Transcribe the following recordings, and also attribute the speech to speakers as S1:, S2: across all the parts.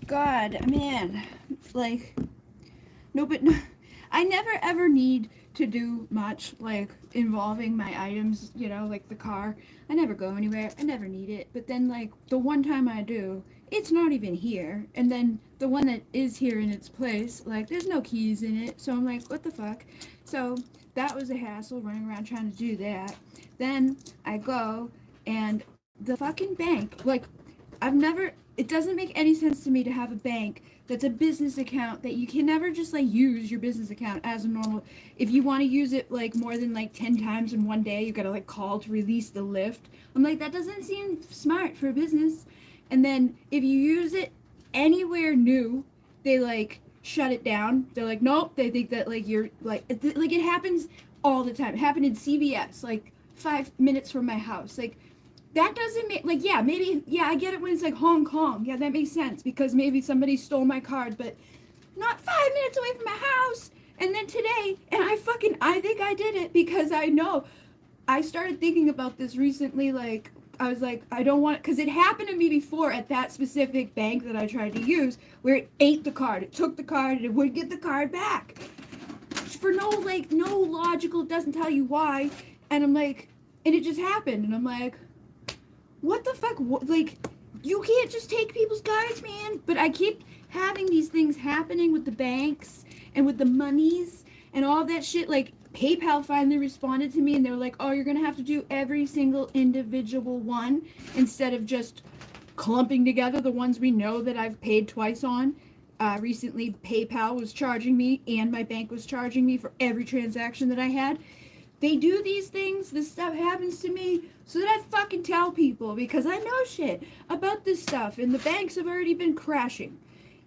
S1: God, man, like, no, but no, I never ever need to do much, like, involving my items, like the car. I never go anywhere. I never need it. But then, like, the one time I do, it's not even here. And then the one that is here in its place, like, there's no keys in it. So I'm like, what the fuck? So that was a hassle running around trying to do that. Then I go, and the fucking bank, like, it doesn't make any sense to me to have a bank that's a business account that you can never just like use your business account as a normal. If you want to use it like more than like 10 times in one day, you gotta like call to release the lift. I'm like, that doesn't seem smart for a business. And then if you use it anywhere new, they like shut it down. They're like, nope. They think that like you're like it happens all the time. It happened in CVS like 5 minutes from my house. Like, that doesn't make, like, yeah, maybe, yeah, I get it when it's like Hong Kong. Yeah, that makes sense because maybe somebody stole my card, but not 5 minutes away from my house. And then today, and I think I did it because I know. I started thinking about this recently. Like, I was like, I don't want, because it happened to me before at that specific bank that I tried to use, where it ate the card. It took the card and it wouldn't get the card back. For no logical, it doesn't tell you why. And I'm like, and it just happened. And I'm like, what the fuck? Like, you can't just take people's cards, man. But I keep having these things happening with the banks and with the monies and all that shit. Like, PayPal finally responded to me and they were like, oh, you're going to have to do every single individual one instead of just clumping together the ones we know that I've paid twice on. Recently, PayPal was charging me and my bank was charging me for every transaction that I had. They do these things, this stuff happens to me, so that I fucking tell people because I know shit about this stuff and the banks have already been crashing.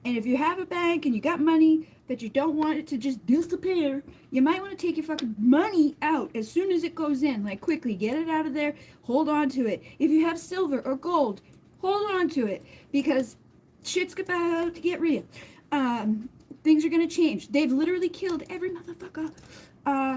S1: And if you have a bank and you got money that you don't want it to just disappear, you might want to take your fucking money out as soon as it goes in. Like, quickly, get it out of there, hold on to it. If you have silver or gold, hold on to it because shit's about to get real. Things are going to change. They've literally killed every motherfucker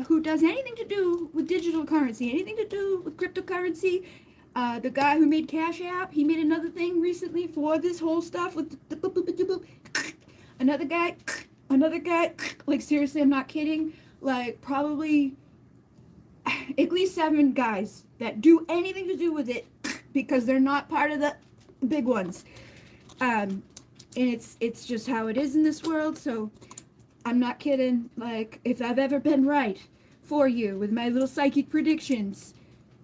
S1: who does anything to do with digital currency, anything to do with cryptocurrency. The guy who made Cash App, he made another thing recently for this whole stuff with the boop, boop, boop, boop. Another guy, like, seriously, I'm not kidding, like, probably at least 7 guys that do anything to do with it because they're not part of the big ones. And it's just how it is in this world, so I'm not kidding. Like, if I've ever been right for you with my little psychic predictions,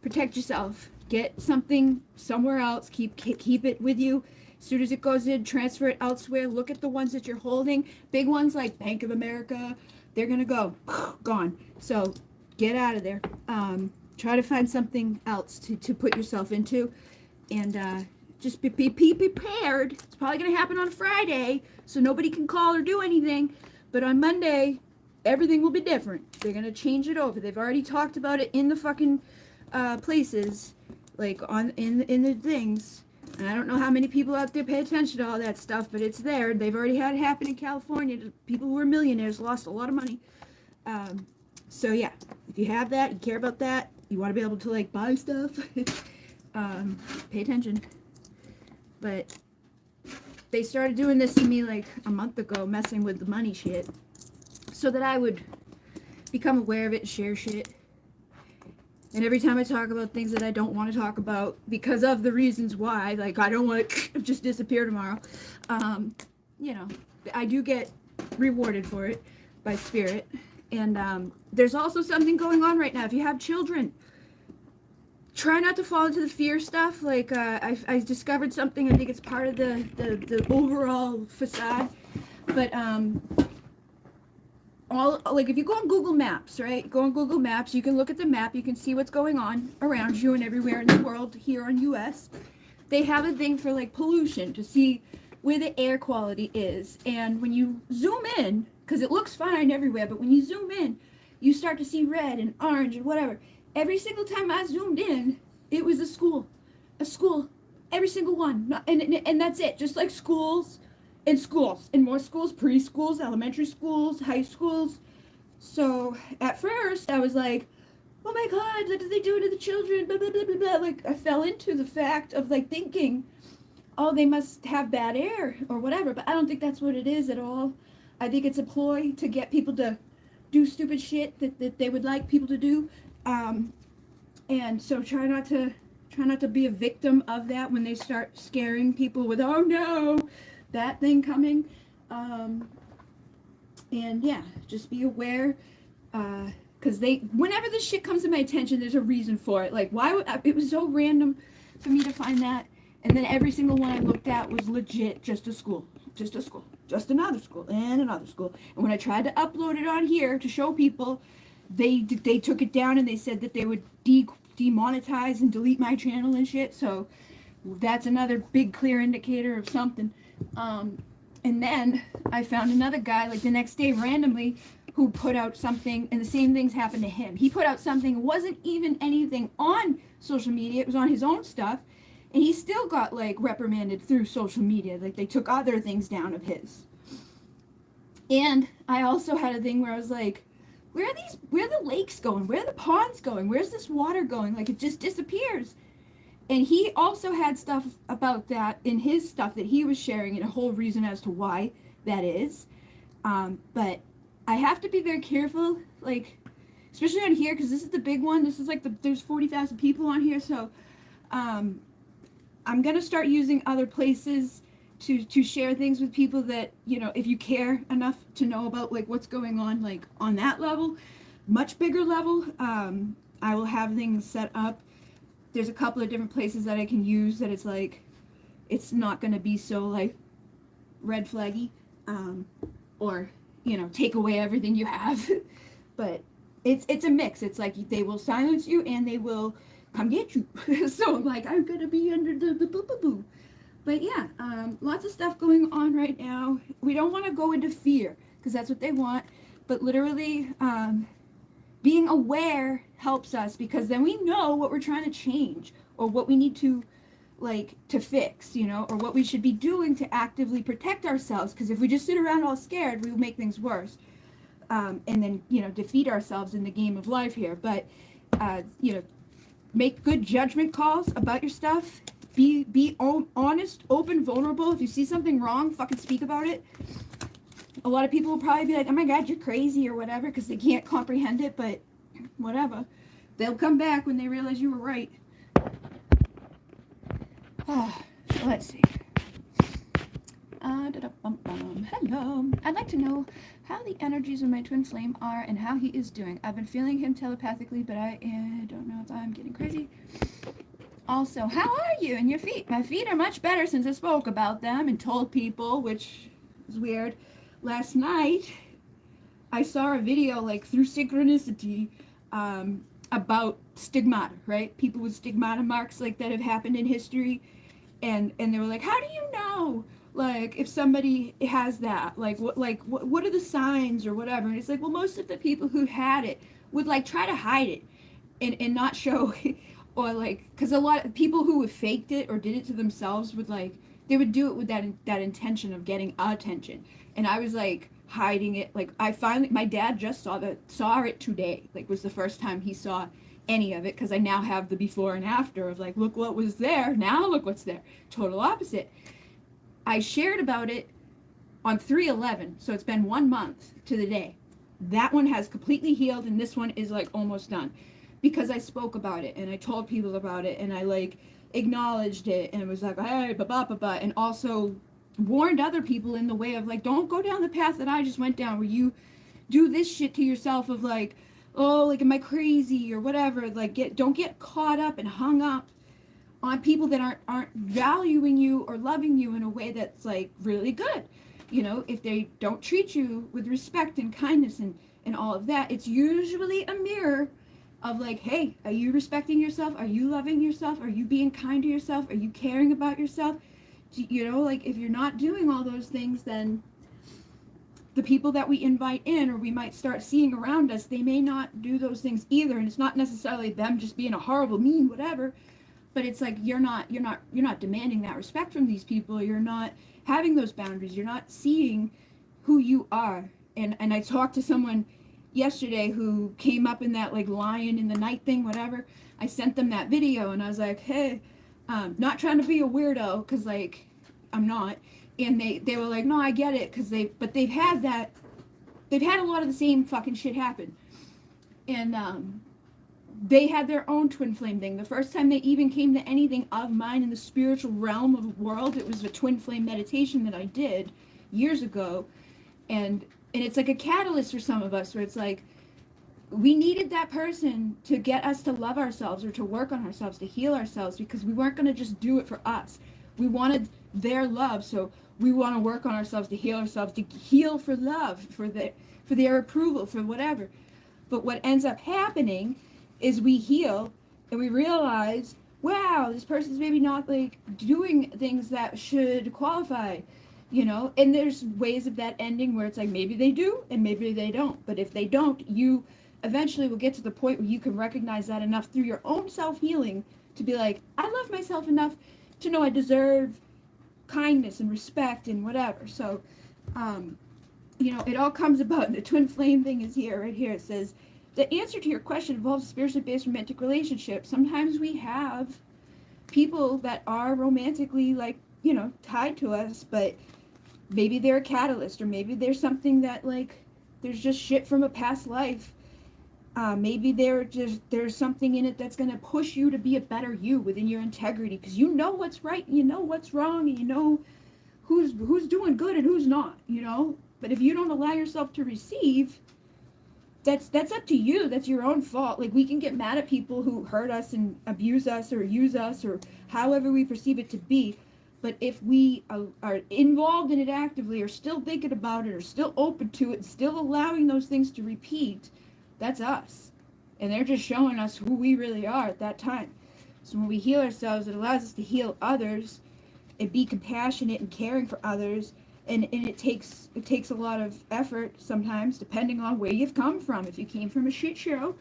S1: protect yourself. Get something somewhere else. Keep it with you. As soon as it goes in, transfer it elsewhere. Look at the ones that you're holding. Big ones like Bank of America, they're going to go. Gone. So get out of there. Try to find something else to put yourself into. And just be prepared. It's probably going to happen on Friday, so nobody can call or do anything. But on Monday, everything will be different. They're going to change it over. They've already talked about it in the fucking places, like in the things. And I don't know how many people out there pay attention to all that stuff, but it's there. They've already had it happen in California. People who were millionaires lost a lot of money. So yeah, if you have that, you care about that, you want to be able to like buy stuff, pay attention. But they started doing this to me like a month ago, messing with the money shit, so that I would become aware of it and share shit. And every time I talk about things that I don't want to talk about because of the reasons why, like I don't want to just disappear tomorrow, I do get rewarded for it by spirit. And there's also something going on right now. If you have children, try not to fall into the fear stuff. Like I discovered something. I think it's part of the overall facade. But if you go on Google Maps, right? Go on Google Maps. You can look at the map. You can see what's going on around you and everywhere in the world. Here in U.S., they have a thing for like pollution to see where the air quality is. And when you zoom in, because it looks fine everywhere, but when you zoom in, you start to see red and orange and whatever. Every single time I zoomed in, it was a school, every single one. And that's it, just like schools and more schools, preschools, elementary schools, high schools. So at first I was like, oh my God, what did they do to the children? Blah, blah, blah, blah, blah. Like I fell into the fact of like thinking, oh, they must have bad air or whatever, but I don't think that's what it is at all. I think it's a ploy to get people to do stupid shit that they would like people to do. And so try not to be a victim of that when they start scaring people with, oh no, that thing coming. And yeah, just be aware, because whenever this shit comes to my attention, there's a reason for it. Like, why would it was so random for me to find that, and then every single one I looked at was legit just a school, just another school, and another school. And when I tried to upload it on here to show people, they took it down and they said that they would demonetize and delete my channel and shit. So that's another big clear indicator of something. And then I found another guy like the next day randomly who put out something, and the same things happened to him. He put out something, it wasn't even anything on social media, it was on his own stuff, and he still got like reprimanded through social media. Like they took other things down of his. And I also had a thing where I was like, where are the lakes going? Where are the ponds going? Where's this water going? Like it just disappears. And he also had stuff about that in his stuff that he was sharing, and a whole reason as to why that is. But I have to be very careful, like, especially on here, because this is the big one. This is like there's 40,000 people on here, so I'm going to start using other places to share things with people that, you know, if you care enough to know about, like, what's going on, like, on that level, much bigger level, I will have things set up. There's a couple of different places that I can use that it's like, it's not going to be so like red flaggy, or, you know, take away everything you have. But it's a mix. It's like they will silence you and they will come get you. So I'm like, I'm going to be under the boo-boo-boo. But yeah, lots of stuff going on right now. We don't want to go into fear because that's what they want. But literally, being aware helps us, because then we know what we're trying to change or what we need to, like, to fix, you know, or what we should be doing to actively protect ourselves. Because if we just sit around all scared, we will make things worse, and then, you know, defeat ourselves in the game of life here. But, you know, make good judgment calls about your stuff. Be honest, open, vulnerable. If you see something wrong, fucking speak about it. A lot of people will probably be like, oh my God, you're crazy or whatever, because they can't comprehend it, but whatever. They'll come back when they realize you were right. So let's see. Hello. I'd like to know how the energies of my twin flame are and how he is doing. I've been feeling him telepathically, but I don't know if I'm getting crazy. Also, how are you and your feet? My feet are much better since I spoke about them and told people, which is weird. Last night, I saw a video, like, through synchronicity, about stigmata, right? People with stigmata marks, like, that have happened in history. And they were like, how do you know, like, if somebody has that? What are the signs or whatever? And it's like, well, most of the people who had it would, like, try to hide it and not show, or, like, because a lot of people who have faked it or did it to themselves would, like, they would do it with that intention of getting attention. And I was like hiding it. Like my dad just saw it today. Like was the first time he saw any of it, because I now have the before and after of like, look what was there, now look what's there. Total opposite. I shared about it on 3/11, so it's been 1 month to the day. That one has completely healed, and this one is like almost done, because I spoke about it and I told people about it and I like acknowledged it and was like, hey, and also warned other people in the way of like, don't go down the path that I just went down, where you do this shit to yourself of like, oh, like, am I crazy or whatever. Like, don't get caught up and hung up on people that aren't valuing you or loving you in a way that's like really good. You know, if they don't treat you with respect and kindness and all of that, it's usually a mirror of like, hey, are you respecting yourself? Are you loving yourself? Are you being kind to yourself? Are you caring about yourself? You know, like, if you're not doing all those things, then the people that we invite in or we might start seeing around us, they may not do those things either. And it's not necessarily them just being a horrible, mean, whatever, but it's like you're not demanding that respect from these people. You're not having those boundaries. You're not seeing who you are. And I talked to someone yesterday who came up in that like lion in the night thing, whatever. I sent them that video and I was like, hey, not trying to be a weirdo, because like I'm not. And they were like, no, I get it, because they've had a lot of the same fucking shit happen. And they had their own twin flame thing. The first time they even came to anything of mine in the spiritual realm of the world, it was a twin flame meditation that I did years ago. And it's like a catalyst for some of us, where it's like, we needed that person to get us to love ourselves, or to work on ourselves, to heal ourselves, because we weren't going to just do it for us. We wanted their love, so we want to work on ourselves to heal for love, for their approval, for whatever. But what ends up happening is we heal and we realize, wow, this person's maybe not like doing things that should qualify, and there's ways of that ending where it's like, maybe they do and maybe they don't. But if they don't, you eventually will get to the point where you can recognize that enough through your own self-healing to be like, I love myself enough to know I deserve kindness and respect and whatever. So it all comes about. The twin flame thing is here, right here. It says, the answer to your question involves a spiritually based romantic relationship. Sometimes we have people that are romantically, like, tied to us, but maybe they're a catalyst, or maybe there's something that, like, there's just shit from a past life. Maybe there's something in it that's going to push you to be a better you within your integrity, because you know what's right, you know what's wrong, and you know who's doing good and who's not, But if you don't allow yourself to receive, that's up to you. That's your own fault. Like, we can get mad at people who hurt us and abuse us or use us, or however we perceive it to be. But if we are involved in it actively, or still thinking about it, or still open to it, still allowing those things to repeat, that's us. And they're just showing us who we really are at that time. So when we heal ourselves, it allows us to heal others and be compassionate and caring for others. And it takes a lot of effort sometimes, depending on where you've come from. If you came from a shit show,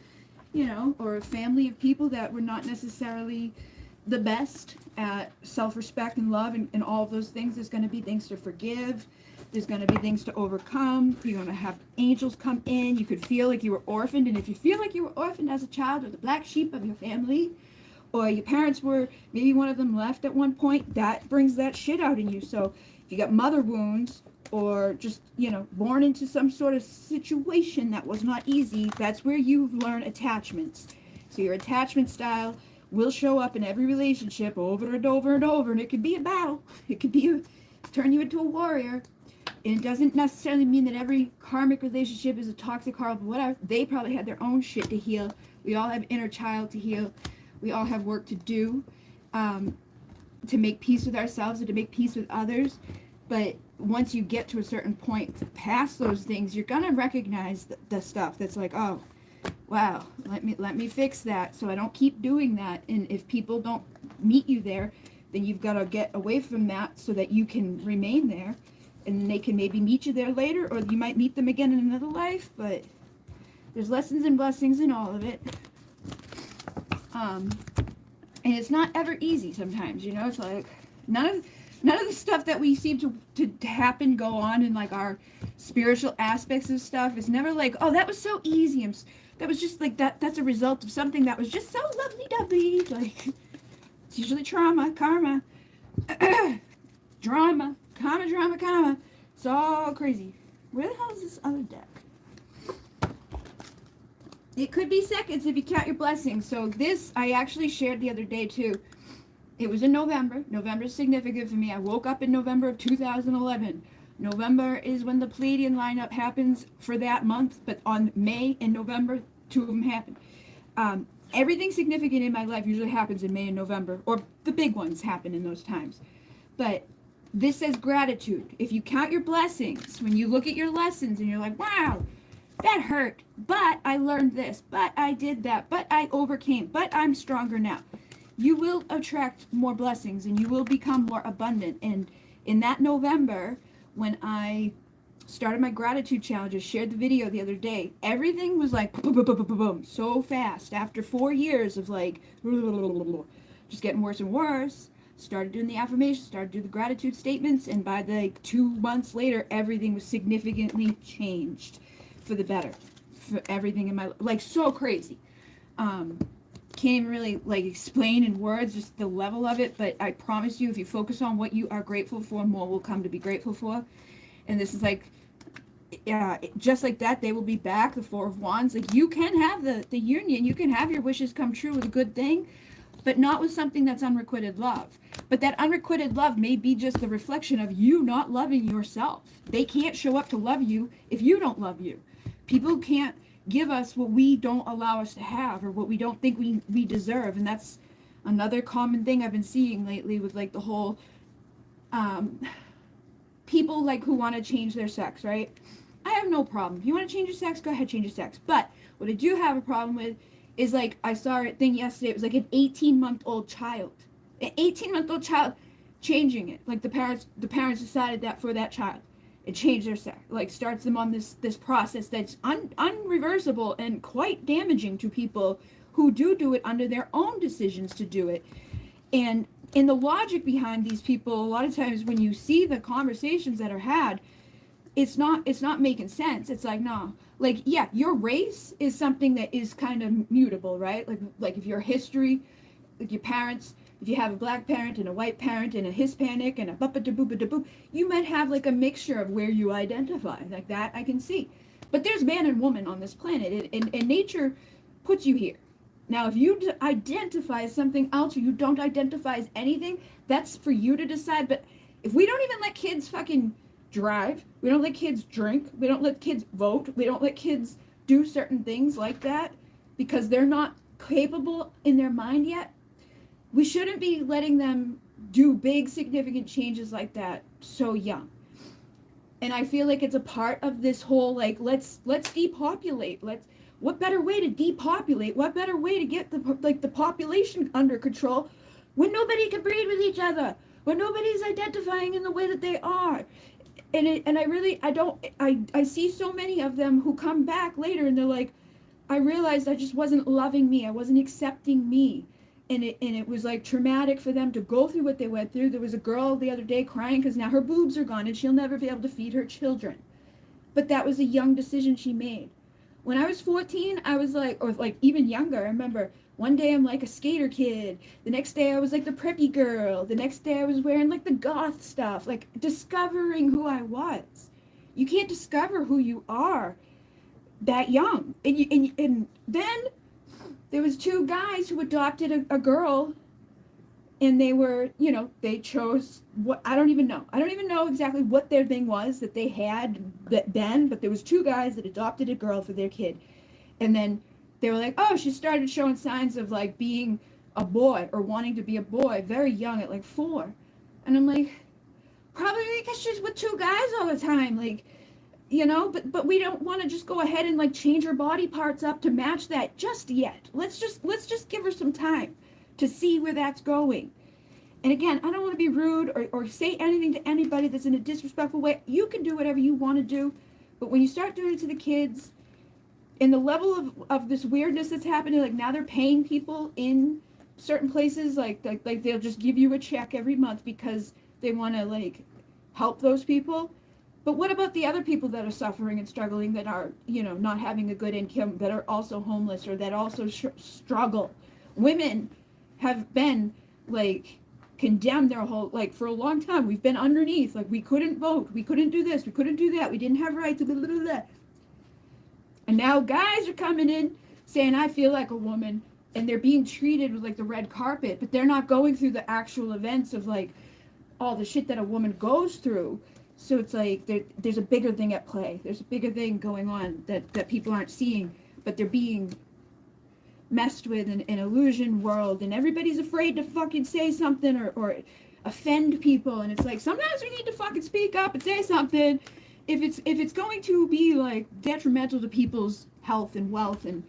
S1: or a family of people that were not necessarily the best at self-respect and love and all of those things, there's going to be things to forgive. There's going to be things to overcome. You're going to have angels come in. You could feel like you were orphaned. And if you feel like you were orphaned as a child, or the black sheep of your family, or your parents were, maybe one of them left at one point, that brings that shit out in you. So if you got mother wounds, or just, born into some sort of situation that was not easy, that's where you learn attachments. So your attachment style will show up in every relationship over and over and over. And it could be a battle. It could be turn you into a warrior. And it doesn't necessarily mean that every karmic relationship is a toxic, horrible, whatever. They probably had their own shit to heal. We all have inner child to heal. We all have work to do, to make peace with ourselves and to make peace with others. But once you get to a certain point past those things, you're going to recognize the stuff that's like, oh, wow, let me fix that so I don't keep doing that. And if people don't meet you there, then you've got to get away from that so that you can remain there. And they can maybe meet you there later, or you might meet them again in another life. But there's lessons and blessings in all of it. And it's not ever easy sometimes, It's like none of the stuff that we seem to happen, go on in, like, our spiritual aspects of stuff is never like, oh, that was so easy. That was just like that's a result of something that was just so lovely-dovey. Like, it's usually trauma, karma, drama. Karma. It's all crazy. Where the hell is this other deck? It could be seconds if you count your blessings. So this I actually shared the other day too. It was in November. November is significant for me. I woke up in November of 2011. November is when the Pleiadian lineup happens for that month, but on May and November, two of them happen. Everything significant in my life usually happens in May and November, or the big ones happen in those times. But this says gratitude. If you count your blessings, when you look at your lessons and you're like, wow, that hurt, but I learned this, but I did that, but I overcame, but I'm stronger now, you will attract more blessings and you will become more abundant. And in that November, when I started my gratitude challenges, shared the video the other day, everything was like boom, boom, boom, boom, boom, boom, so fast. After 4 years of like just getting worse and worse, started doing the affirmations, started doing the gratitude statements, and by the 2 months later, everything was significantly changed for the better, for everything in my life. Like, so crazy. can't even really like explain in words just the level of it, but I promise you, if you focus on what you are grateful for, more will come to be grateful for. And this is like, just like that, they will be back, the Four of Wands. Like, you can have the union, you can have your wishes come true with a good thing, but not with something that's unrequited love. But that unrequited love may be just the reflection of you not loving yourself. They can't show up to love you if you don't love you. People can't give us what we don't allow us to have, or what we don't think we deserve. And that's another common thing I've been seeing lately with like the whole people like who want to change their sex, right? I have no problem. If you want to change your sex, go ahead, change your sex. But what I do have a problem with is, like, I saw a thing yesterday. It was like an 18-month-old child. An 18-month-old child changing it. Like, the parents decided that for that child. It changed their sex. Like, starts them on this process that's unreversible and quite damaging to people who do it under their own decisions to do it. And in the logic behind these people, a lot of times when you see the conversations that are had, it's not making sense. It's like, no, like, yeah, your race is something that is kind of mutable, right? Like if your history, like your parents, if you have a black parent and a white parent and a Hispanic and a buppa-da-boop-a-da-boop, you might have like a mixture of where you identify. Like that I can see. But there's man and woman on this planet, and nature puts you here. Now, if you identify as something else, or you don't identify as anything, that's for you to decide. But if we don't even let kids fucking drive, we don't let kids drink, we don't let kids vote, we don't let kids do certain things like that because they're not capable in their mind yet, we shouldn't be letting them do big significant changes like that so young. And I feel like it's a part of this whole, like, let's depopulate. What better way to depopulate? What better way to get the population under control when nobody can breed with each other, when nobody's identifying in the way that they are? And I see so many of them who come back later and they're like, I realized I just wasn't loving me. I wasn't accepting me. And it was like traumatic for them to go through what they went through. There was a girl the other day crying because now her boobs are gone and she'll never be able to feed her children. But that was a young decision she made. When I was 14, I was like, or like even younger, I remember one day I'm like a skater kid. The next day I was like the preppy girl. The next day I was wearing like the goth stuff, like discovering who I was. You can't discover who you are that young. And then there was two guys who adopted a girl, and they were, they chose what, I don't even know exactly what their thing was that they had then, but there was two guys that adopted a girl for their kid. And then they were like, oh, she started showing signs of like being a boy or wanting to be a boy very young at like 4. And I'm like, probably because she's with two guys all the time, like, but we don't want to just go ahead and like change her body parts up to match that just yet. Let's just give her some time to see where that's going. And again, I don't want to be rude or say anything to anybody that's in a disrespectful way. You can do whatever you want to do, but when you start doing it to the kids, and the level of this weirdness that's happening, like now they're paying people in certain places, like they'll just give you a check every month because they want to like help those people. But what about the other people that are suffering and struggling, that are, not having a good income, that are also homeless, or that also struggle? Women have been like condemned their whole, like, for a long time. We've been underneath, like, we couldn't vote, we couldn't do this, we couldn't do that, we didn't have rights, blah, blah, blah, blah. And now guys are coming in saying, I feel like a woman, and they're being treated with like the red carpet, but they're not going through the actual events of like all the shit that a woman goes through. So it's like there's a bigger thing at play. There's a bigger thing going on that people aren't seeing, but they're being messed with in an illusion world, and everybody's afraid to fucking say something or offend people. And it's like, sometimes we need to fucking speak up and say something if it's going to be like detrimental to people's health and wealth and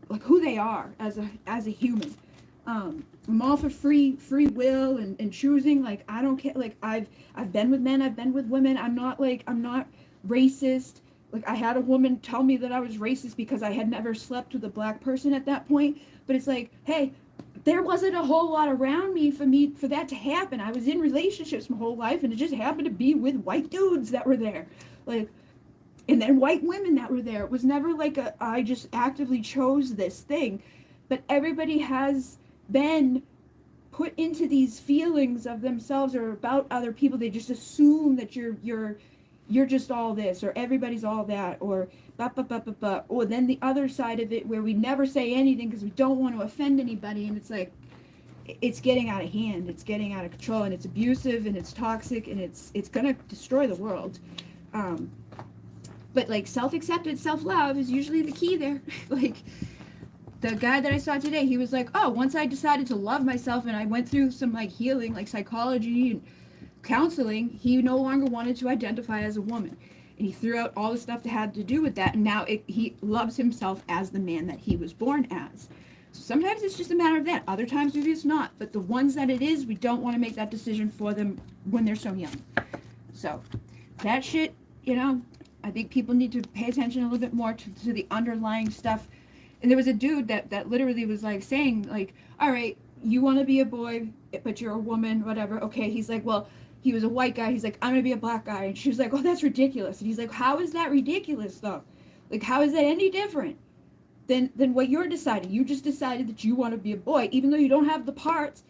S1: like who they are as a human. I'm all for free will and choosing. Like, I don't care. Like, I've been with men, I've been with women. I'm not racist. Like, I had a woman tell me that I was racist because I had never slept with a black person at that point. But it's like, hey, there wasn't a whole lot around me for that to happen. I was in relationships my whole life, and it just happened to be with white dudes that were there. Like, and then white women that were there. It was never like I just actively chose this thing. but everybody has been put into these feelings of themselves or about other people. They just assume that you're just all this, or everybody's all that, or or then the other side of it where we never say anything because we don't want to offend anybody, and it's like it's getting out of hand, it's getting out of control, and it's abusive, and it's toxic, and it's gonna destroy the world. But like self-acceptance, self-love is usually the key there. Like the guy that I saw today, he was like, oh, once I decided to love myself and I went through some like healing, like psychology and counseling, he no longer wanted to identify as a woman. And he threw out all the stuff that had to do with that, and now he loves himself as the man that he was born as. So sometimes it's just a matter of that. Other times maybe it's not. But the ones that it is, we don't want to make that decision for them when they're so young. So that shit, I think people need to pay attention a little bit more to the underlying stuff. And there was a dude that literally was like saying, like, all right, you want to be a boy, but you're a woman, whatever. Okay, he's like, well, he was a white guy. He's like, I'm going to be a black guy. And she was like, oh, that's ridiculous. And he's like, how is that ridiculous, though? Like, how is that any different than what you're deciding? You just decided that you want to be a boy, even though you don't have the parts.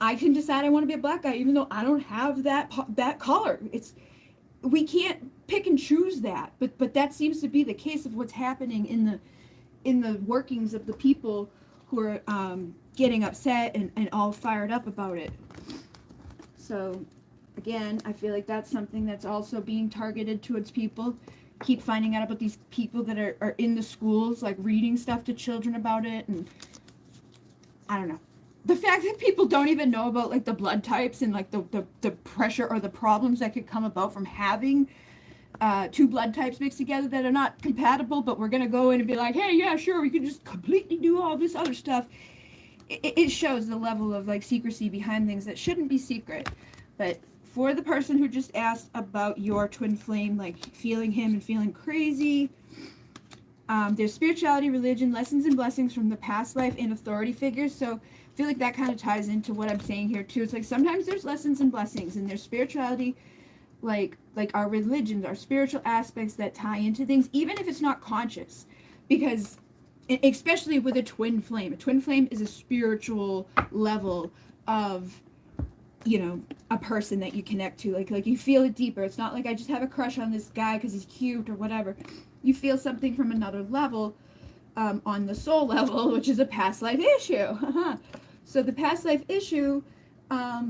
S1: I can decide I want to be a black guy, even though I don't have that color. We can't pick and choose that. But that seems to be the case of what's happening in the workings of the people who are getting upset and all fired up about it. So again, I feel like that's something that's also being targeted towards people. Keep finding out about these people that are in the schools, like reading stuff to children about it, and I don't know. The fact that people don't even know about like the blood types and like the pressure or the problems that could come about from having two blood types mixed together that are not compatible, but we're going to go in and be like, hey, yeah, sure, we can just completely do all this other stuff. It shows the level of like secrecy behind things that shouldn't be secret. But for the person who just asked about your twin flame, like feeling him and feeling crazy, there's spirituality, religion, lessons and blessings from the past life, and authority figures. So I feel like that kind of ties into what I'm saying here too. It's like sometimes there's lessons and blessings, and there's spirituality, like our religions, our spiritual aspects that tie into things, even if it's not conscious, because especially with a twin flame is a spiritual level of a person that you connect to, like you feel it deeper. It's not like I just have a crush on this guy because he's cute or whatever. You feel something from another level, on the soul level, which is a past life issue. So the past life issue,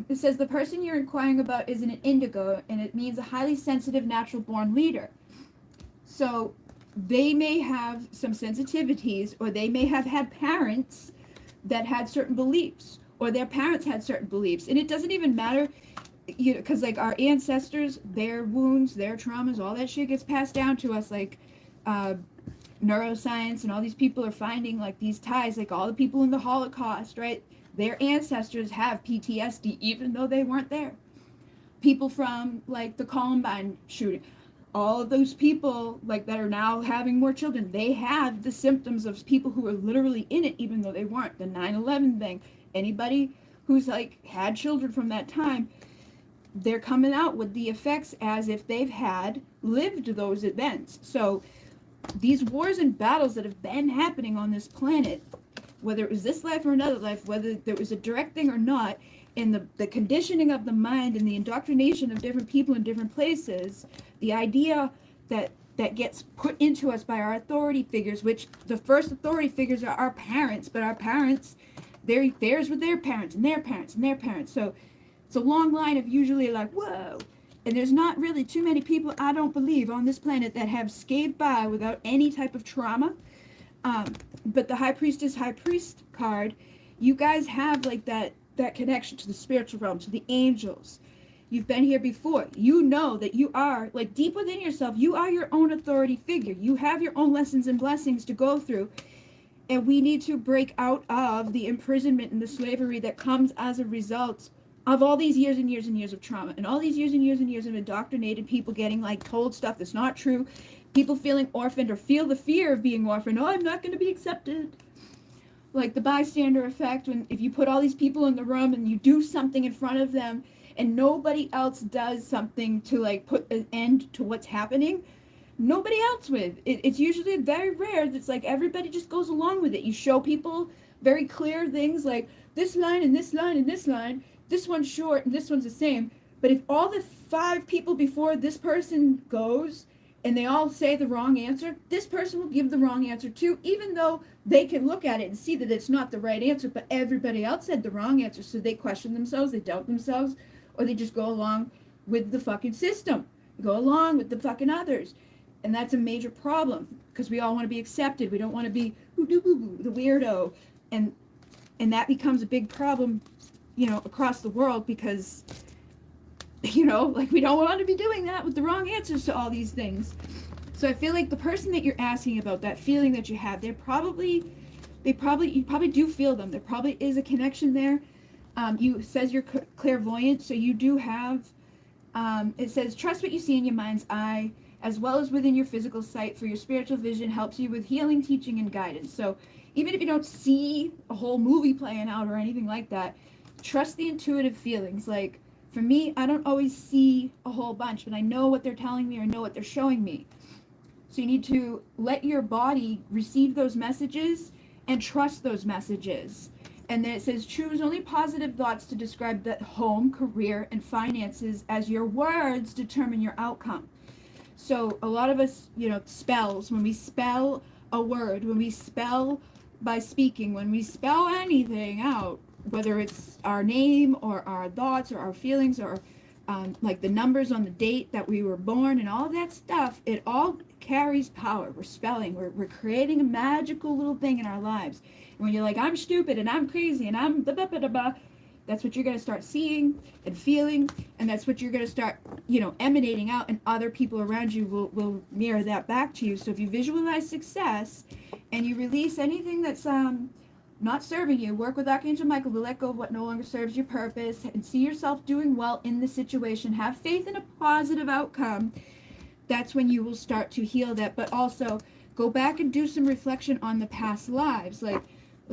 S1: it says the person you're inquiring about is an indigo, and it means a highly sensitive natural born leader. So they may have some sensitivities, or they may have had parents that had certain beliefs, or their parents had certain beliefs. And it doesn't even matter, because like our ancestors, their wounds, their traumas, all that shit gets passed down to us. Like neuroscience and all these people are finding like these ties, like all the people in the Holocaust, right? Their ancestors have PTSD even though they weren't there. People from like the Columbine shooting, all of those people like that are now having more children, they have the symptoms of people who are literally in it even though they weren't. The 9/11 thing, anybody who's like had children from that time, they're coming out with the effects as if they've had lived those events. So these wars and battles that have been happening on this planet, whether it was this life or another life, whether there was a direct thing or not, and the conditioning of the mind and the indoctrination of different people in different places, the idea that gets put into us by our authority figures, which the first authority figures are our parents, but our parents, theirs with their parents and their parents and their parents. So it's a long line of usually like, whoa. And there's not really too many people, I don't believe, on this planet that have scathed by without any type of trauma. But the High Priestess, High Priest card, you guys have like that connection to the spiritual realm, to the angels. You've been here before. You know that you are, like deep within yourself, you are your own authority figure. You have your own lessons and blessings to go through. And we need to break out of the imprisonment and the slavery that comes as a result of all these years and years and years of trauma, and all these years and years and years of indoctrinated people getting like told stuff that's not true, people feeling orphaned or feel the fear of being orphaned. Oh, I'm not going to be accepted. Like the bystander effect, when if you put all these people in the room and you do something in front of them and nobody else does something to like put an end to what's happening, nobody else with. It's usually very rare that's like everybody just goes along with it. You show people very clear things like this line and this line and this line, this one's short and this one's the same. But if all the 5 people before this person goes and they all say the wrong answer, this person will give the wrong answer too, even though they can look at it and see that it's not the right answer, but everybody else said the wrong answer. So they question themselves, they doubt themselves, or they just go along with the fucking system, go along with the fucking others. And that's a major problem because we all want to be accepted. We don't want to be the weirdo. And that becomes a big problem, across the world because, like we don't want to be doing that with the wrong answers to all these things. So I feel like the person that you're asking about, that feeling that you have, you probably do feel them. There probably is a connection there. You says you're clairvoyant, so you do have, it says, trust what you see in your mind's eye, as well as within your physical sight, for your spiritual vision helps you with healing, teaching, and guidance. So even if you don't see a whole movie playing out or anything like that, trust the intuitive feelings. Like, for me, I don't always see a whole bunch, but I know what they're telling me or know what they're showing me. So you need to let your body receive those messages and trust those messages. And then it says, choose only positive thoughts to describe the home, career, and finances, as your words determine your outcome. So a lot of us, spells, when we spell a word, when we spell by speaking, when we spell anything out, whether it's our name or our thoughts or our feelings or like the numbers on the date that we were born and all that stuff, it all carries power. We're spelling, we're creating a magical little thing in our lives. And when you're like, I'm stupid and I'm crazy and I'm blah, blah, blah, blah, that's what you're going to start seeing and feeling, and that's what you're going to start, emanating out, and other people around you will mirror that back to you. So if you visualize success and you release anything that's not serving you, work with Archangel Michael to let go of what no longer serves your purpose and see yourself doing well in the situation, have faith in a positive outcome, that's when you will start to heal that. But also go back and do some reflection on the past lives, like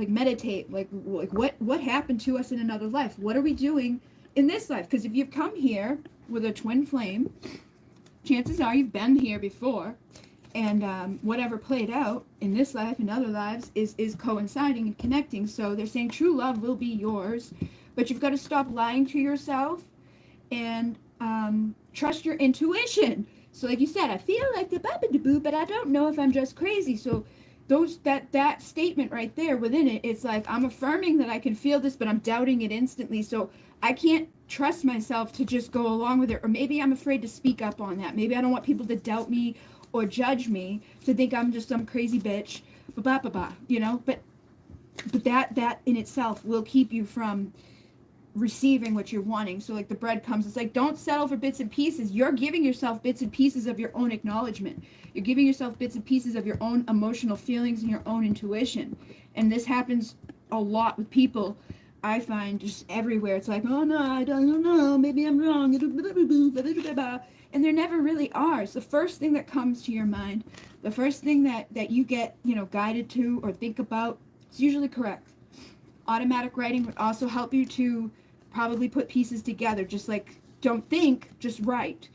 S1: meditate, like what happened to us in another life? What are we doing in this life? Because if you've come here with a twin flame, chances are you've been here before, and whatever played out in this life and other lives is coinciding and connecting. So they're saying true love will be yours, but you've got to stop lying to yourself and trust your intuition. So like you said, I feel like the boo, but I don't know if I'm just crazy. So that statement right there within it, it's like I'm affirming that I can feel this, but I'm doubting it instantly. So I can't trust myself to just go along with it. Or maybe I'm afraid to speak up on that. Maybe I don't want people to doubt me or judge me, to think I'm just some crazy bitch, blah, blah, blah, but that in itself will keep you from receiving what you're wanting. So like the breadcrumbs, it's like, don't settle for bits and pieces. You're giving yourself bits and pieces of your own acknowledgement. You're giving yourself bits and pieces of your own emotional feelings and your own intuition. And this happens a lot with people, I find, just everywhere. It's like, oh no, I don't know, maybe I'm wrong, and there never really are. It's the first thing that comes to your mind, the first thing that you get, guided to or think about, it's usually correct. Automatic writing would also help you to probably put pieces together, just like, don't think, just write.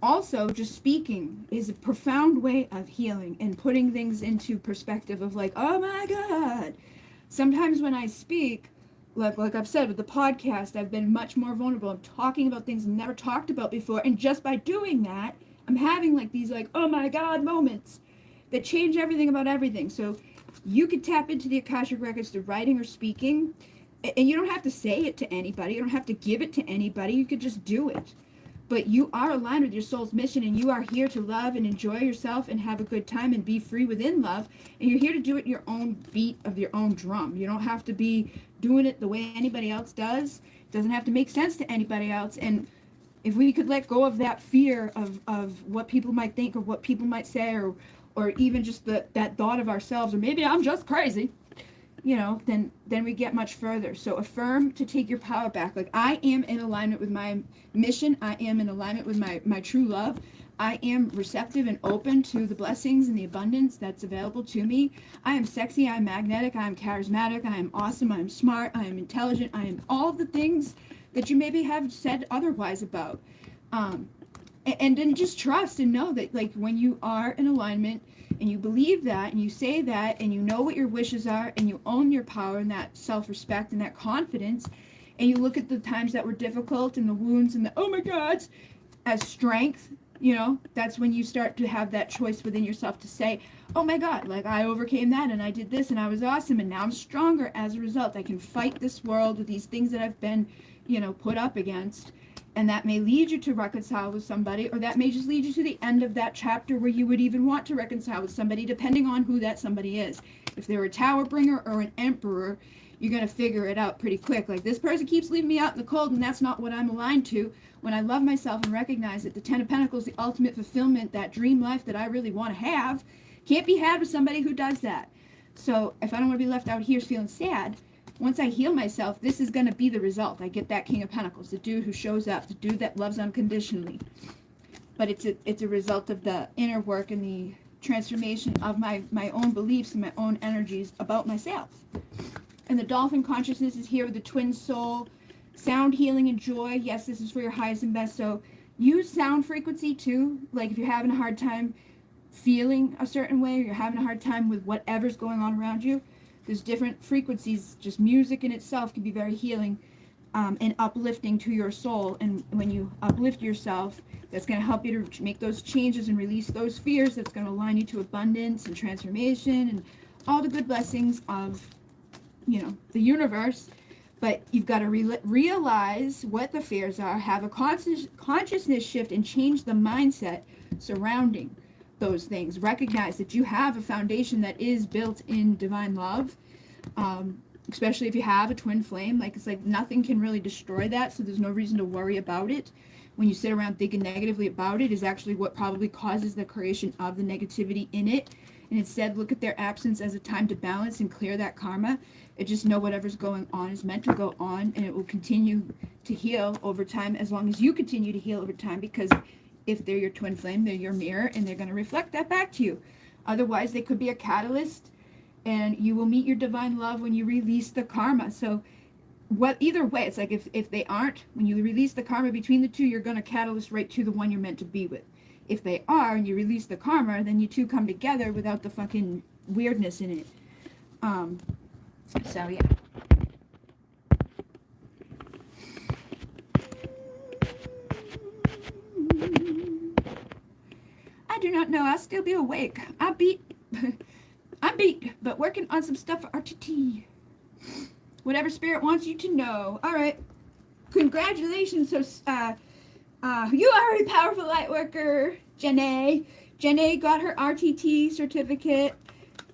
S1: Also, just speaking is a profound way of healing and putting things into perspective of like, oh my God. Sometimes when I speak, like I've said with the podcast, I've been much more vulnerable. I'm talking about things I've never talked about before. And just by doing that, I'm having like these like, oh my God moments that change everything about everything. So you could tap into the Akashic Records through writing or speaking. And you don't have to say it to anybody. You don't have to give it to anybody. You could just do it. But you are aligned with your soul's mission, and you are here to love and enjoy yourself and have a good time and be free within love. And you're here to do it your own beat of your own drum. You don't have to be doing it the way anybody else does. It doesn't have to make sense to anybody else. And if we could let go of that fear of what people might think or what people might say, or even just that thought of ourselves, or maybe I'm just crazy, then we get much further. So affirm to take your power back. Like, I am in alignment with my mission. I am in alignment with my true love. I am receptive and open to the blessings and the abundance that's available to me. I am sexy. I am magnetic. I am charismatic. I am awesome. I am smart. I am intelligent. I am all of the things that you maybe have said otherwise about. And then just trust and know that, like, when you are in alignment and you believe that and you say that and you know what your wishes are and you own your power and that self-respect and that confidence, and you look at the times that were difficult and the wounds and the oh my gods as strength, that's when you start to have that choice within yourself to say, oh my God, like, I overcame that and I did this and I was awesome and now I'm stronger as a result. I can fight this world with these things that I've been, put up against. And that may lead you to reconcile with somebody, or that may just lead you to the end of that chapter where you would even want to reconcile with somebody, depending on who that somebody is. If they're a tower bringer or an emperor, you're going to figure it out pretty quick. Like, this person keeps leaving me out in the cold, and that's not what I'm aligned to. When I love myself and recognize that the Ten of Pentacles, the ultimate fulfillment, that dream life that I really want to have, can't be had with somebody who does that. So if I don't want to be left out here feeling sad, once I heal myself, this is going to be the result. I get that King of Pentacles, the dude who shows up, the dude that loves unconditionally. But it's a result of the inner work and the transformation of my own beliefs and my own energies about myself. And the dolphin consciousness is here with the twin soul, sound healing and joy. Yes, this is for your highest and best. So use sound frequency too. Like, if you're having a hard time feeling a certain way, or you're having a hard time with whatever's going on around you, there's different frequencies. Just music in itself can be very healing and uplifting to your soul. And when you uplift yourself, that's going to help you to make those changes and release those fears. That's going to align you to abundance and transformation and all the good blessings of, the universe. But you've got to realize what the fears are, have a consciousness shift, and change the mindset surrounding those things. Recognize that you have a foundation that is built in divine love, especially if you have a twin flame. Like, it's like nothing can really destroy that, so there's no reason to worry about it. When you sit around thinking negatively about it is actually what probably causes the creation of the negativity in it. And instead, look at their absence as a time to balance and clear that karma. And just know whatever's going on is meant to go on, and it will continue to heal over time as long as you continue to heal over time, because if they're your twin flame, they're your mirror, and they're going to reflect that back to you. Otherwise, they could be a catalyst, and you will meet your divine love when you release the karma. So either way, it's like if they aren't, when you release the karma between the two, you're going to catalyst right to the one you're meant to be with. If they are, and you release the karma, then you two come together without the fucking weirdness in it. So yeah. I do not know. I'll still be awake. I'm beat, but working on some stuff for RTT. Whatever spirit wants you to know. All right. Congratulations. So, you are a powerful light worker, Janae. Janae got her RTT certificate.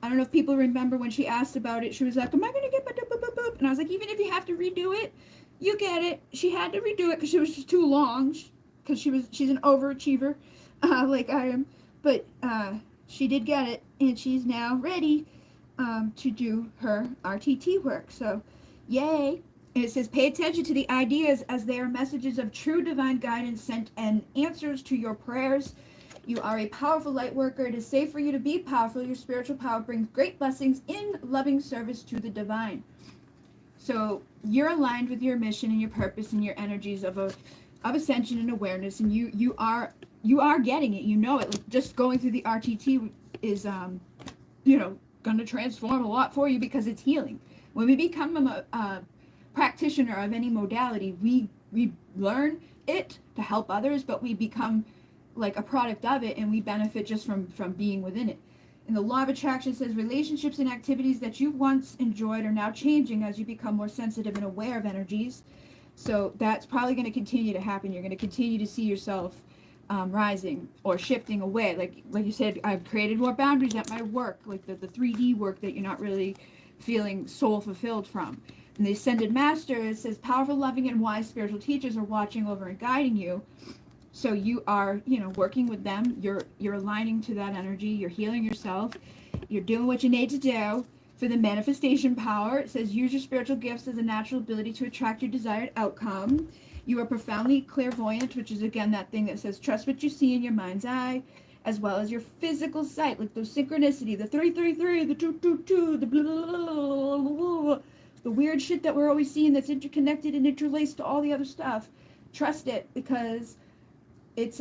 S1: I don't know if people remember when she asked about it. She was like, am I going to get boop, boop, boop, boop? And I was like, even if you have to redo it, you get it. She had to redo it because it was just too long, because she's an overachiever like I am. But she did get it, and she's now ready to do her RTT work. So, yay. And it says, pay attention to the ideas as they are messages of true divine guidance sent and answers to your prayers. You are a powerful light worker. It is safe for you to be powerful. Your spiritual power brings great blessings in loving service to the divine. So you're aligned with your mission and your purpose and your energies of ascension and awareness, and you are getting it. You know it. Like, just going through the RTT is going to transform a lot for you, because it's healing. When we become a practitioner of any modality, we learn it to help others, but we become like a product of it, and we benefit just from being within it. And the law of attraction says relationships and activities that you once enjoyed are now changing as you become more sensitive and aware of energies. So that's probably going to continue to happen. You're going to continue to see yourself rising or shifting away. Like you said, I've created more boundaries at my work, like the 3D work that you're not really feeling soul fulfilled from. And the Ascended Master, it says powerful, loving, and wise spiritual teachers are watching over and guiding you. So you are, working with them. You're aligning to that energy. You're healing yourself. You're doing what you need to do for the manifestation power. It says use your spiritual gifts as a natural ability to attract your desired outcome. You are profoundly clairvoyant, which is, again, that thing that says trust what you see in your mind's eye, as well as your physical sight, like those synchronicity, the 333, the 222, the blah, blah, blah, blah, blah, the weird shit that we're always seeing that's interconnected and interlaced to all the other stuff. Trust it, because It's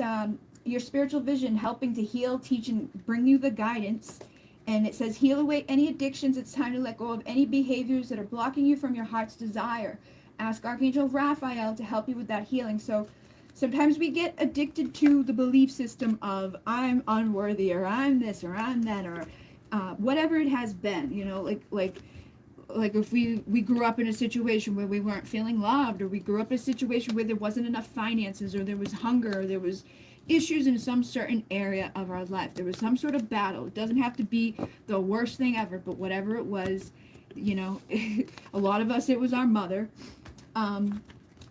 S1: your spiritual vision helping to heal, teach, and bring you the guidance. And it says, heal away any addictions. It's time to let go of any behaviors that are blocking you from your heart's desire. Ask Archangel Raphael to help you with that healing. So sometimes we get addicted to the belief system of I'm unworthy, or I'm this, or I'm that, or whatever it has been. You know, like if we grew up in a situation where we weren't feeling loved, or we grew up in a situation where there wasn't enough finances, or there was hunger, or there was issues in some certain area of our life, there was some sort of battle. It doesn't have to be the worst thing ever, but whatever it was, you know, a lot of us, it was our mother,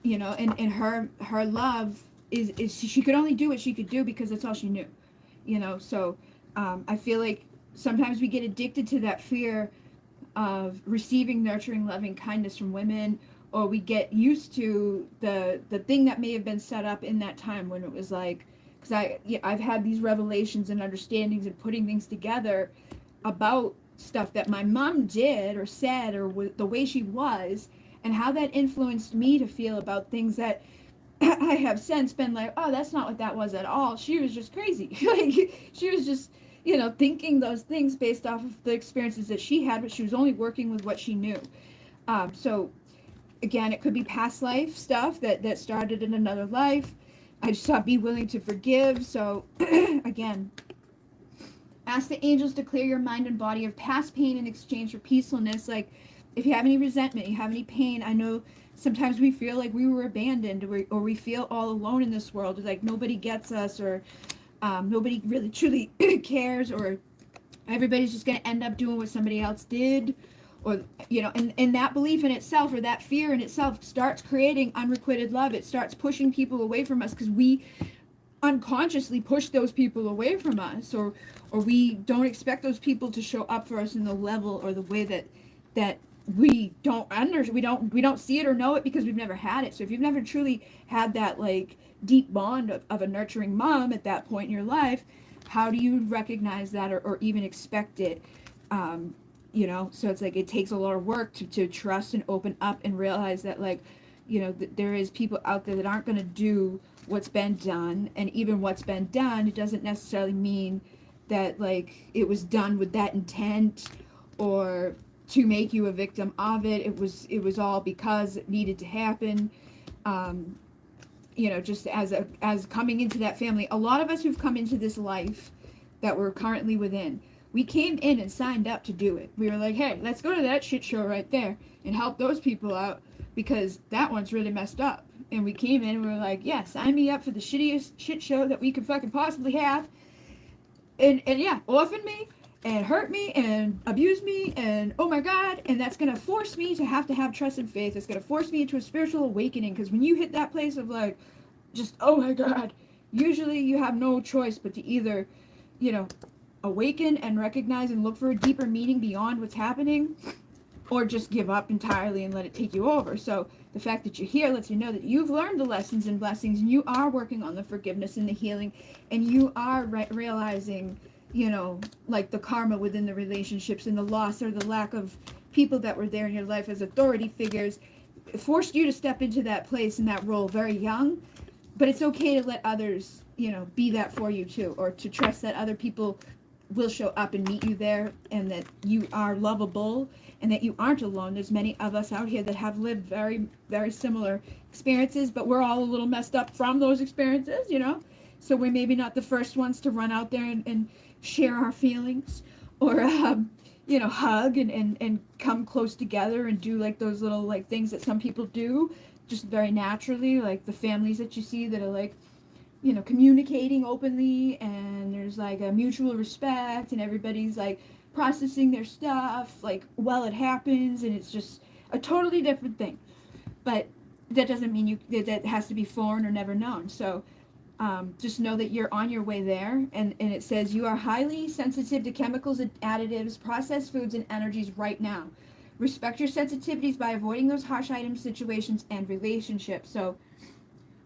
S1: you know, and her love is she could only do what she could do because that's all she knew, you know. So I feel like sometimes we get addicted to that fear of receiving nurturing, loving kindness from women, or we get used to the thing that may have been set up in that time when it was like, because I've had these revelations and understandings and putting things together about stuff that my mom did or said, or the way she was, and how that influenced me to feel about things that I have since been like, oh, that's not what that was at all. She was just crazy. Like, she was just, you know, thinking those things based off of the experiences that she had, but she was only working with what she knew. So again, it could be past life stuff that started in another life. I just thought, be willing to forgive. So again, ask the angels to clear your mind and body of past pain in exchange for peacefulness. Like, if you have any resentment, you have any pain, I know sometimes we feel like we were abandoned, or we feel all alone in this world, like nobody gets us, or nobody really truly cares, or everybody's just going to end up doing what somebody else did, or, you know, and that belief in itself, or that fear in itself, starts creating unrequited love. It starts pushing people away from us because we unconsciously push those people away from us, or we don't expect those people to show up for us in the level or the way that we don't see it or know it because we've never had it. So if you've never truly had that like deep bond of a nurturing mom at that point in your life, how do you recognize that, or even expect it? You know, so it's like it takes a lot of work to trust and open up and realize that, like, you know, there is people out there that aren't going to do what's been done, and even what's been done, it doesn't necessarily mean that like it was done with that intent or to make you a victim of it. It was all because it needed to happen. You know, just as coming into that family, a lot of us who've come into this life that we're currently within, we came in and signed up to do it. We were like, hey, let's go to that shit show right there and help those people out because that one's really messed up. And we came in and we were like, yeah, sign me up for the shittiest shit show that we could fucking possibly have. And yeah, orphan me and hurt me and abuse me, and oh my god, and that's going to force me to have trust and faith. It's going to force me into a spiritual awakening, because when you hit that place of like, just, oh my god, usually you have no choice but to either, you know, awaken and recognize and look for a deeper meaning beyond what's happening, or just give up entirely and let it take you over. So the fact that you're here lets you know that you've learned the lessons and blessings, and you are working on the forgiveness and the healing, and you are realizing, you know, like the karma within the relationships and the loss or the lack of people that were there in your life as authority figures. It forced you to step into that place and that role very young, but it's okay to let others, you know, be that for you too, or to trust that other people will show up and meet you there, and that you are lovable, and that you aren't alone. There's many of us out here that have lived very, very similar experiences, but we're all a little messed up from those experiences, you know? So we're maybe not the first ones to run out there and share our feelings, or, you know, hug and come close together and do like those little like things that some people do just very naturally, like the families that you see that are like, you know, communicating openly, and there's like a mutual respect, and everybody's like processing their stuff like while it happens, and it's just a totally different thing. But that doesn't mean that has to be foreign or never known. So just know that you're on your way there, and it says you are highly sensitive to chemicals, additives, processed foods, and energies right now. Respect your sensitivities by avoiding those harsh items, situations, and relationships. So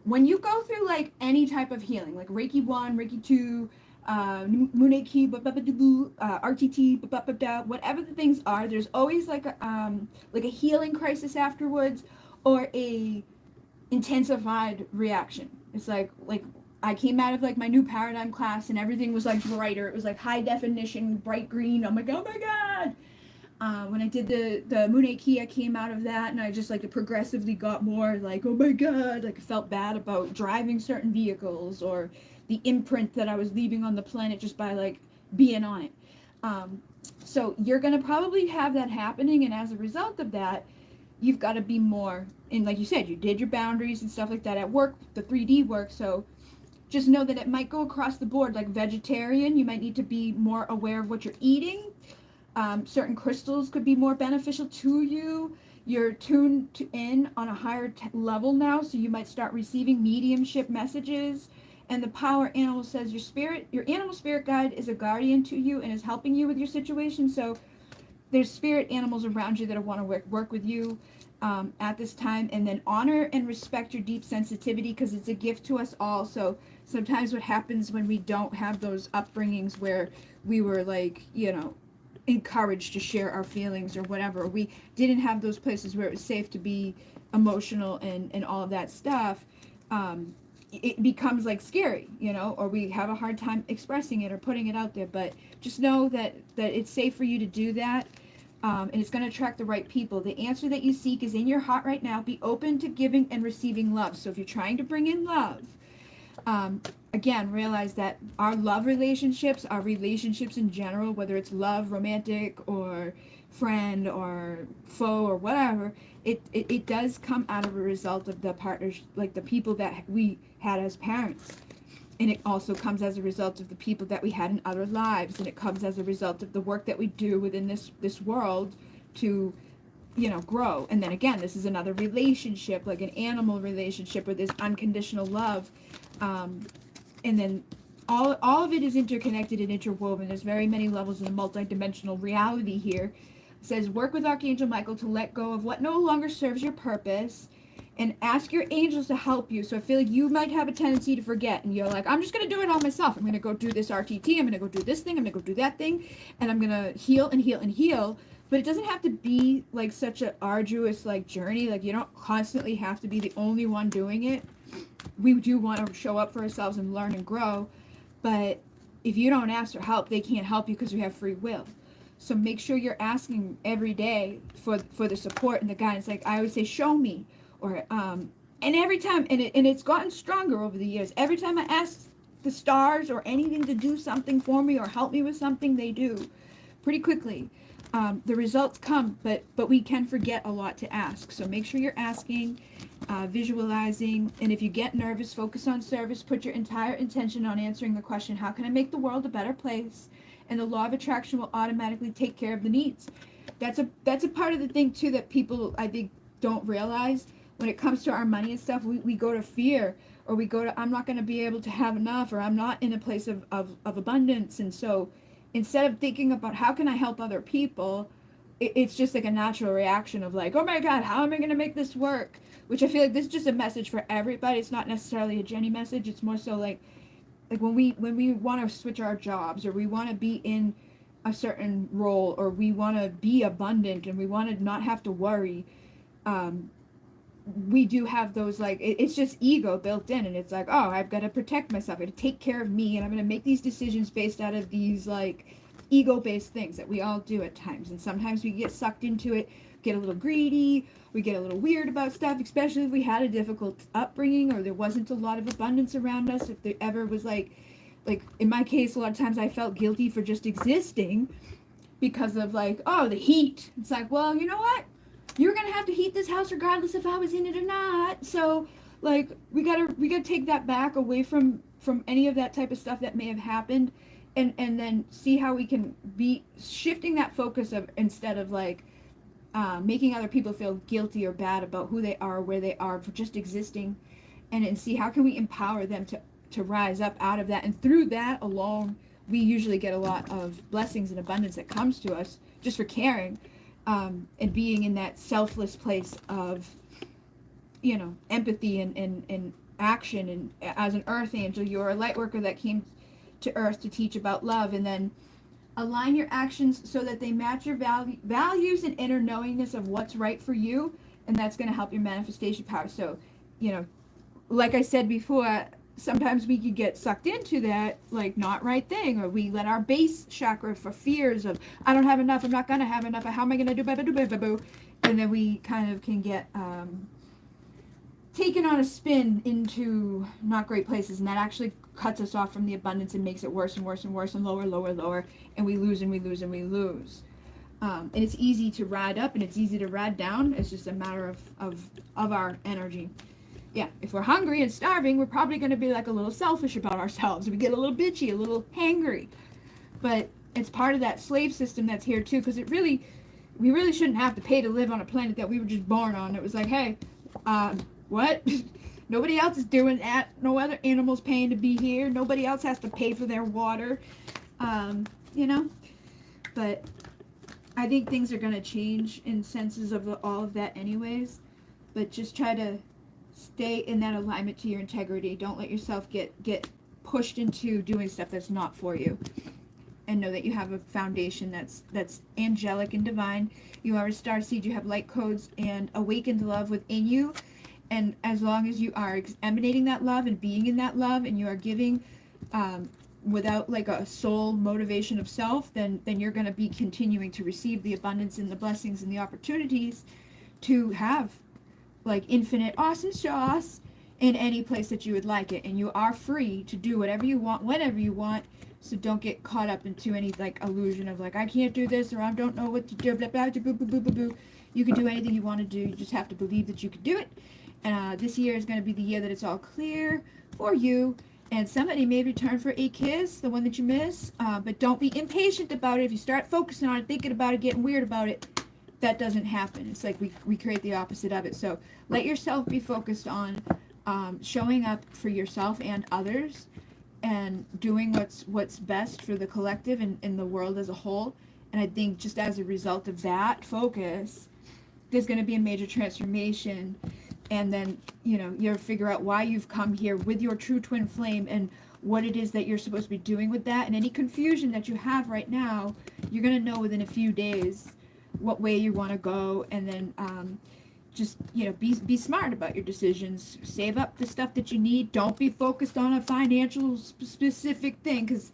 S1: when you go through like any type of healing, like Reiki 1, Reiki 2, Munay Ki, RTT, whatever the things are, there's always like a healing crisis afterwards, or a intensified reaction. It's like I came out of like my new paradigm class and everything was like brighter. It was like high definition, bright green. I'm like, oh my God. When I did the Munay Ki, I came out of that and I just like progressively got more like, oh my God, like I felt bad about driving certain vehicles or the imprint that I was leaving on the planet just by like being on it. Um, so you're going to probably have that happening, and as a result of that, you've got to be more, and like you said, you did your boundaries and stuff like that at work, the 3D work, so just know that it might go across the board. Like vegetarian, you might need to be more aware of what you're eating. Certain crystals could be more beneficial to you. You're tuned in on a higher level now, so you might start receiving mediumship messages. And the power animal says your animal spirit guide is a guardian to you and is helping you with your situation. So there's spirit animals around you that want to work with you at this time. And then honor and respect your deep sensitivity, because it's a gift to us all. So sometimes what happens when we don't have those upbringings where we were like, encouraged to share our feelings or whatever, we didn't have those places where it was safe to be emotional and all of that stuff, it becomes like scary, or we have a hard time expressing it or putting it out there. But just know that it's safe for you to do that, and it's going to attract the right people. The answer that you seek is in your heart right now. Be open to giving and receiving love. So if you're trying to bring in love, again, realize that our love relationships, our relationships in general, whether it's love, romantic, or friend, or foe, or whatever, it does come out of a result of the partners, like the people that we had as parents. And it also comes as a result of the people that we had in other lives. And it comes as a result of the work that we do within this world to grow. And then again, this is another relationship, like an animal relationship where there's unconditional love. And then all of it is interconnected and interwoven. There's very many levels of the multidimensional reality here. It says, work with Archangel Michael to let go of what no longer serves your purpose, and ask your angels to help you. So I feel like you might have a tendency to forget, and you're like, I'm just going to do it all myself. I'm going to go do this RTT. I'm going to go do this thing. I'm going to go do that thing. And I'm going to heal and heal and heal. But it doesn't have to be like such an arduous like journey. Like you don't constantly have to be the only one doing it. We do want to show up for ourselves and learn and grow. But if you don't ask for help, they can't help you because we have free will. So make sure you're asking every day for the support and the guidance. Like I always say, show me. Or and every time, and it's gotten stronger over the years. Every time I ask the stars or anything to do something for me or help me with something, they do pretty quickly. The results come, but we can forget a lot to ask. So make sure you're asking, visualizing, and if you get nervous, focus on service. Put your entire intention on answering the question, how can I make the world a better place? And the law of attraction will automatically take care of the needs. That's a part of the thing too that people, I think, don't realize. When it comes to our money and stuff, we go to fear, or we go to, I'm not going to be able to have enough, or I'm not in a place of abundance. And so instead of thinking about how can I help other people, it's just like a natural reaction of like, oh my God, how am I going to make this work? Which I feel like this is just a message for everybody. It's not necessarily a Jenny message. It's more so like when we want to switch our jobs, or we want to be in a certain role, or we want to be abundant and we want to not have to worry, we do have those, like, it's just ego built in, and it's like, oh, I've got to protect myself, I've got to take care of me, and I'm going to make these decisions based out of these, like, ego-based things that we all do at times. And sometimes we get sucked into it, get a little greedy, we get a little weird about stuff, especially if we had a difficult upbringing, or there wasn't a lot of abundance around us. If there ever was, like in my case, a lot of times I felt guilty for just existing because of, like, oh, the heat. It's like, well, you know what? You're gonna have to heat this house regardless if I was in it or not. So, like, we gotta take that back away from any of that type of stuff that may have happened, and then see how we can be shifting that focus of, instead of like making other people feel guilty or bad about who they are or where they are for just existing, and see how can we empower them to rise up out of that. And through that alone, we usually get a lot of blessings and abundance that comes to us just for caring. And being in that selfless place of, empathy and action. And as an earth angel, you're a light worker that came to earth to teach about love. And then align your actions so that they match your values and inner knowingness of what's right for you. And that's going to help your manifestation power. So, like I said before, sometimes we could get sucked into that, like, not right thing, or we let our base chakra for fears of, I don't have enough, I'm not gonna have enough, how am I gonna do, and then we kind of can get taken on a spin into not great places, and that actually cuts us off from the abundance and makes it worse and worse and worse and lower, lower, lower, and we lose and we lose and we lose. And it's easy to ride up and it's easy to ride down. It's just a matter of our energy. Yeah, if we're hungry and starving, we're probably going to be like a little selfish about ourselves. We get a little bitchy, a little hangry. But it's part of that slave system that's here too, because we really shouldn't have to pay to live on a planet that we were just born on. It was like, hey, what? Nobody else is doing that. No other animals paying to be here. Nobody else has to pay for their water. You know? But I think things are going to change in senses of all of that anyways. But just try to stay in that alignment to your integrity. Don't let yourself get pushed into doing stuff that's not for you. And know that you have a foundation that's angelic and divine. You are a starseed. You have light codes and awakened love within you. And as long as you are emanating that love and being in that love, and you are giving without like a soul motivation of self, then you're going to be continuing to receive the abundance and the blessings and the opportunities to have like infinite awesome sauce in any place that you would like it. And you are free to do whatever you want whenever you want. So don't get caught up into any like illusion of like, I can't do this, or I don't know what to do, blah blah blah, boo boo boo boo boo. You can do anything you want to do. You just have to believe that you can do it. And this year is going to be the year that it's all clear for you. And somebody may return for a kiss, the one that you miss. But don't be impatient about it. If you start focusing on it, thinking about it, getting weird about it, that doesn't happen. It's like we create the opposite of it. So let yourself be focused on showing up for yourself and others, and doing what's best for the collective and in the world as a whole. And I think just as a result of that focus, there's going to be a major transformation. And then, you know, you'll figure out why you've come here with your true twin flame and what it is that you're supposed to be doing with that. And any confusion that you have right now, you're going to know within a few days what way you want to go. And then just, you know, be smart about your decisions. Save up the stuff that you need. Don't be focused on a financial specific thing, because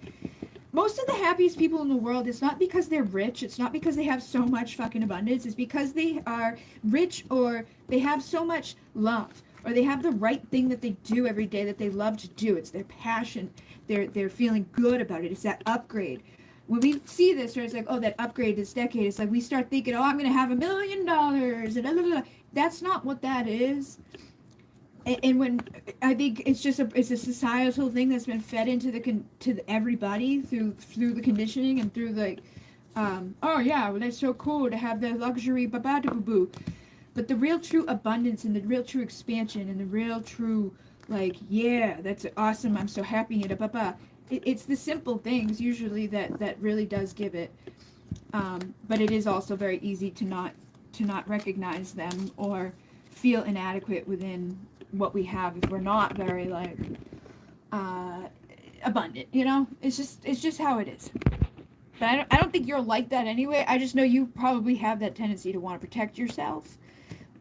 S1: most of the happiest people in the world, it's not because they're rich. It's not because they have so much fucking abundance. It's because they are rich, or they have so much love, or they have the right thing that they do every day that they love to do. It's their passion. They're feeling good about it. It's that upgrade. When we see this, or it's like, oh, that upgrade this decade, it's like we start thinking, oh, I'm going to have $1 million. And blah, blah, blah. That's not what that is. And when I think it's a societal thing that's been fed into everybody through the conditioning and through the oh yeah, well, that's so cool to have the luxury boo. But the real true abundance and the real true expansion and the real true like, yeah, that's awesome, I'm so happy, and it's the simple things usually that really does give it. But it is also very easy to not recognize them or feel inadequate within what we have if we're not very like abundant, you know. It's just how it is. But I don't think you're like that anyway. I just know you probably have that tendency to want to protect yourself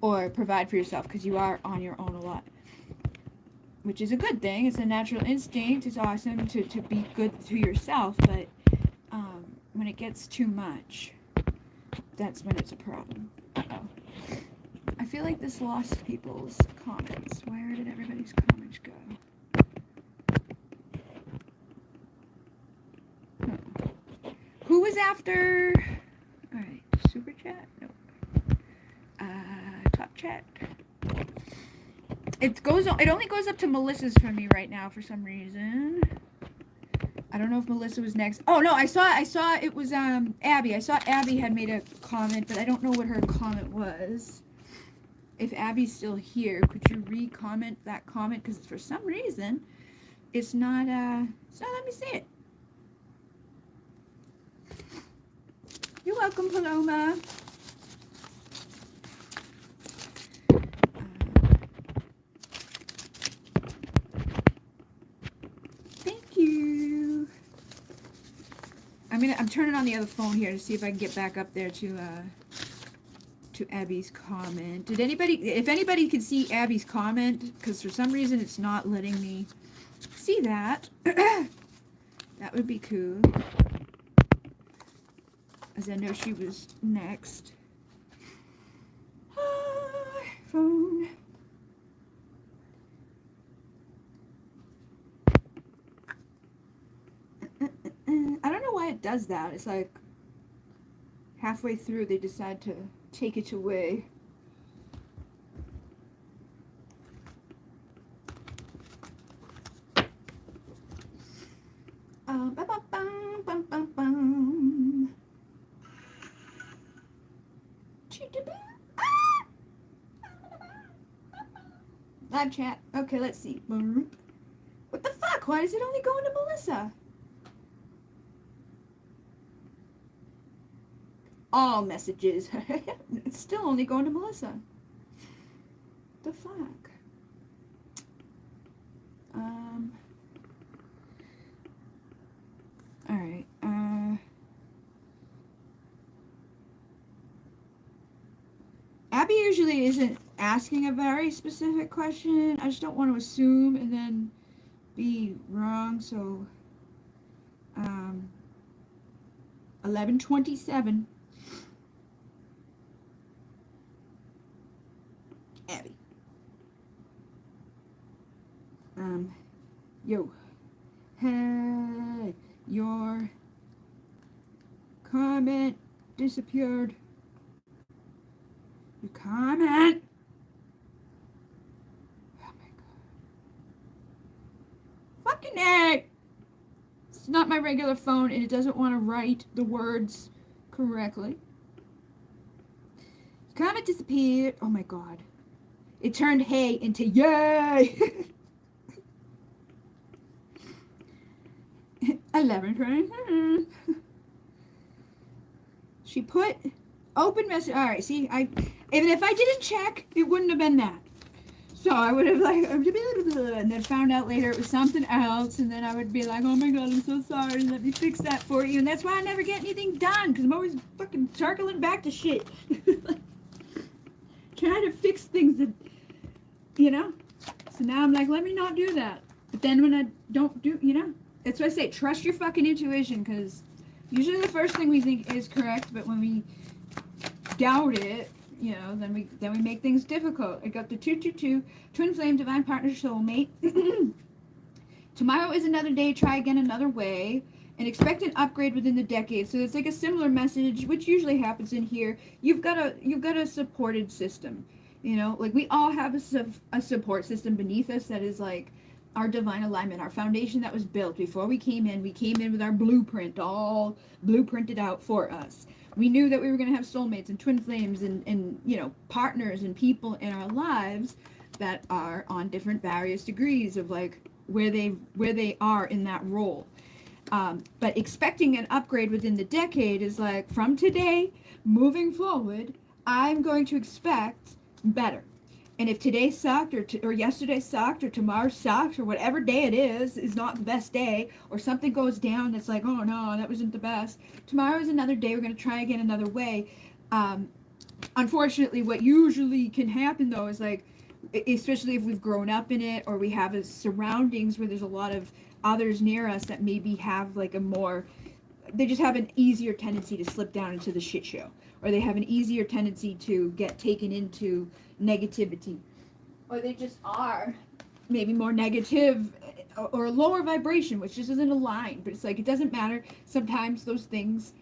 S1: or provide for yourself, because you are on your own a lot, which is a good thing. It's a natural instinct. It's awesome to be good to yourself, but when it gets too much, that's when it's a problem. I feel like this lost people's comments. Where did everybody's comments go? Who was after? Alright, super chat? Nope. Top chat. It only goes up to Melissa's for me right now for some reason. I don't know if Melissa was next. Oh no, I saw it was Abby. I saw Abby had made a comment, but I don't know what her comment was. If Abby's still here, could you re-comment that comment? Because for some reason, it's not let me see it. You're welcome, Paloma. Thank you. I'm turning on the other phone here to see if I can get back up there to Abby's comment. If anybody can see Abby's comment, because for some reason it's not letting me see that. That would be cool. As I know she was next. Phone. I don't know why it does that. It's like halfway through they decide to take it away. Live chat. Okay, let's see. What the fuck? Why is it only going to Melissa? All messages. It's still only going to Melissa. The fuck? Alright. Abby usually isn't asking a very specific question. I just don't want to assume and then be wrong. So 11:27. Abby. Yo. Hey, your comment disappeared. Your comment. Oh my god. Fucking A. It's not my regular phone and it doesn't want to write the words correctly. Your comment disappeared. Oh my god. It turned hey into yay. 11:20. She put open message. All right, see, even if I didn't check, it wouldn't have been that. So I would have like, and then found out later it was something else, and then I would be like, oh my god, I'm so sorry. Let me fix that for you. And that's why I never get anything done, because I'm always fucking circling back to shit, trying to fix things that, you know. So now I'm like, let me not do that. But then when I don't do, you know. That's why I say trust your fucking intuition, because usually the first thing we think is correct, but when we doubt it, you know, then we make things difficult. I got the 222, twin flame, divine partner, soulmate. Tomorrow is another day. Try again another way, and expect an upgrade within the decade. So it's like a similar message, which usually happens in here. You've got a supported system. You know, like we all have a support system beneath us that is like our divine alignment, our foundation that was built before we came in. We came in with our blueprint, all blueprinted out for us. We knew that we were going to have soulmates and twin flames and you know, partners and people in our lives that are on different various degrees of like where they are in that role. But expecting an upgrade within the decade is like, from today moving forward, I'm going to expect better. And if today sucked, or yesterday sucked, or tomorrow sucked, or whatever day it is not the best day, or something goes down that's like, oh no, that wasn't the best. Tomorrow is another day. We're going to try again another way. Unfortunately, what usually can happen though is like, especially if we've grown up in it, or we have a surroundings where there's a lot of others near us that maybe have like they just have an easier tendency to slip down into the shit show, or they have an easier tendency to get taken into negativity, or they just are maybe more negative or lower vibration, which just isn't aligned. But it's like, it doesn't matter. Sometimes those things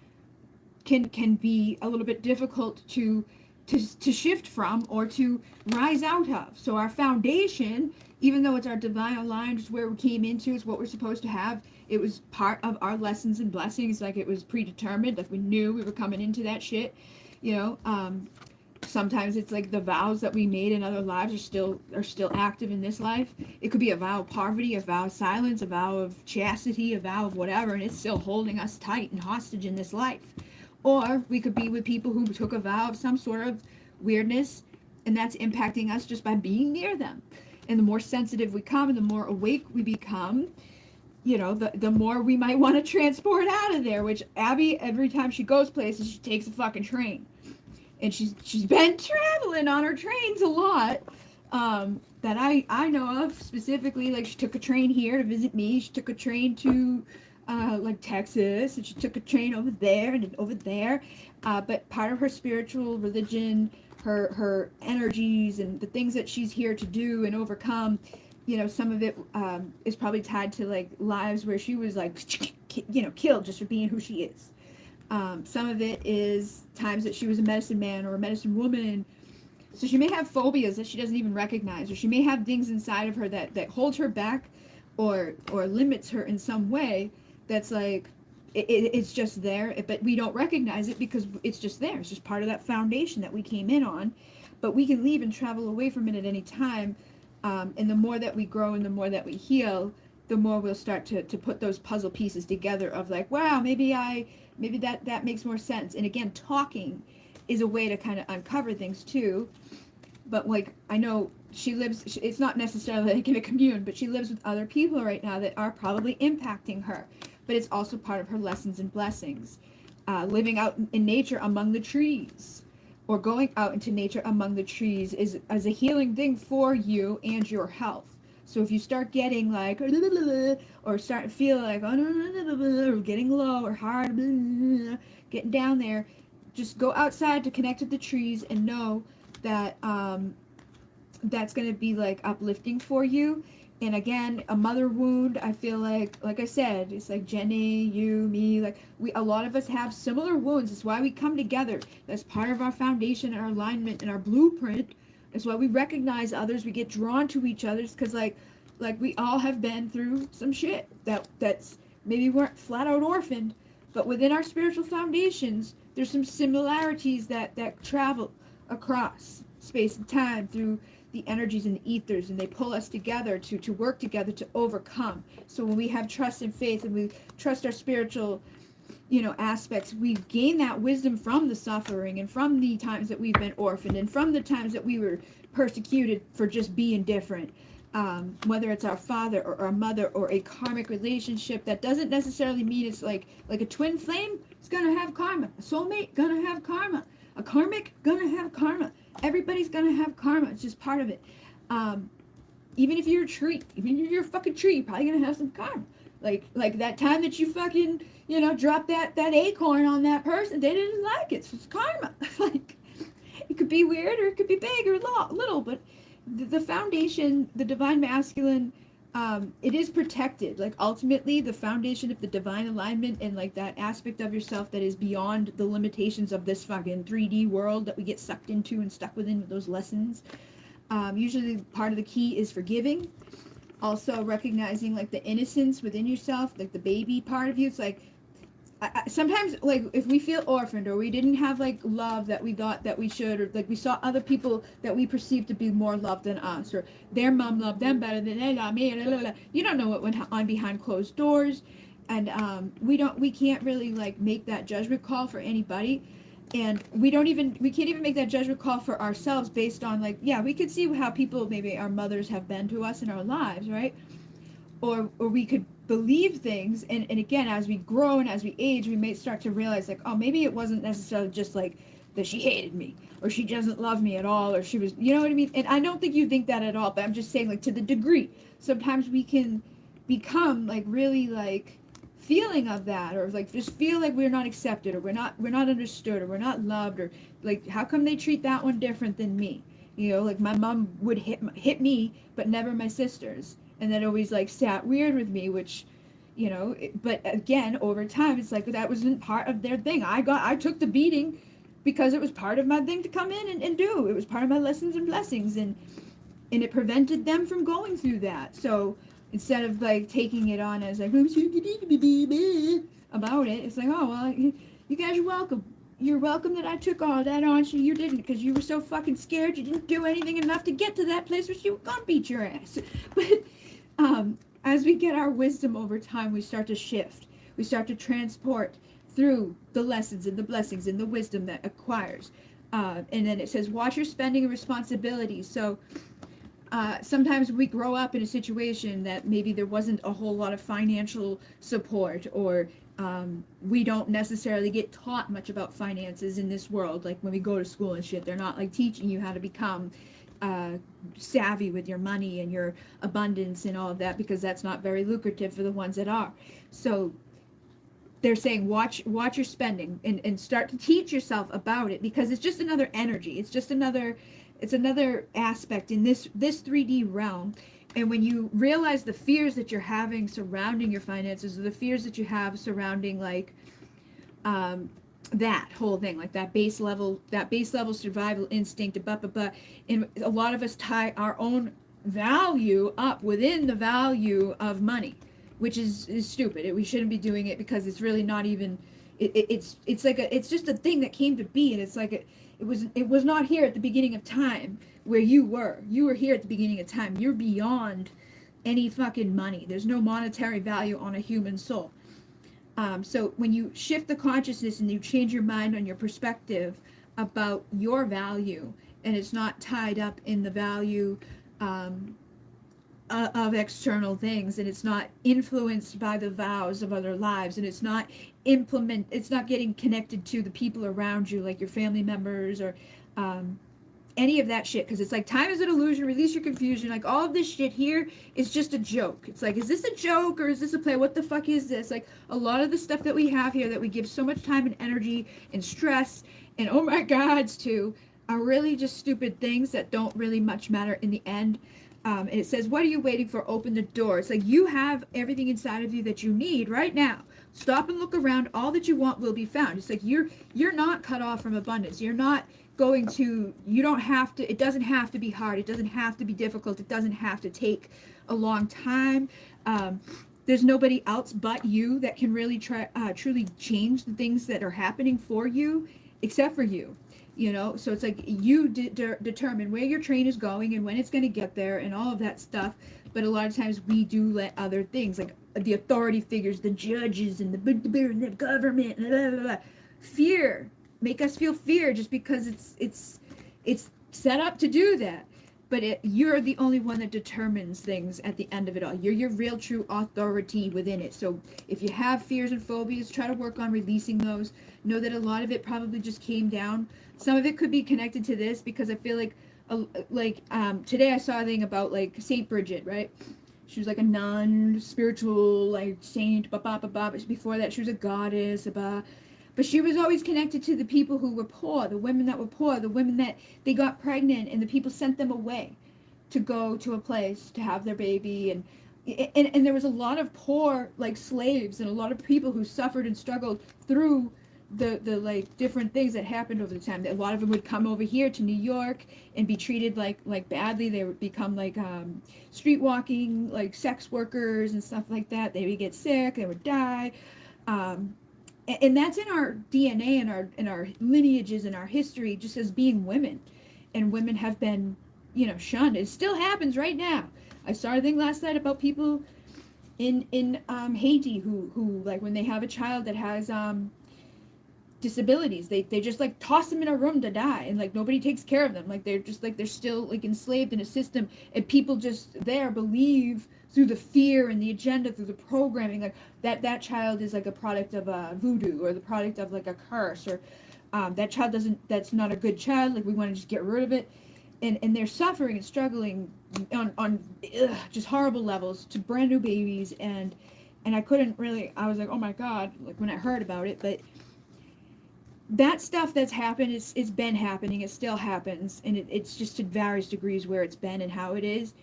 S1: can be a little bit difficult to shift from or to rise out of. So our foundation, even though it's our divine aligned, it's where we came into, it's what we're supposed to have. It was part of our lessons and blessings, like it was predetermined, like we knew we were coming into that shit, you know. Sometimes it's like the vows that we made in other lives are still active in this life. It could be a vow of poverty, a vow of silence, a vow of chastity, a vow of whatever, and it's still holding us tight and hostage in this life. Or we could be with people who took a vow of some sort of weirdness, and that's impacting us just by being near them. And the more sensitive we come and the more awake we become, you know, the more we might want to transport out of there, which Abby, every time she goes places, she takes a fucking train. And she's been traveling on her trains a lot. that I know of specifically. Like, she took a train here to visit me. She took a train to like Texas, and she took a train over there and over there. But part of her spiritual religion, her energies and the things that she's here to do and overcome, you know, some of it is probably tied to like lives where she was like, you know, killed just for being who she is. Some of it is times that she was a medicine man or a medicine woman. So she may have phobias that she doesn't even recognize, or she may have things inside of her that hold her back or limits her in some way that's like, it's just there, but we don't recognize it because it's just there. It's just part of that foundation that we came in on. But we can leave and travel away from it at any time. And the more that we grow and the more that we heal, the more we'll start to put those puzzle pieces together of like, wow, maybe that makes more sense. And again, talking is a way to kind of uncover things too. But like, I know she lives, it's not necessarily like in a commune, but she lives with other people right now that are probably impacting her. But it's also part of her lessons and blessings. Living out in nature among the trees, or going out into nature among the trees is a healing thing for you and your health. So if you start getting like, or start to feel like, or getting low or hard, getting down there, just go outside to connect with the trees and know that that's going to be like uplifting for you. And again, a mother wound, I feel like I said, it's like Jenny, you, me, like a lot of us have similar wounds. It's why we come together. That's part of our foundation and our alignment and our blueprint. That's why we recognize others. We get drawn to each other because like we all have been through some shit that's maybe weren't flat out orphaned, but within our spiritual foundations, there's some similarities that travel across space and time through the energies and the ethers, and they pull us together to work together to overcome. So when we have trust and faith and we trust our spiritual, you know, aspects, we gain that wisdom from the suffering and from the times that we've been orphaned and from the times that we were persecuted for just being different. Whether it's our father or our mother or a karmic relationship, that doesn't necessarily mean it's like a twin flame. It's gonna have karma. A soulmate gonna have karma. A karmic gonna have karma. Everybody's gonna have karma. It's just part of it. Even if you're a tree, even if you're a fucking tree, you're probably gonna have some karma. Like that time that you fucking, you know, dropped that acorn on that person, they didn't like it. So it's karma. Like, it could be weird or it could be big or little, but the foundation, the divine masculine, it is protected. Like, ultimately, the foundation of the divine alignment and like that aspect of yourself that is beyond the limitations of this fucking 3D world that we get sucked into and stuck within with those lessons. Usually part of the key is forgiving. Also recognizing like the innocence within yourself, like the baby part of you. It's like, sometimes, like, if we feel orphaned or we didn't have like love that we thought that we should, or like we saw other people that we perceived to be more loved than us, or their mom loved them better than they loved me, you don't know what went on behind closed doors. And we can't really like make that judgment call for anybody, and we can't even make that judgment call for ourselves based on like, yeah, we could see how people, maybe our mothers, have been to us in our lives, right? Or we could believe things, and again, as we grow and as we age, we may start to realize like, oh, maybe it wasn't necessarily just like that she hated me or she doesn't love me at all, or she was, you know what I mean? And I don't think you think that at all, but I'm just saying, like, to the degree sometimes we can become like really like feeling of that, or like just feel like we're not accepted, or we're not understood, or we're not loved, or like, how come they treat that one different than me? You know, like my mom would hit me but never my sisters, and that always like sat weird with me, which, you know, but again, over time, it's like that wasn't part of their thing. I took the beating because it was part of my thing to come in and do. It was part of my lessons and blessings, and it prevented them from going through that. So instead of like taking it on as like, about it, it's like, oh, well, you guys are welcome. You're welcome that I took all that on. So you didn't, because you were so fucking scared. You didn't do anything enough to get to that place where she was gonna beat your ass. But as we get our wisdom over time, we start to shift. We start to transport through the lessons and the blessings and the wisdom that acquires. And then it says, watch your spending and responsibilities. So sometimes we grow up in a situation that maybe there wasn't a whole lot of financial support, or we don't necessarily get taught much about finances in this world. Like when we go to school and shit, they're not like teaching you how to become, savvy with your money and your abundance and all of that, because that's not very lucrative for the ones that are. So they're saying watch your spending, and start to teach yourself about it, because it's just another energy. It's another aspect in this 3D realm. And when you realize the fears that you're having surrounding your finances, or the fears that you have surrounding like that whole thing, like that base level survival instinct, and a lot of us tie our own value up within the value of money, which is stupid. We shouldn't be doing it, because it's really not even. It's like it's just a thing that came to be, and it's like it was not here at the beginning of time where you were here at the beginning of time. You're beyond any fucking money. There's no monetary value on a human soul. So when you shift the consciousness and you change your mind on your perspective about your value, and it's not tied up in the value of external things, and it's not influenced by the vows of other lives, and it's not getting connected to the people around you, like your family members or any of that shit, because it's like, time is an illusion, release your confusion, like all of this shit here is just a joke. It's like, is this a joke or is this a play? What the fuck is this? Like, a lot of the stuff that we have here that we give so much time and energy and stress and oh my gods to are really just stupid things that don't really much matter in the end. And it says, what are you waiting for? Open the door. It's like, you have everything inside of you that you need right now. Stop and look around. All that you want will be found. It's like, you're not cut off from abundance. You're not you don't have to, it doesn't have to be hard. It doesn't have to be difficult. It doesn't have to take a long time. There's nobody else but you that can really truly change the things that are happening for you, except for you. You know, so it's like you determine where your train is going and when it's going to get there and all of that stuff. But a lot of times we do let other things, like the authority figures, the judges, and the government, blah, blah, blah, fear, make us feel fear just because it's set up to do that. But you're the only one that determines things at the end of it all. You're your real true authority within it. So if you have fears and phobias, try to work on releasing those. Know that a lot of it probably just came down. Some of it could be connected to this, because I feel like today I saw a thing about like Saint Bridget, right? She was like a nun, spiritual, like saint, but before that she was a goddess, but she was always connected to the people who were poor, the women that were poor, the women that they got pregnant and the people sent them away to go to a place to have their baby. And there was a lot of poor like slaves and a lot of people who suffered and struggled through the like different things that happened over the time. A lot of them would come over here to New York and be treated like badly. They would become like street walking, like sex workers and stuff like that. They would get sick, they would die. And that's in our DNA and our lineages and our history, just as being women. And women have been, shunned. It still happens right now. I saw a thing last night about people in Haiti who like when they have a child that has disabilities, they just like toss them in a room to die, and like nobody takes care of them. Like they're still like enslaved in a system, and people just there believe through the fear and the agenda, through the programming, like that child is like a product of voodoo, or the product of like a curse, or that child that's not a good child, like we want to just get rid of it. And they're suffering and struggling on just horrible levels to brand new babies, and I couldn't really, I was like, oh my God, like when I heard about it. But that stuff that's happened, it's been happening, it still happens, and it's just to various degrees where it's been and how it is,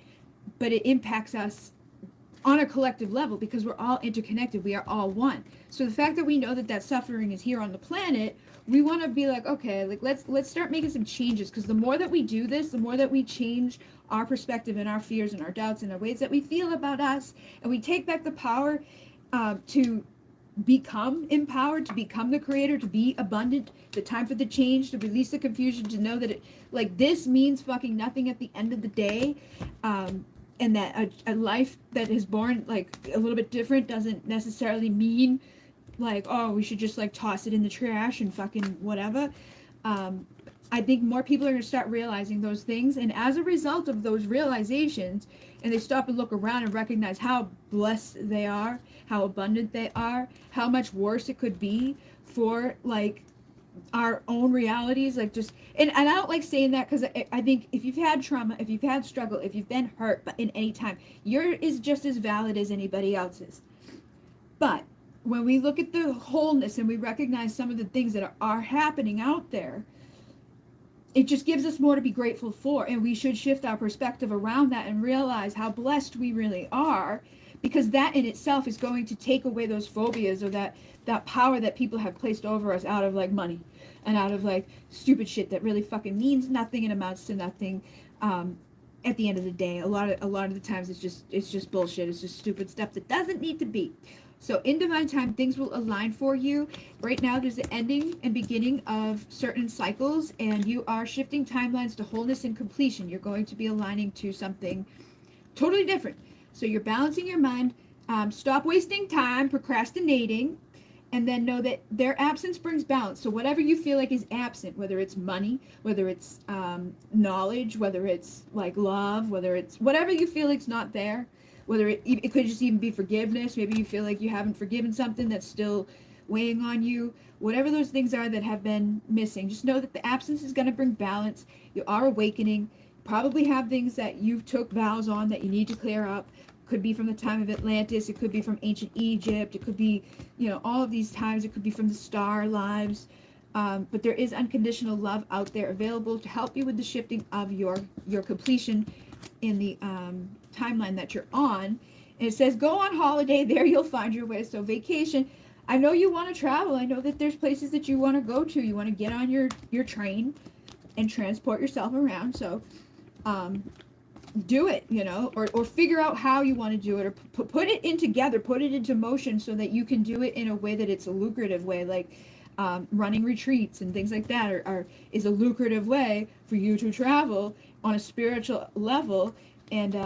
S1: but it impacts us on a collective level because we're all interconnected, we are all one. So the fact that we know that suffering is here on the planet, we want to be like, okay, like let's start making some changes, because the more that we do this, the more that we change our perspective and our fears and our doubts and the ways that we feel about us, and we take back the power to become empowered, to become the creator, to be abundant, the time for the change, to release the confusion, to know that it, like, this means fucking nothing at the end of the day, and that a life that is born like a little bit different doesn't necessarily mean like, oh, we should just like toss it in the trash and fucking whatever. I think more people are going to start realizing those things, and as a result of those realizations, and they stop and look around and recognize how blessed they are, how abundant they are, how much worse it could be for like our own realities, like just, and I don't like saying that because I think if you've had trauma, if you've had struggle, if you've been hurt, but in any time, yours is just as valid as anybody else's. But when we look at the wholeness and we recognize some of the things that are happening out there, it just gives us more to be grateful for, and we should shift our perspective around that and realize how blessed we really are, because that in itself is going to take away those phobias or that power that people have placed over us out of like money and out of like stupid shit that really fucking means nothing and amounts to nothing. At the end of the day, a lot of the times it's just bullshit. It's just stupid stuff that doesn't need to be. So in divine time, things will align for you. Right now, there's the ending and beginning of certain cycles, and you are shifting timelines to wholeness and completion. You're going to be aligning to something totally different. So you're balancing your mind. Stop wasting time procrastinating, and then know that their absence brings balance. So whatever you feel like is absent, whether it's money, whether it's knowledge, whether it's like love, whether it's whatever you feel like's not there, whether it could just even be forgiveness. Maybe you feel like you haven't forgiven something that's still weighing on you. Whatever those things are that have been missing, just know that the absence is going to bring balance. You are awakening. Probably have things that you took vows on that you need to clear up. Could be from the time of Atlantis. It could be from ancient Egypt. It could be, all of these times. It could be from the star lives. But there is unconditional love out there available to help you with the shifting of your completion in the timeline that you're on. And it says go on holiday, there you'll find your way. So vacation, I know you want to travel. I know that there's places that you want to go to. You want to get on your train and transport yourself around. So do it, or figure out how you want to do it, or put it in together, put it into motion so that you can do it in a way that it's a lucrative way, like running retreats and things like that is a lucrative way for you to travel on a spiritual level and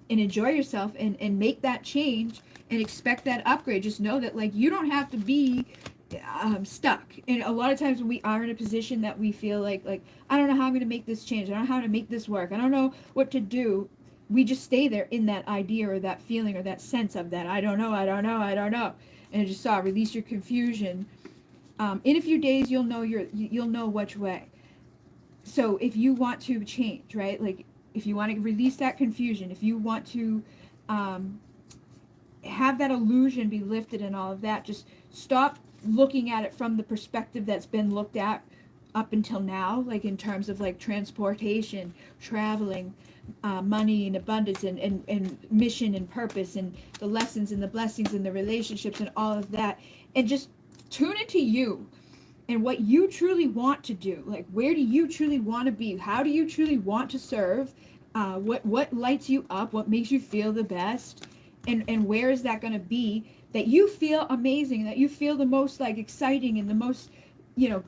S1: enjoy yourself and make that change and expect that upgrade. Just know that like you don't have to be stuck. And a lot of times when we are in a position that we feel like I don't know how I'm going to make this change, I don't know how to make this work, I don't know what to do, we just stay there in that idea or that feeling or that sense of that I don't know. And I just saw release your confusion. In a few days you'll know which way. So if you want to change, right, like if you want to release that confusion, if you want to have that illusion be lifted and all of that, just stop looking at it from the perspective that's been looked at up until now, like in terms of like transportation, traveling, money and abundance and mission and purpose and the lessons and the blessings and the relationships and all of that, and just tune into you and what you truly want to do. Like, where do you truly want to be? How do you truly want to serve? What lights you up? What makes you feel the best? And where is that going to be that you feel amazing, that you feel the most like exciting and the most,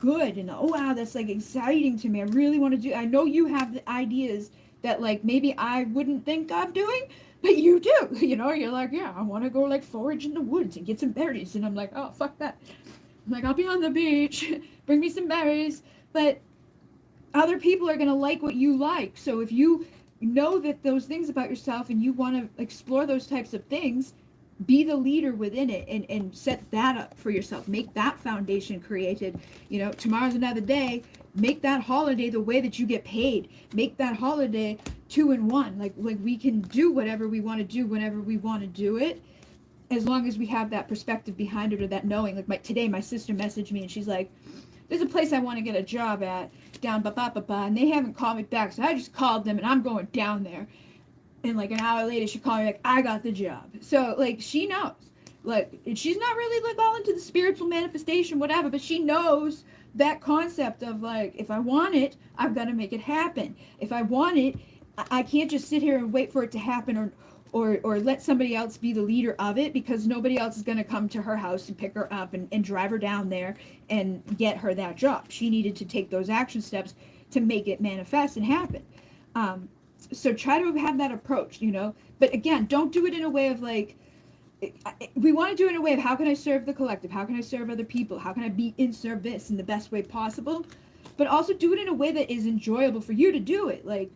S1: good, and oh wow, that's like exciting to me. I really want to do. I know you have the ideas that like maybe I wouldn't think of doing, but you do. You're like, yeah, I want to go like forage in the woods and get some berries, and I'm like, oh fuck that. I'm like, I'll be on the beach, bring me some berries. But other people are going to like what you like. So if you know that those things about yourself and you want to explore those types of things, be the leader within it and set that up for yourself. Make that foundation created. Tomorrow's another day. Make that holiday the way that you get paid. Make that holiday 2-in-1. Like we can do whatever we want to do whenever we want to do it, as long as we have that perspective behind it or that knowing. Like today, my sister messaged me and she's like, there's a place I want to get a job at down and they haven't called me back. So I just called them and I'm going down there. And like an hour later, she called me like, I got the job. So like she knows. Like she's not really like all into the spiritual manifestation, whatever, but she knows that concept of like, if I want it, I've got to make it happen. If I want it, I can't just sit here and wait for it to happen or let somebody else be the leader of it, because nobody else is going to come to her house and pick her up and drive her down there and get her that job. She needed to take those action steps to make it manifest and happen. So try to have that approach, but again, don't do it in a way of like, we want to do it in a way of how can I serve the collective? How can I serve other people? How can I be in service in the best way possible? But also do it in a way that is enjoyable for you to do it. Like,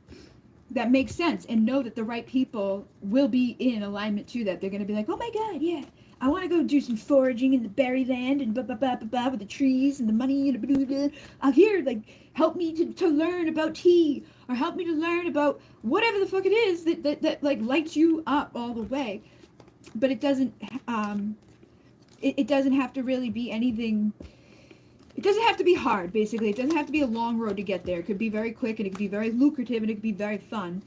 S1: that makes sense, and know that the right people will be in alignment to that. They're going to be like, oh my God, yeah, I want to go do some foraging in the berry land and blah, blah, blah, blah, blah, with the trees and the money and blah, blah, blah. Here, like, help me to learn about tea, or help me to learn about whatever the fuck it is that like lights you up all the way. But it doesn't, it doesn't have to really be anything. It doesn't have to be hard, basically. It doesn't have to be a long road to get there. It could be very quick, and it could be very lucrative, and it could be very fun,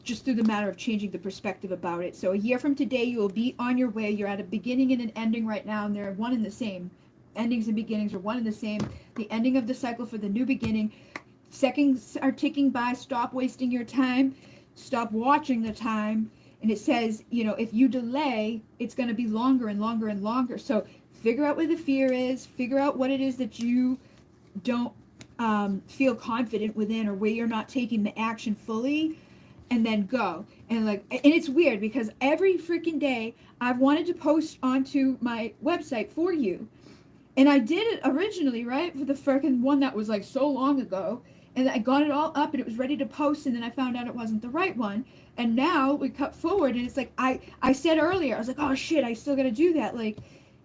S1: just through the matter of changing the perspective about it. So a year from today, you will be on your way. You're at a beginning and an ending right now, and they're one and the same. Endings and beginnings are one and the same. The ending of the cycle for the new beginning. Seconds are ticking by. Stop wasting your time. Stop watching the time. And it says, you know, if you delay, it's going to be longer and longer and longer. So figure out where the fear is. Figure out what it is that you don't feel confident within, or where you're not taking the action fully, and then go. And like, and it's weird because every freaking day I've wanted to post onto my website for you. And I did it originally, right? For the freaking one that was like so long ago. And I got it all up and it was ready to post, and then I found out it wasn't the right one. And now we cut forward, and it's like I said earlier, I was like, oh shit, I still gotta do that. Like,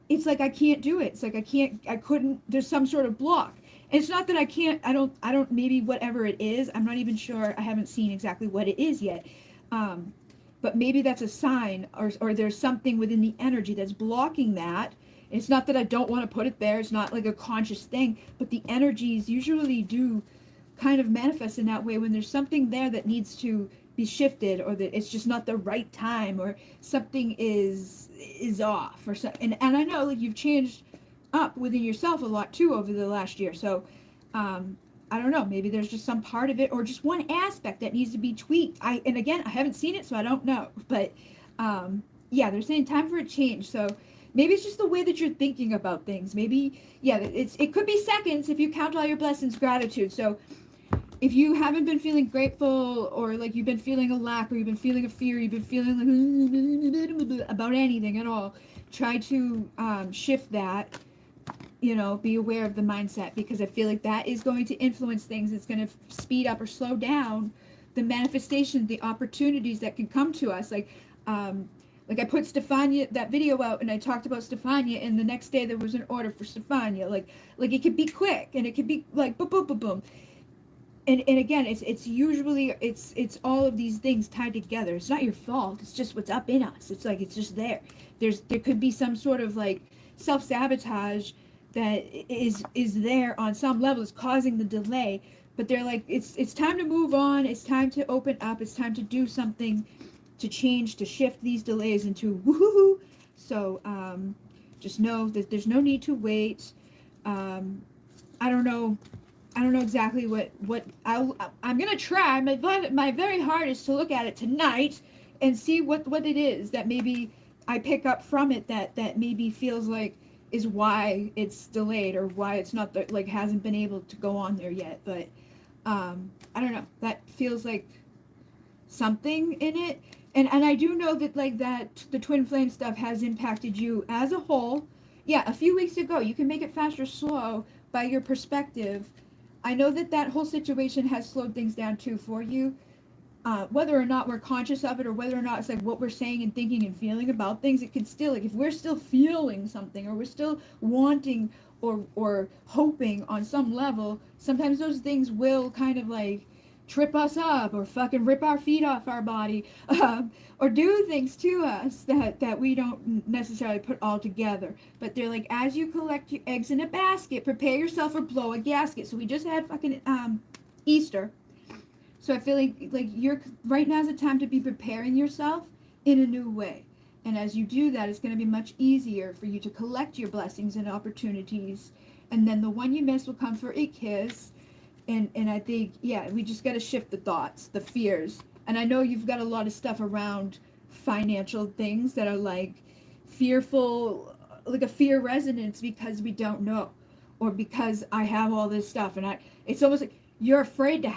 S1: it's like I can't do it. It's like I couldn't, there's some sort of block. And it's not that I can't, I don't, maybe whatever it is, I'm not even sure, I haven't seen exactly what it is yet. But maybe that's a sign, or there's something within the energy that's blocking that. It's not that I don't want to put it there. It's not like a conscious thing, but the energies usually do kind of manifest in that way when there's something there that needs to be shifted, or that it's just not the right time, or something is off, or so. And I know, like, you've changed up within yourself a lot too over the last year. So I don't know, maybe there's just some part of it, or just one aspect that needs to be tweaked. And again, I haven't seen it, so I don't know. But yeah, they're saying time for a change. So maybe it's just the way that you're thinking about things. Maybe, yeah, it could be seconds if you count all your blessings, gratitude. So if you haven't been feeling grateful, or like you've been feeling a lack, or you've been feeling a fear, you've been feeling like about anything at all, try to shift that. You know, be aware of the mindset, because I feel like that is going to influence things. It's going to speed up or slow down the manifestation, the opportunities that can come to us. Like I put Stefania, that video out, and I talked about Stefania, and the next day there was an order for Stefania. Like it could be quick, and it could be like boom, boom, boom, boom. And again, it's usually, it's all of these things tied together. It's not your fault. It's just what's up in us. It's like, it's just there. There could be some sort of like self-sabotage that is there on some level, is causing the delay. But they're like, it's time to move on. It's time to open up. It's time to do something, to change, to shift these delays into woohoo. So just know that there's no need to wait. I don't know exactly what I'm gonna try my very hardest to look at it tonight and see what it is that maybe I pick up from it that maybe feels like is why it's delayed, or why it's not like hasn't been able to go on there yet. But I don't know, that feels like something in it. And I do know that, like, that the twin flame stuff has impacted you as a whole. Yeah, a few weeks ago. You can make it fast or slow by your perspective. I know that whole situation has slowed things down too for you. Whether or not we're conscious of it, or whether or not it's like what we're saying and thinking and feeling about things, it can still, like, if we're still feeling something, or we're still wanting or hoping on some level, sometimes those things will kind of like trip us up, or fucking rip our feet off our body, or do things to us that we don't necessarily put all together. But they're like, as you collect your eggs in a basket, prepare yourself or blow a gasket. So we just had fucking Easter. So I feel like you're right now is the time to be preparing yourself in a new way. And as you do that, it's going to be much easier for you to collect your blessings and opportunities. And then the one you miss will come for a kiss. And I think, yeah, we just got to shift the thoughts, the fears. And I know you've got a lot of stuff around financial things that are like fearful, like a fear resonance, because we don't know, or because I have all this stuff. And it's almost like you're afraid to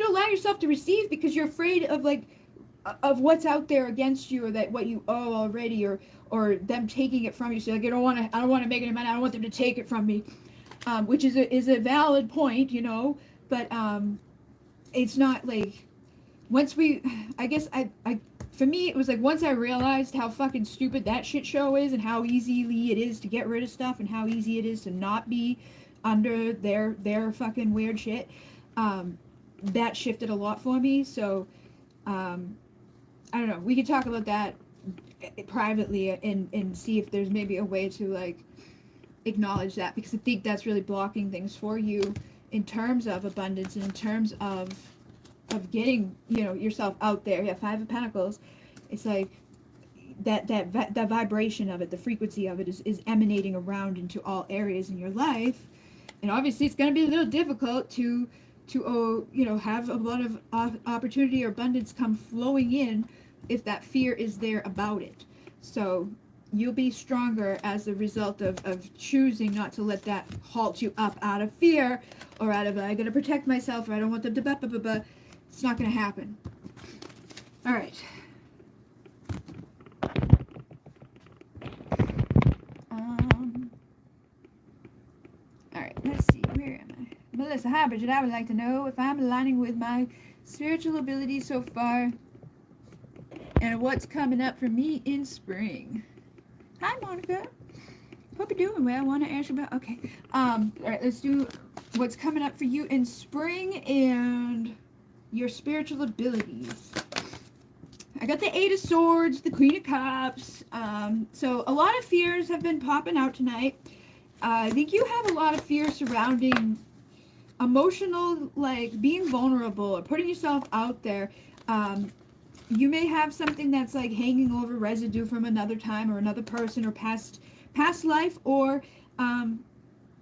S1: allow yourself to receive, because you're afraid of of what's out there against you, or that what you owe already, or them taking it from you. So like, I don't want to make any money. I don't want them to take it from me. Which is a valid point, you know, but it's not like, once we, I guess I for me, it was like once I realized how fucking stupid that shit show is and how easily it is to get rid of stuff and how easy it is to not be under their fucking weird shit, that shifted a lot for me. So, I don't know. We could talk about that privately and see if there's maybe a way to like acknowledge that, because I think that's really blocking things for you in terms of abundance and in terms of getting, you know, yourself out there. Yeah, Five of Pentacles. It's like that vibration of it, the frequency of it is emanating around into all areas in your life, and obviously it's going to be a little difficult to you know, have a lot of opportunity or abundance come flowing in if that fear is there about it. So you'll be stronger as a result of choosing not to let that halt you up out of fear or out of I gotta protect myself or I don't want them to It's not gonna happen. All right. All right, let's see, where am I? Melissa, hi Bridget, I would like to know if I'm aligning with my spiritual abilities so far and what's coming up for me in spring. Hi Monica, hope you're doing well. I want to ask you about, okay, all right, let's do what's coming up for you in spring and your spiritual abilities. I got the Eight of Swords, the Queen of Cups. So a lot of fears have been popping out tonight. I think you have a lot of fear surrounding emotional, like being vulnerable or putting yourself out there. You may have something that's like hanging over residue from another time or another person or past life, or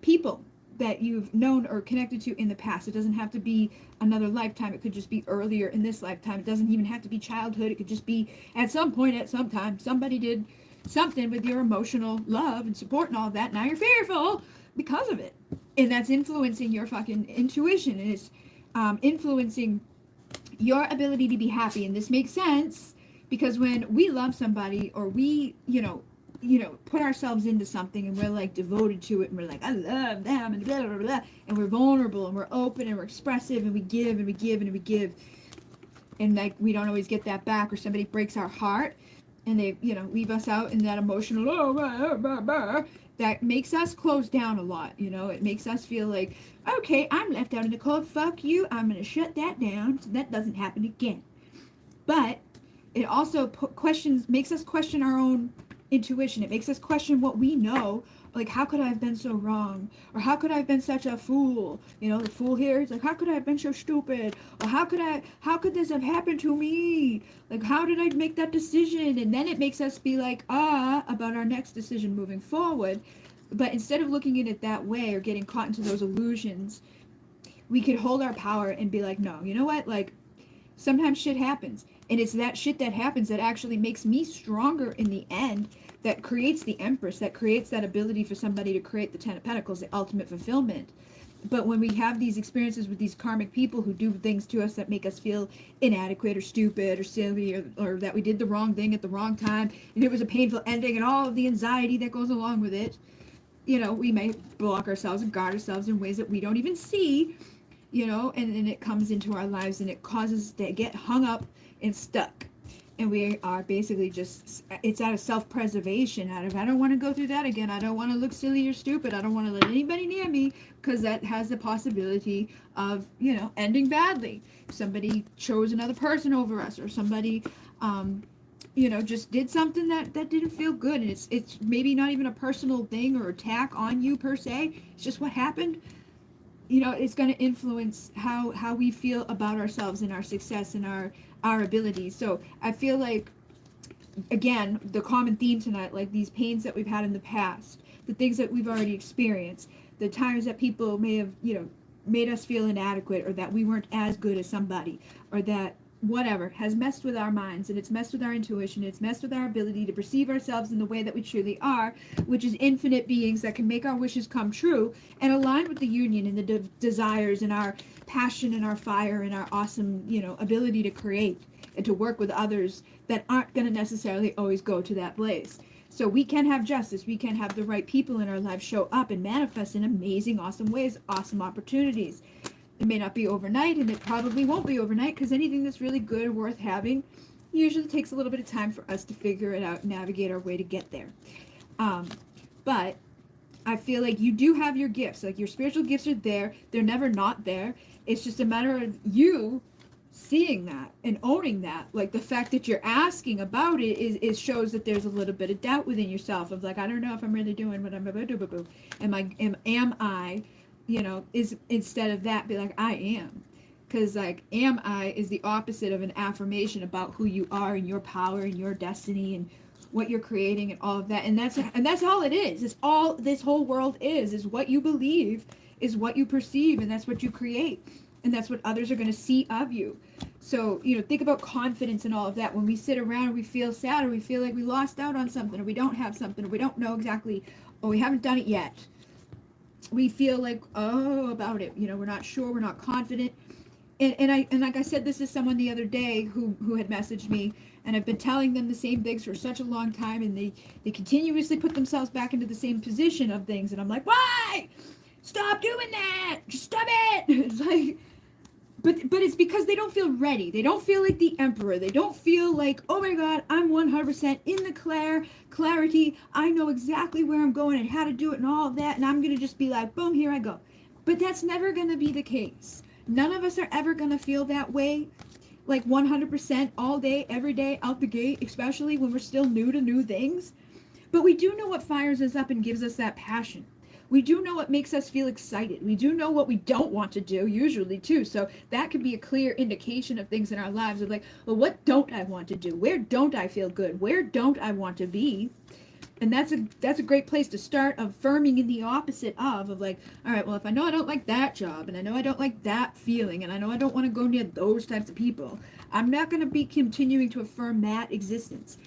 S1: people that you've known or connected to in the past. It doesn't have to be another lifetime. It could just be earlier in this lifetime. It doesn't even have to be childhood. It could just be at some point, at some time, somebody did something with your emotional love and support and all of that. Now you're fearful because of it. And that's influencing your fucking intuition. And it's influencing your ability to be happy. And this makes sense because when we love somebody or we, you know, put ourselves into something and we're like devoted to it and we're like, I love them and blah, blah, blah, and we're vulnerable and we're open and we're expressive and we give and we give and we give. And like, we don't always get that back, or somebody breaks our heart and they, you know, leave us out in that emotional, that makes us close down a lot. You know, it makes us feel like, okay, I'm left out in the cold. Fuck you. I'm going to shut that down so that doesn't happen again. But it also makes us question our own intuition. It makes us question what we know. Like, how could I have been so wrong? Or how could I have been such a fool? You know, the fool here is like, how could I have been so stupid? Or how could this have happened to me? Like, how did I make that decision? And then it makes us be like, about our next decision moving forward. But instead of looking at it that way or getting caught into those illusions, we could hold our power and be like, no, you know what? Like, sometimes shit happens. And it's that shit that happens that actually makes me stronger in the end, that creates the Empress, that creates that ability for somebody to create the Ten of Pentacles, the ultimate fulfillment. But when we have these experiences with these karmic people who do things to us that make us feel inadequate or stupid or silly, or that we did the wrong thing at the wrong time and it was a painful ending and all of the anxiety that goes along with it, you know, we may block ourselves and guard ourselves in ways that we don't even see, you know, and then it comes into our lives and it causes to get hung up and stuck. And we are basically just, it's out of self-preservation, out of, I don't want to go through that again. I don't want to look silly or stupid. I don't want to let anybody near me, because that has the possibility of, you know, ending badly. Somebody chose another person over us, or somebody, you know, just did something that didn't feel good. And it's maybe not even a personal thing or attack on you per se. It's just what happened. You know, it's going to influence how we feel about ourselves and our success and our abilities. So I feel like, again, the common theme tonight, like these pains that we've had in the past, the things that we've already experienced, the times that people may have, you know, made us feel inadequate, or that we weren't as good as somebody, or that whatever has messed with our minds, and it's messed with our intuition, it's messed with our ability to perceive ourselves in the way that we truly are, which is infinite beings that can make our wishes come true and align with the union and the desires and our passion and our fire and our awesome, you know, ability to create and to work with others that aren't going to necessarily always go to that place. So we can have justice, we can have the right people in our lives show up and manifest in amazing, awesome ways, awesome opportunities. It may not be overnight, and it probably won't be overnight, because anything that's really good and worth having Usually takes a little bit of time for us to figure it out, navigate our way to get there. But I feel like you do have your gifts. Like your spiritual gifts are there. They're never not there. It's just a matter of you seeing that and owning that. Like the fact that you're asking about it is shows that there's a little bit of doubt within yourself of like, I don't know if I'm really doing what I'm about to do. Am I, is instead of that be like, I am. Because like am I is the opposite of an affirmation about who you are and your power and your destiny and what you're creating and all of that. And that's all it is. It's all this whole world is what you believe, is what you perceive, and that's what you create. And that's what others are going to see of you. So, think about confidence and all of that. When we sit around and we feel sad or we feel like we lost out on something or we don't have something or we don't know exactly or we haven't done it yet. We feel like, about it. We're not sure, we're not confident. And like I said, this is someone the other day who had messaged me, and I've been telling them the same things for such a long time, and they continuously put themselves back into the same position of things, and I'm like, why? Stop doing that! Just stop it! It's like, but it's because they don't feel ready. They don't feel like the emperor. They don't feel like, oh my God, I'm 100% in the clarity. I know exactly where I'm going and how to do it and all of that, and I'm gonna just be like, boom, here I go. But that's never gonna be the case. None of us are ever going to feel that way, like 100% all day, every day, out the gate, especially when we're still new to new things. But we do know what fires us up and gives us that passion. We do know what makes us feel excited. We do know what we don't want to do, usually, too. So that could be a clear indication of things in our lives of like, well, what don't I want to do? Where don't I feel good? Where don't I want to be? And that's a great place to start affirming in the opposite of like, all right, well, if I know I don't like that job and I know I don't like that feeling and I know I don't want to go near those types of people, I'm not going to be continuing to affirm that existence.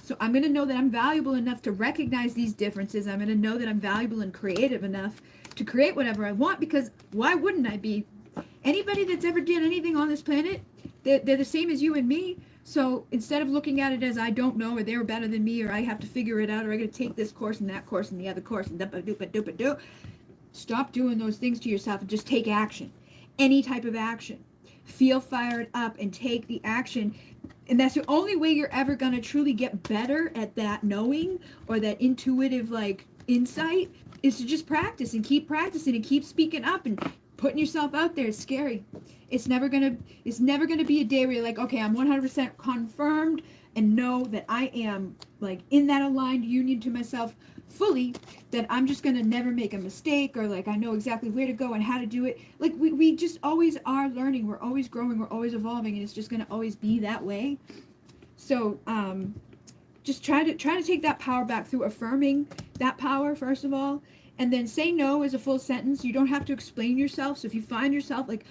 S1: So I'm going to know that I'm valuable enough to recognize these differences. I'm going to know that I'm valuable and creative enough to create whatever I want, because why wouldn't I be? Anybody that's ever done anything on this planet, they're the same as you and me. So instead of looking at it as I don't know, or they're better than me, or I have to figure it out, or I got to take this course and that course and the other course and do, stop doing those things to yourself and just take action. Any type of action. Feel fired up and take the action. And that's the only way you're ever going to truly get better at that knowing or that intuitive like insight, is to just practice and keep practicing and keep speaking up and putting yourself out there. It's scary. It's never gonna be a day where you're like, okay, I'm 100% confirmed and know that I am like in that aligned union to myself fully, that I'm just gonna never make a mistake, or like I know exactly where to go and how to do it. Like we just always are learning. We're always growing. We're always evolving, and it's just gonna always be that way. So just try to take that power back through affirming that power first of all. And then say no is a full sentence. You don't have to explain yourself. So if you find yourself like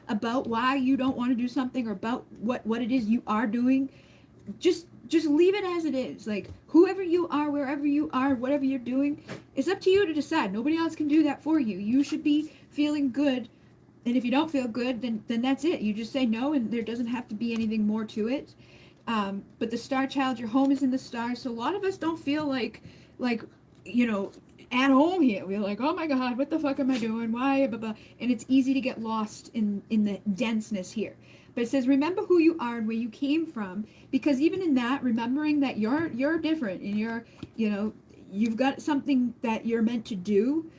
S1: about why you don't want to do something, or about what it is you are doing, just leave it as it is. Like whoever you are, wherever you are, whatever you're doing, it's up to you to decide. Nobody else can do that for you. You should be feeling good. And if you don't feel good, then that's it. You just say no, and there doesn't have to be anything more to it. But the star child, your home is in the stars. So a lot of us don't feel like at home here. We're like, oh my God, what the fuck am I doing? Why? Blah, blah. And it's easy to get lost in the denseness here. But it says, remember who you are and where you came from, because even in that, remembering that you're different and you've got something that you're meant to do.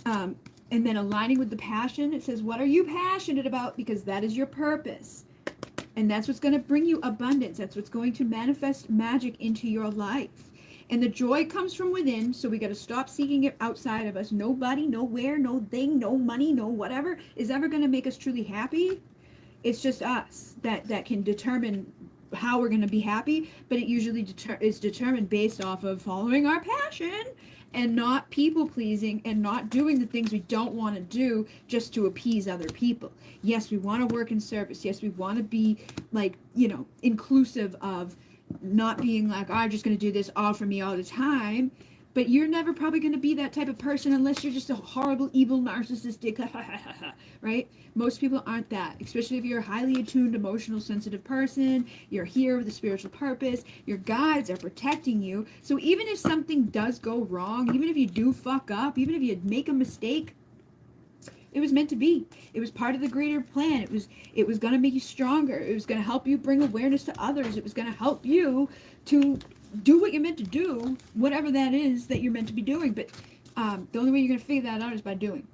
S1: And then aligning with the passion, it says, what are you passionate about? Because that is your purpose. And that's what's going to bring you abundance. That's what's going to manifest magic into your life. And the joy comes from within, so we got to stop seeking it outside of us. Nobody, nowhere, no thing, no money, no whatever is ever going to make us truly happy. It's just us that can determine how we're going to be happy, but it usually is determined based off of following our passion and not people pleasing and not doing the things we don't want to do just to appease other people. Yes, we want to work in service. Yes, we want to be inclusive of not being like, I'm just going to do this all for me all the time. But you're never probably going to be that type of person unless you're just a horrible, evil, narcissistic, right? Most people aren't that, especially if you're a highly attuned, emotional, sensitive person. You're here with a spiritual purpose. Your guides are protecting you. So even if something does go wrong, even if you do fuck up, even if you make a mistake, it was meant to be. It was part of the greater plan. It was going to make you stronger. It was going to help you bring awareness to others. It was going to help you to do what you're meant to do, whatever that is that you're meant to be doing. But the only way you're going to figure that out is by doing.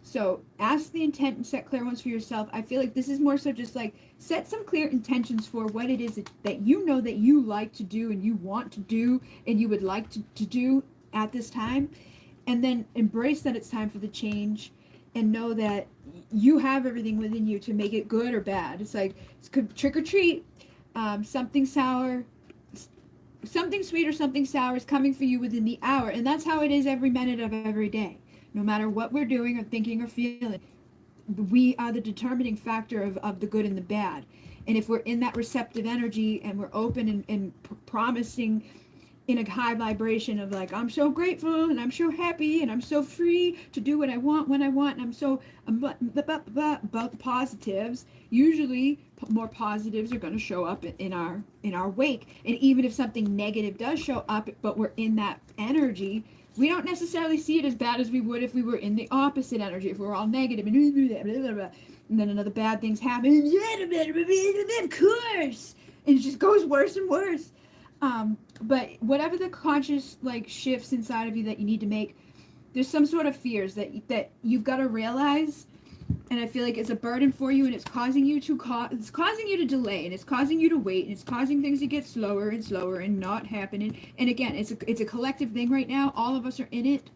S1: So ask the intent and set clear ones for yourself. I feel like this is more so just like set some clear intentions for what it is that you know that you like to do and you want to do and you would like to do at this time. And then embrace that it's time for the change and know that you have everything within you to make it good or bad. It's like it's trick or treat. Something sour, something sweet or something sour is coming for you within the hour. And that's how it is every minute of every day. No matter what we're doing or thinking or feeling, we are the determining factor of the good and the bad. And if we're in that receptive energy and we're open and promising in a high vibration of like, I'm so grateful and I'm so happy and I'm so free to do what I want when I want, and I'm so about the positives, usually more positives are going to show up in our wake. And even if something negative does show up, but we're in that energy, we don't necessarily see it as bad as we would if we were in the opposite energy, if we were all negative and then another bad things happen, of course, and it just goes worse and worse. But whatever the conscious like shifts inside of you that you need to make, there's some sort of fears that you've got to realize, and I feel like it's a burden for you, and it's causing you to delay, and it's causing you to wait, and it's causing things to get slower and slower and not happening. And again, it's a collective thing right now. All of us are in it.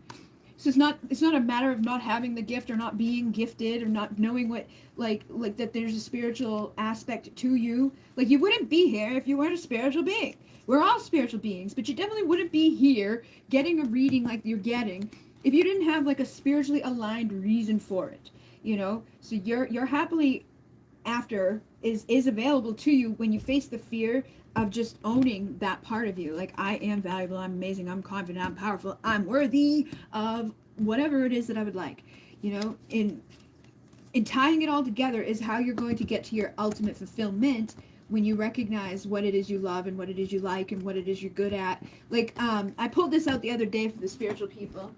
S1: So it's not a matter of not having the gift or not being gifted or not knowing what like that there's a spiritual aspect to you. Like you wouldn't be here if you weren't a spiritual being. We're all spiritual beings, but you definitely wouldn't be here getting a reading like you're getting if you didn't have like a spiritually aligned reason for it, you know? So your happily after is available to you when you face the fear of just owning that part of you. Like, I am valuable, I'm amazing, I'm confident, I'm powerful, I'm worthy of whatever it is that I would like, you know? In tying it all together is how you're going to get to your ultimate fulfillment when you recognize what it is you love and what it is you like and what it is you're good at. Like, I pulled this out the other day for the spiritual people.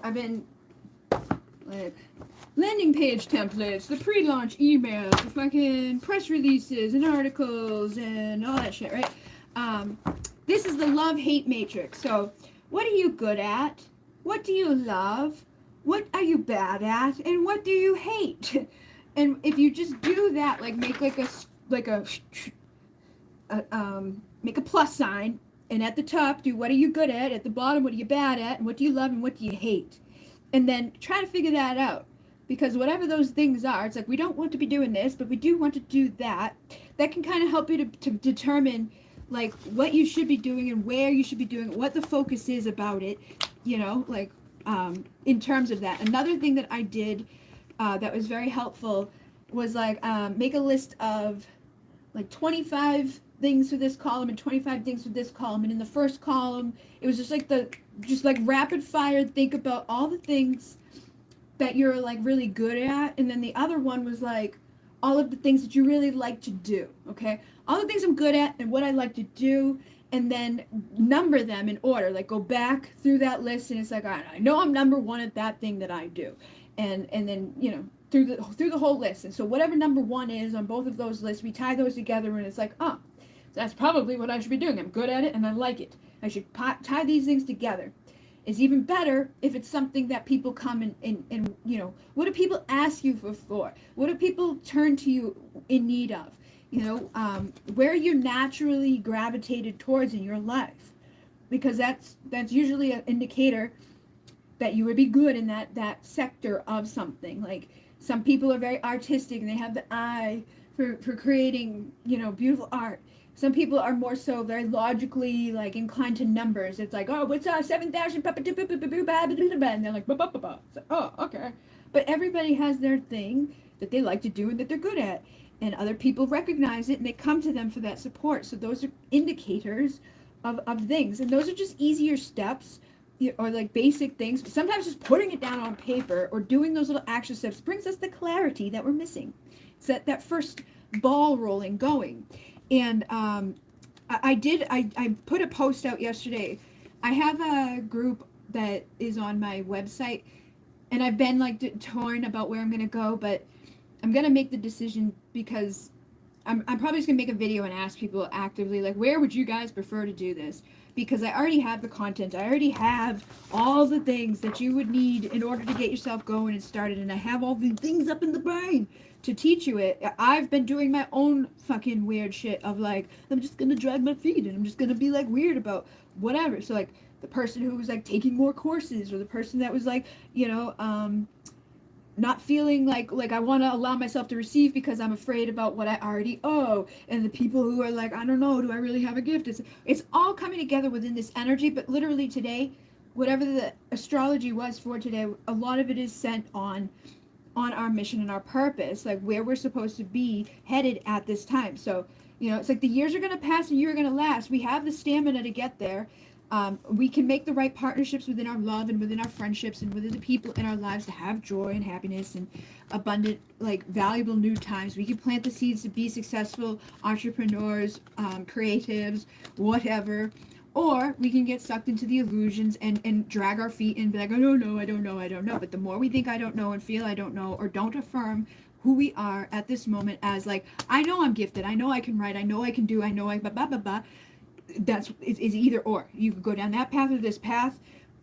S1: I've been like landing page templates, the pre-launch emails, the fucking press releases and articles and all that shit, right? This is the love-hate matrix. So what are you good at? What do you love? What are you bad at? And what do you hate? And if you just do that, like make make a plus sign, and at the top do what are you good at the bottom what are you bad at, and what do you love and what do you hate, and then try to figure that out. Because whatever those things are, it's like we don't want to be doing this, but we do want to do that. That can kind of help you to determine like what you should be doing and where you should be doing it, what the focus is about it, you know, like in terms of that. Another thing that I did that was very helpful was like make a list of like 25 things for this column and 25 things for this column. And in the first column, it was just like rapid fire, think about all the things that you're like really good at. And then the other one was like all of the things that you really like to do. Okay. All the things I'm good at and what I like to do, and then number them in order, like go back through that list. And it's like, all right, I know I'm number one at that thing that I do. And then, you know, through the whole list. And so whatever number one is on both of those lists, we tie those together and it's like, oh, that's probably what I should be doing. I'm good at it and I like it. I should tie these things together. It's even better if it's something that people come and you know, what do people ask you for? What do people turn to you in need of? You know, where you're naturally gravitated towards in your life, because that's usually an indicator that you would be good in that sector of something. Like some people are very artistic and they have the eye for creating, you know, beautiful art. Some people are more so very logically like inclined to numbers. It's like, oh, what's 7,000? And they're like, oh, okay. But everybody has their thing that they like to do and that they're good at. And other people recognize it and they come to them for that support. So those are indicators of things. And those are just easier steps or like basic things. Sometimes just putting it down on paper or doing those little action steps brings us the clarity that we're missing. It's that first ball rolling going. And I put a post out yesterday. I have a group that is on my website, and I've been like torn about where I'm going to go, but I'm going to make the decision because I'm probably just going to make a video and ask people actively, like, where would you guys prefer to do this? Because I already have the content. I already have all the things that you would need in order to get yourself going and started. And I have all the things up in the brain to teach you it. I've been doing my own fucking weird shit of like, I'm just going to drag my feet and I'm just going to be like weird about whatever. So like the person who was like taking more courses, or the person that was like, not feeling like I want to allow myself to receive because I'm afraid about what I already owe, and the people who are like, I don't know, do I really have a gift? It's all coming together within this energy. But literally today, whatever the astrology was for today, a lot of it is sent on our mission and our purpose, like where we're supposed to be headed at this time. So it's like the years are going to pass and you're going to last. We have the stamina to get there. We can make the right partnerships within our love and within our friendships and within the people in our lives to have joy and happiness and abundant, like valuable new times. We can plant the seeds to be successful entrepreneurs, creatives, whatever. Or we can get sucked into the illusions and drag our feet and be like, I don't know. But the more we think I don't know and feel I don't know, or don't affirm who we are at this moment as like, I know I'm gifted, I know I can write, I know I can do, I know I blah, blah, blah, blah. It's either or. You can go down that path or this path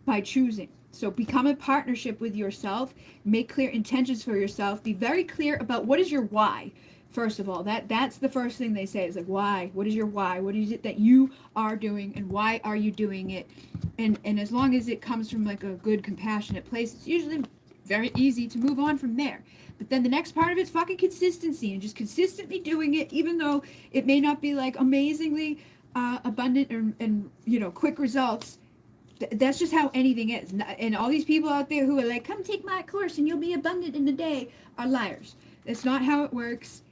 S1: by choosing. So become a partnership with yourself. Make clear intentions for yourself. Be very clear about what is your why. First of all, that's the first thing they say is like, why? What is your why? What is it that you are doing, and why are you doing it? And as long as it comes from like a good, compassionate place, it's usually very easy to move on from there. But then the next part of it's fucking consistency, and just consistently doing it, even though it may not be like amazingly abundant and quick results. That's just how anything is. And all these people out there who are like, come take my course and you'll be abundant in a day, are liars. That's not how it works.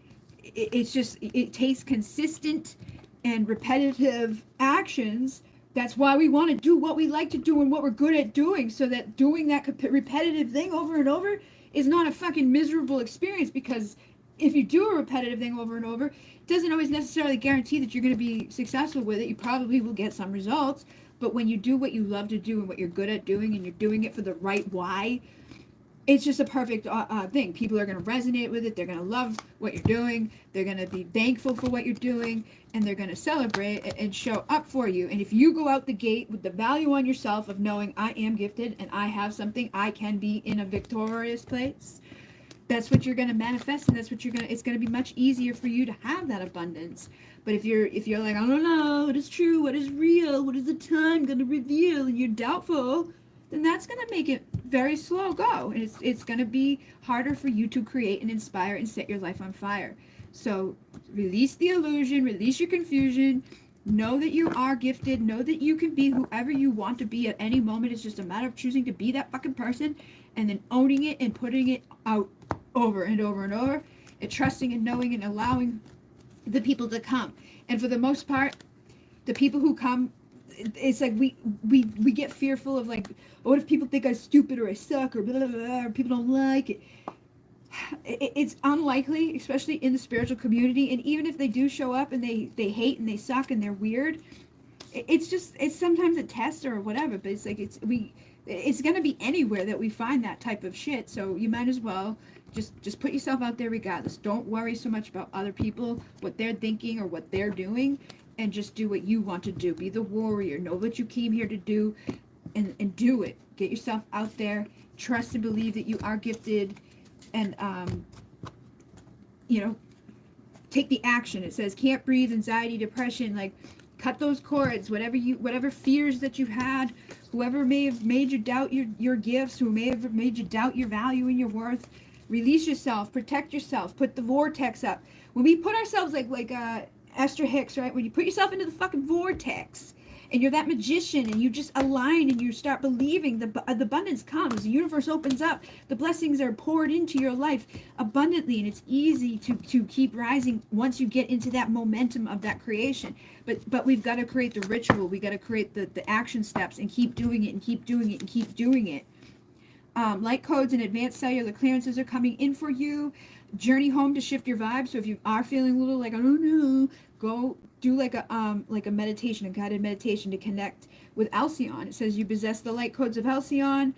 S1: It's just, it takes consistent and repetitive actions. That's why we want to do what we like to do and what we're good at doing, so that doing that repetitive thing over and over is not a fucking miserable experience. Because if you do a repetitive thing over and over, it doesn't always necessarily guarantee that you're going to be successful with it. You probably will get some results. But when you do what you love to do and what you're good at doing, and you're doing it for the right why, it's just a perfect thing. People are going to resonate with it. They're going to love what you're doing. They're going to be thankful for what you're doing, and they're going to celebrate and show up for you. And if you go out the gate with the value on yourself of knowing I am gifted and I have something, I can be in a victorious place, that's what you're going to manifest, and that's what it's going to be much easier for you to have that abundance. But if you're like, I don't know, what is true, what is real, what is the time going to reveal, and you're doubtful, then that's going to make it very slow go. And it's going to be harder for you to create and inspire and set your life on fire. So release the illusion, release your confusion, know that you are gifted, know that you can be whoever you want to be at any moment. It's just a matter of choosing to be that fucking person, and then owning it and putting it out over and over and over, and trusting and knowing and allowing the people to come. And for the most part, the people who come, it's like we get fearful of like, what if people think I'm stupid or I suck or blah, blah, blah, or people don't like it. It's unlikely, especially in the spiritual community. And even if they do show up and they hate and they suck and they're weird, it's sometimes a test or whatever. But it's like it's gonna be anywhere that we find that type of shit. So you might as well just put yourself out there regardless. Don't worry so much about other people, what they're thinking or what they're doing, and just do what you want to do. Be the warrior. Know what you came here to do, and do it. Get yourself out there. Trust and believe that you are gifted, and take the action. It says can't breathe, anxiety, depression, like cut those cords, whatever fears that you've had, whoever may have made you doubt your gifts, who may have made you doubt your value and your worth. Release yourself, protect yourself, put the vortex up. When we put ourselves like Esther Hicks, right? When you put yourself into the fucking vortex and you're that magician, and you just align and you start believing the abundance comes, the universe opens up, the blessings are poured into your life abundantly, and it's easy to keep rising once you get into that momentum of that creation. But we've got to create the ritual, we got to create the action steps, and keep doing it and keep doing it and keep doing it. Light codes and advanced cellular clearances are coming in for you. Journey home to shift your vibe. So if you are feeling a little like, I don't know, go do like a meditation, a guided meditation to connect with ALCYONE. It says you possess the light codes of ALCYONE.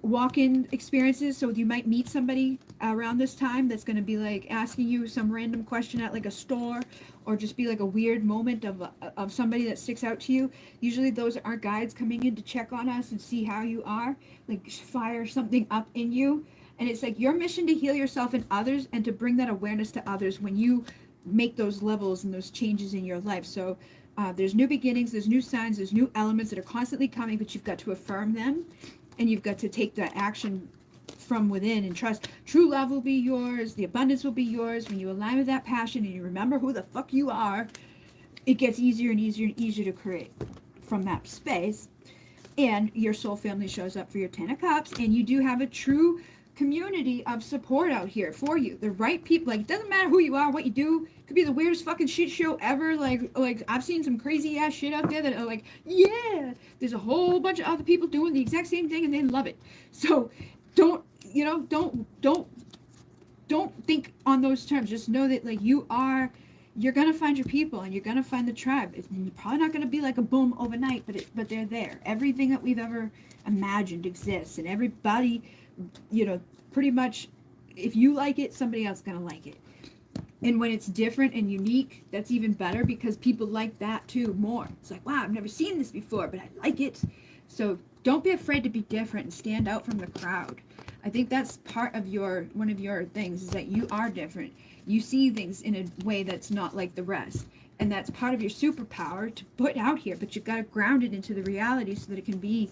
S1: Walk-in experiences. So you might meet somebody around this time that's going to be like asking you some random question at like a store, or just be like a weird moment of somebody that sticks out to you. Usually those are guides coming in to check on us and see how you are, like fire something up in you. And it's like your mission to heal yourself and others, and to bring that awareness to others when you make those levels and those changes in your life. So there's new beginnings, there's new signs, there's new elements that are constantly coming, but you've got to affirm them, and you've got to take the action from within and trust. True love will be yours. The abundance will be yours. When you align with that passion and you remember who the fuck you are, it gets easier and easier and easier to create from that space. And your soul family shows up for your 10 of Cups, and you do have a true community of support out here for you. The right people. Like, it doesn't matter who you are, what you do. It could be the weirdest fucking shit show ever. Like I've seen some crazy ass shit out there that are like, yeah, there's a whole bunch of other people doing the exact same thing and they love it. So don't think on those terms. Just know that like you're gonna find your people, and you're gonna find the tribe. It's probably not gonna be like a boom overnight, but they're there. Everything that we've ever imagined exists, and everybody, pretty much, if you like it, somebody else is gonna like it. And when it's different and unique, that's even better, because people like that too more. It's like, wow, I've never seen this before, but I like it. So don't be afraid to be different and stand out from the crowd. I think that's part of one of your things, is that you are different. You see things in a way that's not like the rest. And that's part of your superpower to put out here, but you've got to ground it into the reality so that it can be,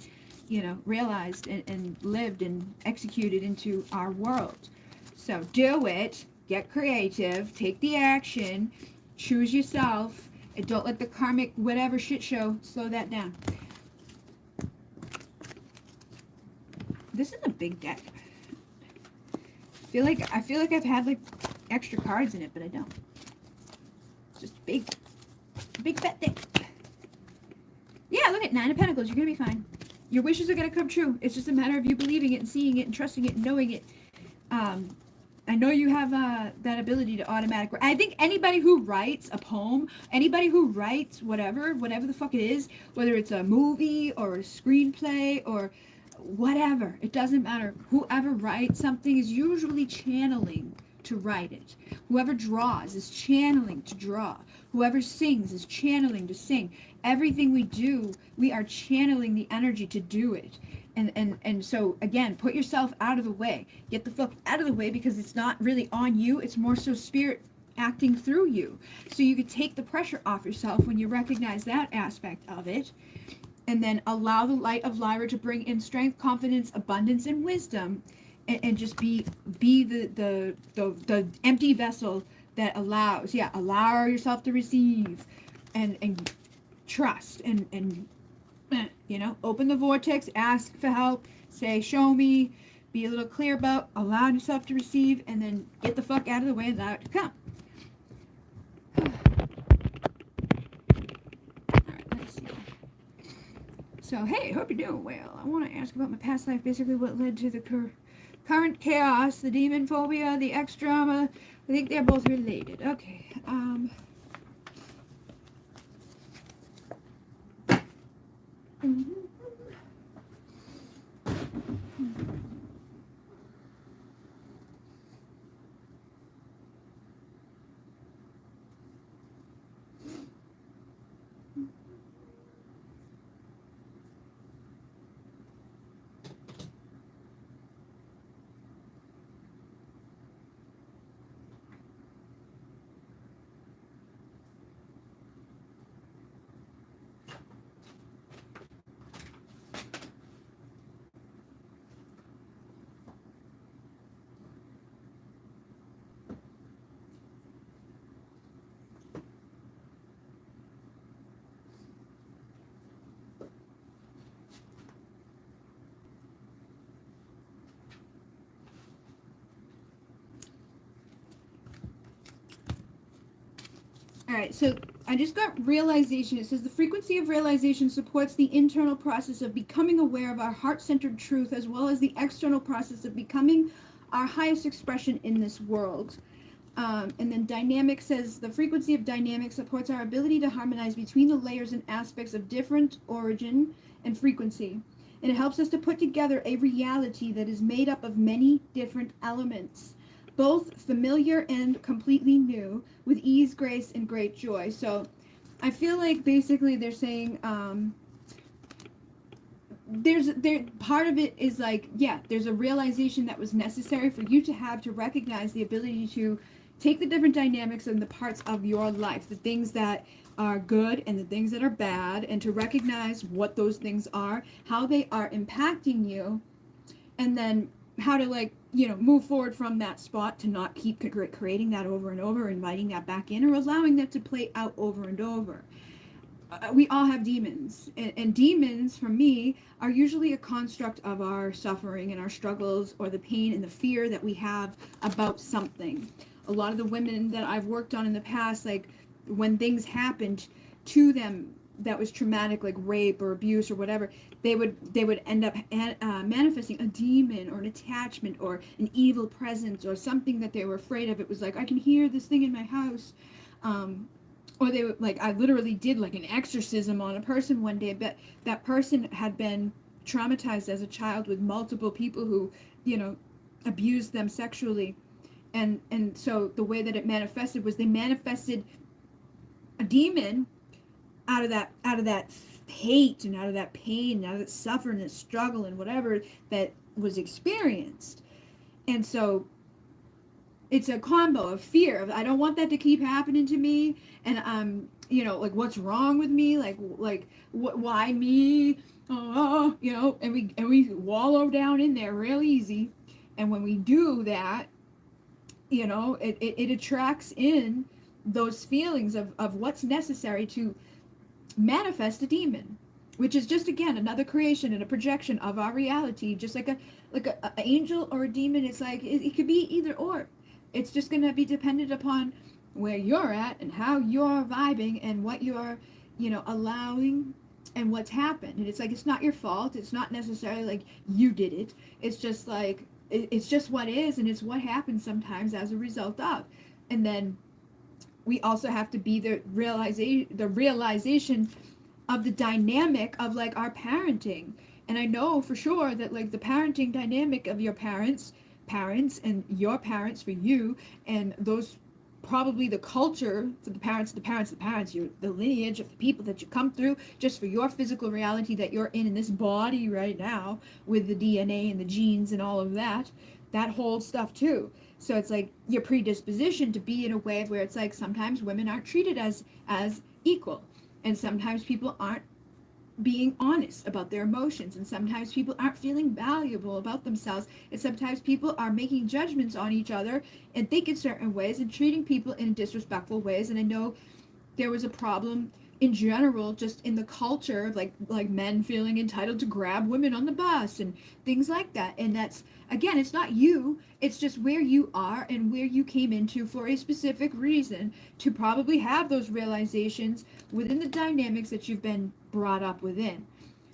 S1: realized and lived and executed into our world. So do it. Get creative, take the action, choose yourself, and don't let the karmic whatever shit show slow that down. This is a big deck. I feel like I've had like extra cards in it, but I don't. It's just a big fat deck. Yeah, look at 9 of Pentacles. You're gonna be fine. Your wishes are gonna come true. It's just a matter of you believing it and seeing it and trusting it and knowing it. I know you have that ability to automatic. I think anybody who writes a poem, anybody who writes whatever the fuck it is, whether it's a movie or a screenplay or whatever, it doesn't matter. Whoever writes something is usually channeling to write it. Whoever draws is channeling to draw. Whoever sings is channeling to sing. Everything we do, we are channeling the energy to do it. And so, again, put yourself out of the way. Get the fuck out of the way, because it's not really on you. It's more so spirit acting through you. So you could take the pressure off yourself when you recognize that aspect of it. And then allow the light of Lyra to bring in strength, confidence, abundance, and wisdom. And just be the empty vessel that allows. Yeah, allow yourself to receive. And trust. And open the vortex, ask for help, say, show me, be a little clear about allowing yourself to receive, and then get the fuck out of the way and allow it to come. Alright, let's see. So, hey, hope you're doing well. I want to ask about my past life, basically what led to the current chaos, the demon phobia, the ex-drama. I think they're both related. Okay, All right, so I just got realization. It says the frequency of realization supports the internal process of becoming aware of our heart-centered truth, as well as the external process of becoming our highest expression in this world. And then dynamic says the frequency of dynamic supports our ability to harmonize between the layers and aspects of different origin and frequency. And it helps us to put together a reality that is made up of many different elements, both familiar and completely new, with ease, grace, and great joy. So I feel like basically they're saying there part of it is like, yeah, there's a realization that was necessary for you to have, to recognize the ability to take the different dynamics and the parts of your life, the things that are good and the things that are bad, and to recognize what those things are, how they are impacting you, and then how to, like, you know, move forward from that spot to not keep creating that over and over, inviting that back in, or allowing that to play out over and over. We all have demons, and demons for me are usually a construct of our suffering and our struggles, or the pain and the fear that we have about something. A lot of the women that I've worked on in the past, like when things happened to them that was traumatic, like rape or abuse or whatever, they would end up manifesting a demon or an attachment or an evil presence or something that they were afraid of. It was like, I can hear this thing in my house. Or they would, like, I literally did like an exorcism on a person one day, but that person had been traumatized as a child with multiple people who, you know, abused them sexually. And so the way that it manifested was they manifested a demon out of that hate and out of that pain and out of that suffering and struggle and whatever that was experienced. And so it's a combo of fear of, I don't want that to keep happening to me, and you know, like, what's wrong with me, like why me, you know, and we wallow down in there real easy. And when we do that, you know, it attracts in those feelings of what's necessary to manifest a demon, which is just, again, another creation and a projection of our reality, just like a angel or a demon. It's like it could be either or. It's just going to be dependent upon where you're at and how you're vibing and what you're, you know, allowing and what's happened. And it's like, it's not your fault. It's not necessarily like you did it. It's just like, it's just what is, and it's what happens sometimes as a result of. And then we also have to be the realization of the dynamic of, like, our parenting. And I know for sure that, like, the parenting dynamic of your parents and your parents for you, and those, probably the culture for the parents, the lineage of the people that you come through, just for your physical reality that you're in this body right now, with the DNA and the genes and all of that whole stuff too. So it's like your predisposition to be in a way where it's like, sometimes women aren't treated as equal, and sometimes people aren't being honest about their emotions, and sometimes people aren't feeling valuable about themselves, and sometimes people are making judgments on each other and think in certain ways and treating people in disrespectful ways. And I know there was a problem in general just in the culture of like men feeling entitled to grab women on the bus and things like that. And that's, again, it's not you, it's just where you are and where you came into for a specific reason, to probably have those realizations within the dynamics that you've been brought up within.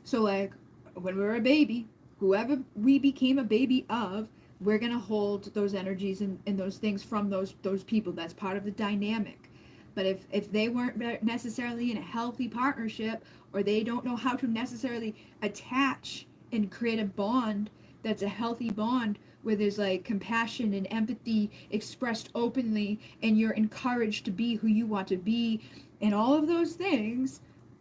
S1: So, like, when we were a baby, whoever we became a baby of, we're going to hold those energies and those things from those people. That's part of the dynamic. But if they weren't necessarily in a healthy partnership, or they don't know how to necessarily attach and create a bond that's a healthy bond, where there's like compassion and empathy expressed openly, and you're encouraged to be who you want to be, and all of those things,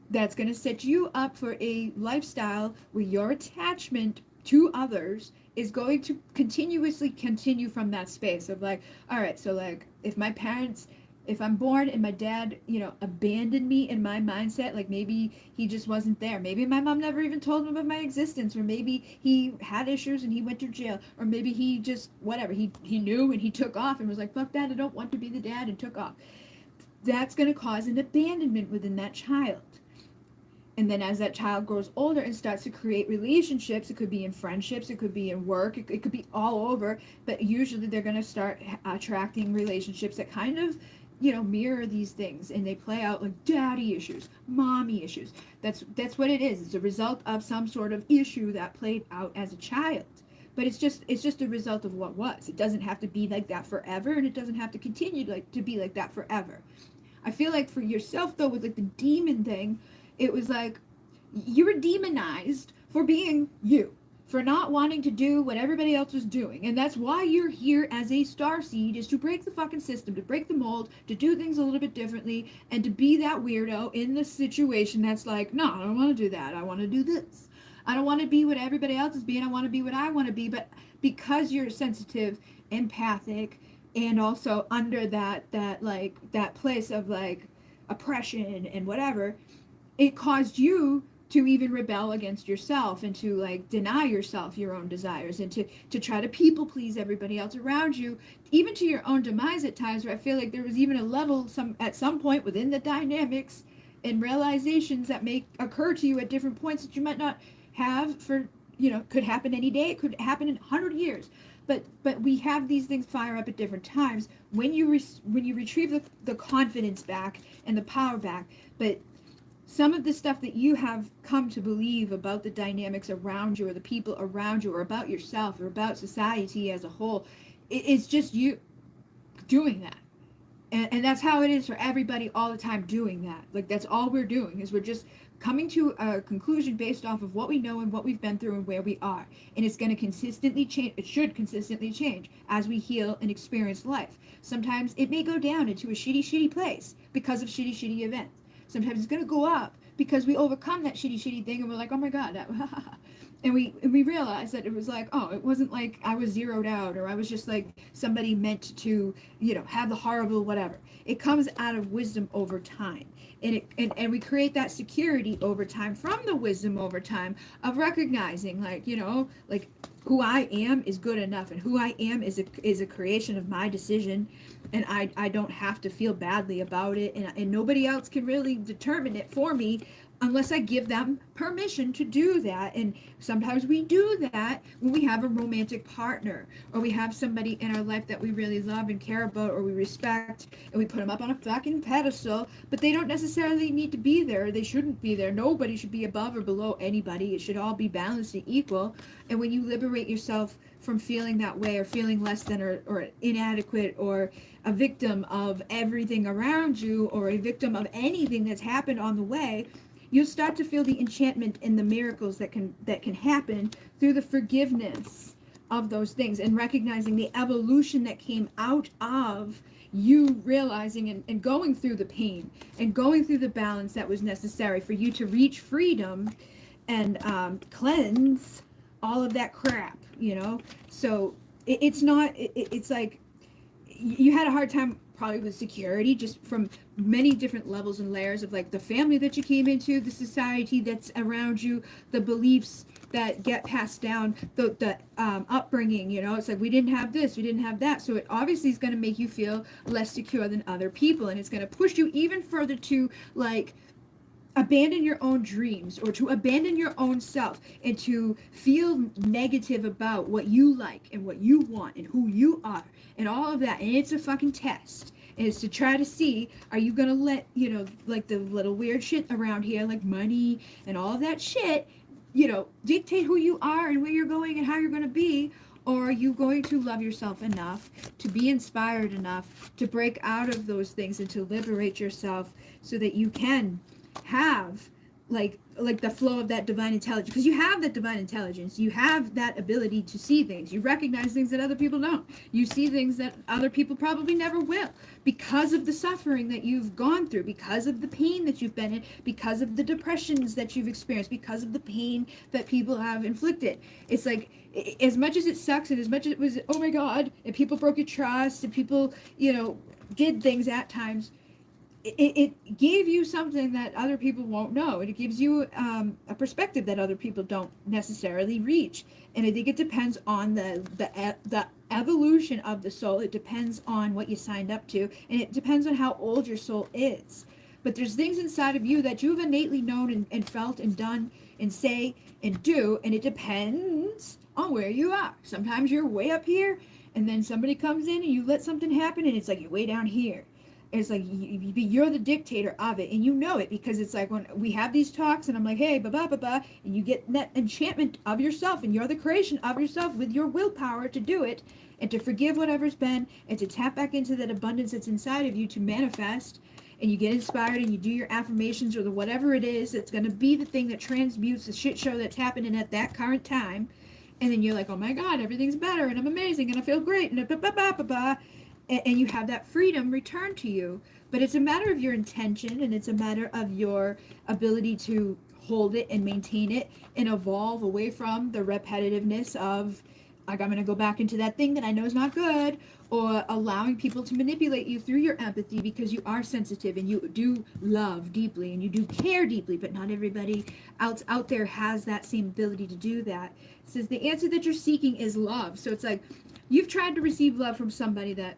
S1: that's going to set you up for a lifestyle where your attachment to others is going to continuously continue from that space of, like, all right, so, like, if I'm born and my dad, you know, abandoned me in my mindset, like, maybe he just wasn't there. Maybe my mom never even told him of my existence, or maybe he had issues and he went to jail, or maybe he just, whatever, he knew and he took off and was like, fuck that, I don't want to be the dad, and took off. That's going to cause an abandonment within that child. And then as that child grows older and starts to create relationships, it could be in friendships, it could be in work, it could be all over, but usually they're going to start attracting relationships that kind of mirror these things, and they play out like daddy issues, mommy issues. That's what it is. It's a result of some sort of issue that played out as a child. But it's just a result of what was. It doesn't have to be like that forever, and it doesn't have to continue to be like that forever. I feel like for yourself though, with like the demon thing, it was like you were demonized for being you, for not wanting to do what everybody else was doing. And that's why you're here as a starseed, is to break the fucking system, to break the mold, to do things a little bit differently, and to be that weirdo in the situation that's like, no, I don't want to do that. I want to do this. I don't want to be what everybody else is being. I want to be what I want to be. But because you're sensitive, empathic, and also under that place of like oppression and whatever, it caused you to even rebel against yourself, and to like deny yourself your own desires, and to try to people please everybody else around you, even to your own demise at times, where I feel like there was even a level at some point within the dynamics and realizations that may occur to you at different points that you might not have for, could happen any day, it could happen in 100 years. But we have these things fire up at different times when you retrieve the confidence back and the power back. But some of the stuff that you have come to believe about the dynamics around you, or the people around you, or about yourself, or about society as a whole, it's just you doing that. And that's how it is for everybody all the time, doing that. Like, that's all we're doing, is we're just coming to a conclusion based off of what we know and what we've been through and where we are. And it's going to consistently change. It should consistently change as we heal and experience life. Sometimes it may go down into a shitty place because of shitty events. Sometimes it's going to go up because we overcome that shitty thing, and we're like, oh my God, and we realize that it was like, oh, it wasn't like I was zeroed out, or I was just like somebody meant to, have the horrible whatever. It comes out of wisdom over time. And we create that security over time from the wisdom over time of recognizing, like, like who I am is good enough, and who I am is a creation of my decision, and I don't have to feel badly about it, and nobody else can really determine it for me unless I give them permission to do that. And sometimes we do that when we have a romantic partner, or we have somebody in our life that we really love and care about, or we respect, and we put them up on a fucking pedestal, but they don't necessarily need to be there. They shouldn't be there. Nobody should be above or below anybody. It should all be balanced and equal. And when you liberate yourself from feeling that way, or feeling less than, or inadequate, or a victim of everything around you, or a victim of anything that's happened on the way, you'll start to feel the enchantment and the miracles that can happen through the forgiveness of those things, and recognizing the evolution that came out of you realizing and going through the pain and going through the balance that was necessary for you to reach freedom and cleanse all of that crap, So it's not, it's like you had a hard time probably with security, just from many different levels and layers of like the family that you came into, the society that's around you, the beliefs that get passed down, the upbringing, it's like we didn't have this, we didn't have that, so it obviously is going to make you feel less secure than other people, and it's going to push you even further to like abandon your own dreams, or to abandon your own self, and to feel negative about what you like and what you want and who you are and all of that. And it's a fucking test, and it's to try to see, are you gonna let like the little weird shit around here, like money and all of that shit, dictate who you are and where you're going and how you're gonna be? Or are you going to love yourself enough to be inspired enough to break out of those things and to liberate yourself so that you can have like the flow of that divine intelligence? Because you have that divine intelligence, you have that ability to see things, you recognize things that other people don't, you see things that other people probably never will, because of the suffering that you've gone through, because of the pain that you've been in, because of the depressions that you've experienced, because of the pain that people have inflicted. It's like, as much as it sucks, and as much as it was, oh my God, and people broke your trust, and people did things at times, it gave you something that other people won't know, and it gives you a perspective that other people don't necessarily reach. And I think it depends on the evolution of the soul. It depends on what you signed up to, and it depends on how old your soul is. But there's things inside of you that you've innately known and felt and done and say and do, and it depends on where you are. Sometimes you're way up here, and then somebody comes in and you let something happen, and it's like you're way down here. It's like you're the dictator of it, and you know it, because it's like when we have these talks and I'm like, hey, and you get that enchantment of yourself, and you're the creation of yourself with your willpower to do it and to forgive whatever's been and to tap back into that abundance that's inside of you to manifest. And you get inspired and you do your affirmations or the whatever it is that's going to be the thing that transmutes the shit show that's happening at that current time. And then you're like, oh my God, everything's better and I'm amazing and I feel great and and you have that freedom returned to you. But it's a matter of your intention, and it's a matter of your ability to hold it and maintain it and evolve away from the repetitiveness of, like, I'm going to go back into that thing that I know is not good, or allowing people to manipulate you through your empathy, because you are sensitive and you do love deeply and you do care deeply, but not everybody out there has that same ability to do that. It says the answer that you're seeking is love. So it's like you've tried to receive love from somebody that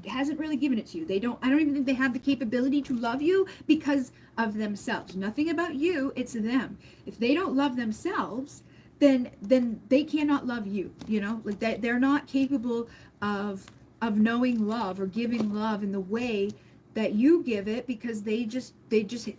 S1: hasn't really given it to you. I don't even think they have the capability to love you because of themselves. Nothing about you, it's them. If they don't love themselves, then they cannot love you, like they're not capable of knowing love or giving love in the way that you give it, because they just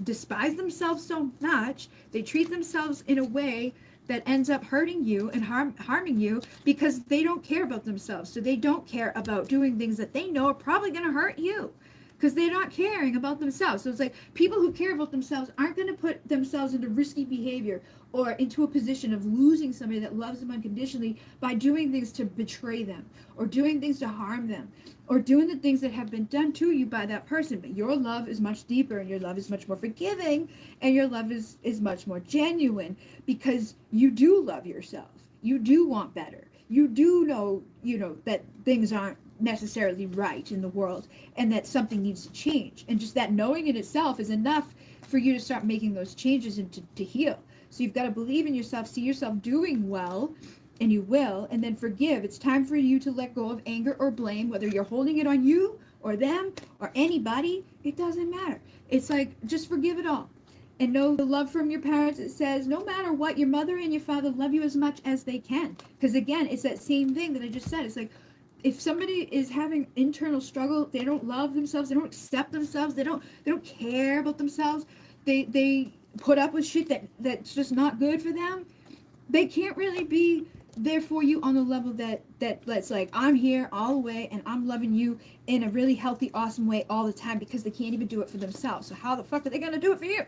S1: despise themselves so much. They treat themselves in a way that ends up hurting you and harming you, because they don't care about themselves. So they don't care about doing things that they know are probably going to hurt you, because they're not caring about themselves. So it's like people who care about themselves aren't going to put themselves into risky behavior or into a position of losing somebody that loves them unconditionally by doing things to betray them or doing things to harm them or doing the things that have been done to you by that person. But your love is much deeper, and your love is much more forgiving, and your love is much more genuine, because you do love yourself. You do want better. You do know, that things aren't necessarily right in the world and that something needs to change. And just that knowing in itself is enough for you to start making those changes and to heal. So you've got to believe in yourself, see yourself doing well, and you will, and then forgive. It's time for you to let go of anger or blame, whether you're holding it on you or them or anybody. It doesn't matter. It's like, just forgive it all. And know the love from your parents. It says, no matter what, your mother and your father love you as much as they can. Because again, it's that same thing that I just said. It's like, if somebody is having internal struggle, they don't love themselves, they don't accept themselves, they don't care about themselves, they put up with shit that's just not good for them, they can't really be there for you on the level that's like, I'm here all the way and I'm loving you in a really healthy, awesome way all the time, because they can't even do it for themselves. So how the fuck are they gonna do it for you?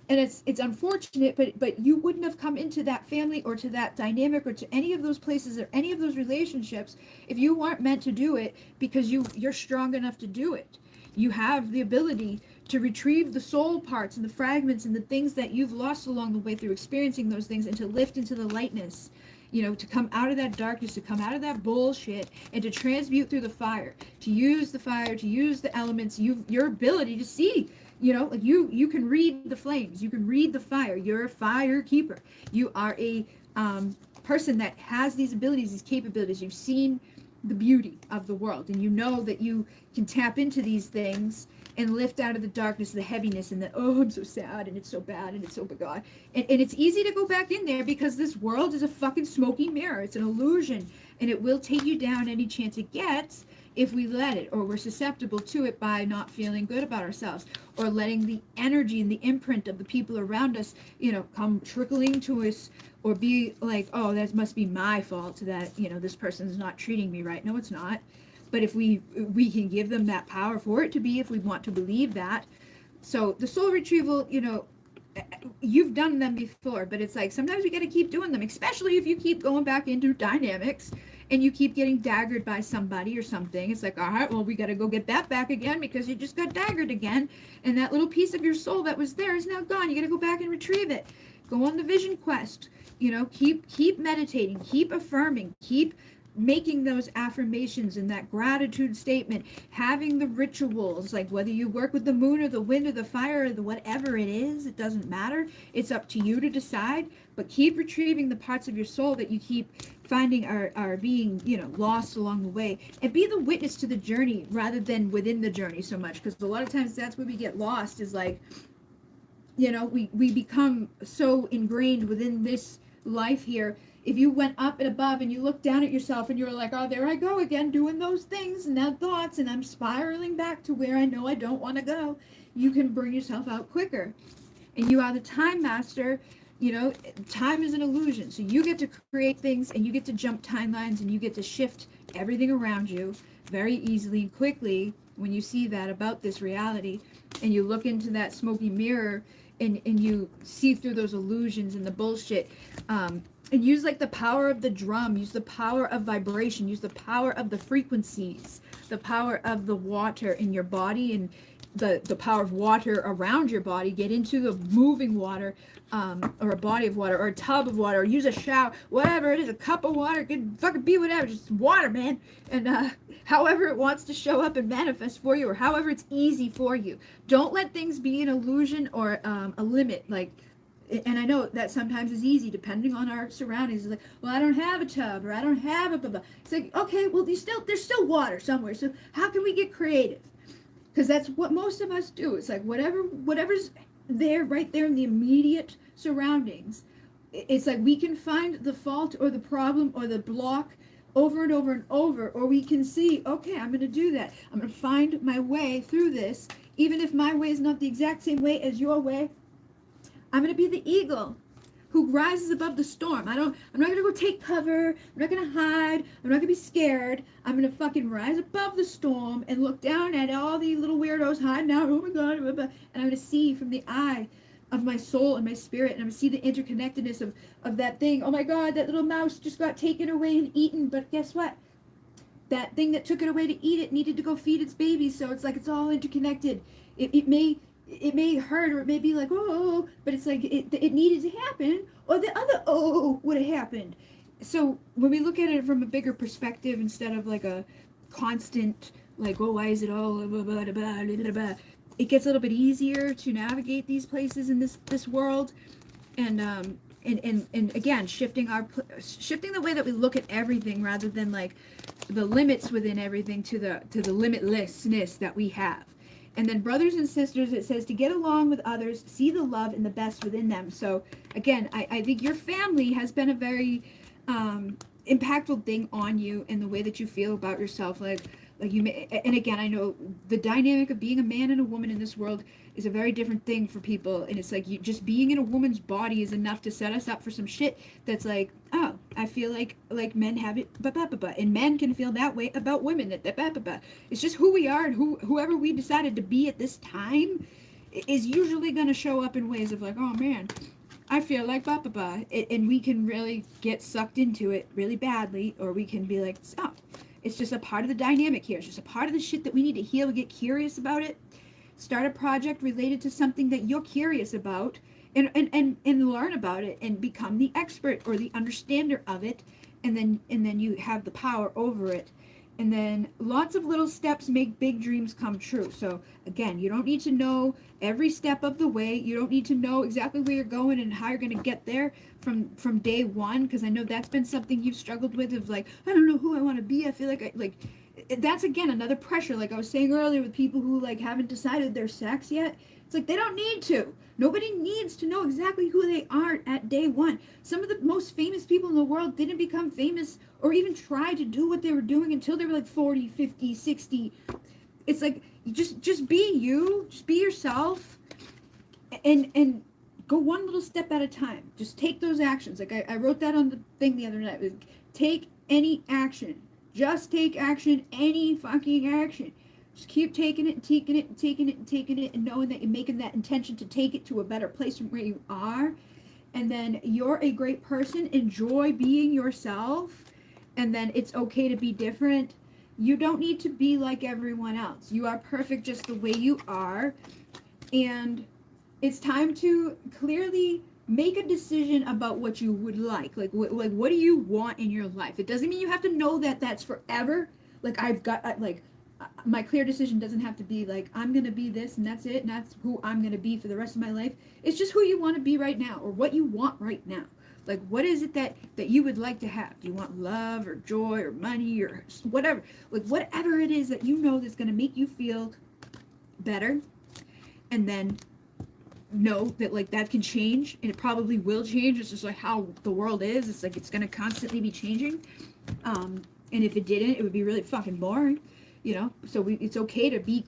S1: And it's unfortunate, but you wouldn't have come into that family or to that dynamic or to any of those places or any of those relationships if you weren't meant to do it, because you're strong enough to do it. You have the ability to retrieve the soul parts and the fragments and the things that you've lost along the way through experiencing those things, and to lift into the lightness, to come out of that darkness, to come out of that bullshit, and to transmute through the fire, to use the fire, to use the elements, your ability to see. Like you can read the flames, you can read the fire. You're a fire keeper. You are a person that has these abilities, these capabilities. You've seen the beauty of the world, and you know that you can tap into these things and lift out of the darkness, the heaviness, and the, oh, I'm so sad, and it's so bad, and it's so God. And it's easy to go back in there, because this world is a fucking smoky mirror. It's an illusion, and it will take you down any chance it gets if we let it, or we're susceptible to it by not feeling good about ourselves, or letting the energy and the imprint of the people around us, come trickling to us, or be like, oh, that must be my fault that, this person's not treating me right. No, it's not. But if we can give them that power for it to be, if we want to believe that. So the soul retrieval, you've done them before, but it's like sometimes we got to keep doing them, especially if you keep going back into dynamics and you keep getting daggered by somebody or something. It's like, all right, well, we got to go get that back again, because you just got daggered again, and that little piece of your soul that was there is now gone. You got to go back and retrieve it. Go on the vision quest. Keep meditating, keep affirming, keep making those affirmations and that gratitude statement, having the rituals, like whether you work with the moon or the wind or the fire or the whatever it is, it doesn't matter. It's up to you to decide, but keep retrieving the parts of your soul that you keep finding are being, lost along the way, and be the witness to the journey rather than within the journey so much, because a lot of times that's where we get lost, is like, we become so ingrained within this life here, if you went up and above and you looked down at yourself and you were like, oh, there I go again doing those things and that thoughts and I'm spiraling back to where I know I don't want to go, you can bring yourself out quicker. And you are the time master. You know, time is an illusion. So you get to create things and you get to jump timelines and you get to shift everything around you very easily and quickly when you see that about this reality and you look into that smoky mirror and you see through those illusions and the bullshit. And use like the power of the drum, use the power of vibration, use the power of the frequencies, the power of the water in your body and the power of water around your body. Get into the moving water, or a body of water, or a tub of water, or use a shower, whatever it is, a cup of water, it could fucking be whatever, just water, man. And however it wants to show up and manifest for you, or however it's easy for you. Don't let things be an illusion or a limit, like. And I know that sometimes is easy depending on our surroundings. It's like, well, I don't have a tub, or I don't have a blah, blah. It's like, okay, well, there's still water somewhere. So how can we get creative? Because that's what most of us do. It's like whatever's there, right there in the immediate surroundings. It's like we can find the fault or the problem or the block over and over and over, or we can see, okay, I'm going to do that. I'm going to find my way through this, even if my way is not the exact same way as your way. I'm going to be the eagle who rises above the storm. I'm not going to go take cover. I'm not going to hide. I'm not going to be scared. I'm going to fucking rise above the storm and look down at all the little weirdos hiding out. Oh my God. And I'm going to see from the eye of my soul and my spirit. And I'm going to see the interconnectedness of that thing. Oh my God, that little mouse just got taken away and eaten. But guess what? That thing that took it away to eat it needed to go feed its baby. So it's like it's all interconnected. It may hurt, or it may be like, oh, but it's like it needed to happen, or the other would have happened. So when we look at it from a bigger perspective instead of like a constant like, oh, why is it all blah, blah, blah, blah, blah, blah, it gets a little bit easier to navigate these places in this world. And again, shifting the way that we look at everything, rather than like the limits within everything to the limitlessness that we have. And then brothers and sisters, it says to get along with others, see the love and the best within them. So again, I think your family has been a very impactful thing on you in the way that you feel about yourself. Like you may, and again, I know the dynamic of being a man and a woman in this world is a very different thing for people. And it's like just being in a woman's body is enough to set us up for some shit that's like, oh, I feel like men have it, and men can feel that way about women. It's just who we are, and whoever we decided to be at this time is usually going to show up in ways of like, oh man, I feel like and we can really get sucked into it really badly, or we can be like, oh, it's just a part of the dynamic here. It's just a part of the shit that we need to heal. Get curious about it. Start a project related to something that you're curious about, and learn about it and become the expert or the understander of it, and then you have the power over it. And then lots of little steps make big dreams come true. So again, you don't need to know every step of the way. You don't need to know exactly where you're going and how you're going to get there from day one, because I know that's been something you've struggled with, of like, I don't know who I want to be. I feel like that's again another pressure, like I was saying earlier, with people who like haven't decided their sex yet. It's like they don't need to. Nobody needs to know exactly who they are at day one. Some of the most famous people in the world didn't become famous or even try to do what they were doing until they were like 40, 50, 60. It's like, just be you, just be yourself, and go one little step at a time. Just take those actions. Like I wrote that on the thing the other night. Take any action. Just take action, any fucking action. Just keep taking it and taking it and taking it and taking it, and knowing that you're making that intention to take it to a better place from where you are. And then you're a great person. Enjoy being yourself. And then it's okay to be different. You don't need to be like everyone else. You are perfect just the way you are. And it's time to clearly make a decision about what you would like. Like what do you want in your life? It doesn't mean you have to know that that's forever. Like my clear decision doesn't have to be like, I'm going to be this and that's it, and that's who I'm going to be for the rest of my life. It's just who you want to be right now, or what you want right now. Like, what is it that you would like to have? Do you want love or joy or money or whatever? Like, whatever it is that you know that's going to make you feel better. And then know that like that can change, and it probably will change. It's just like how the world is. It's like it's going to constantly be changing. And if it didn't, it would be really fucking boring, so it's okay to be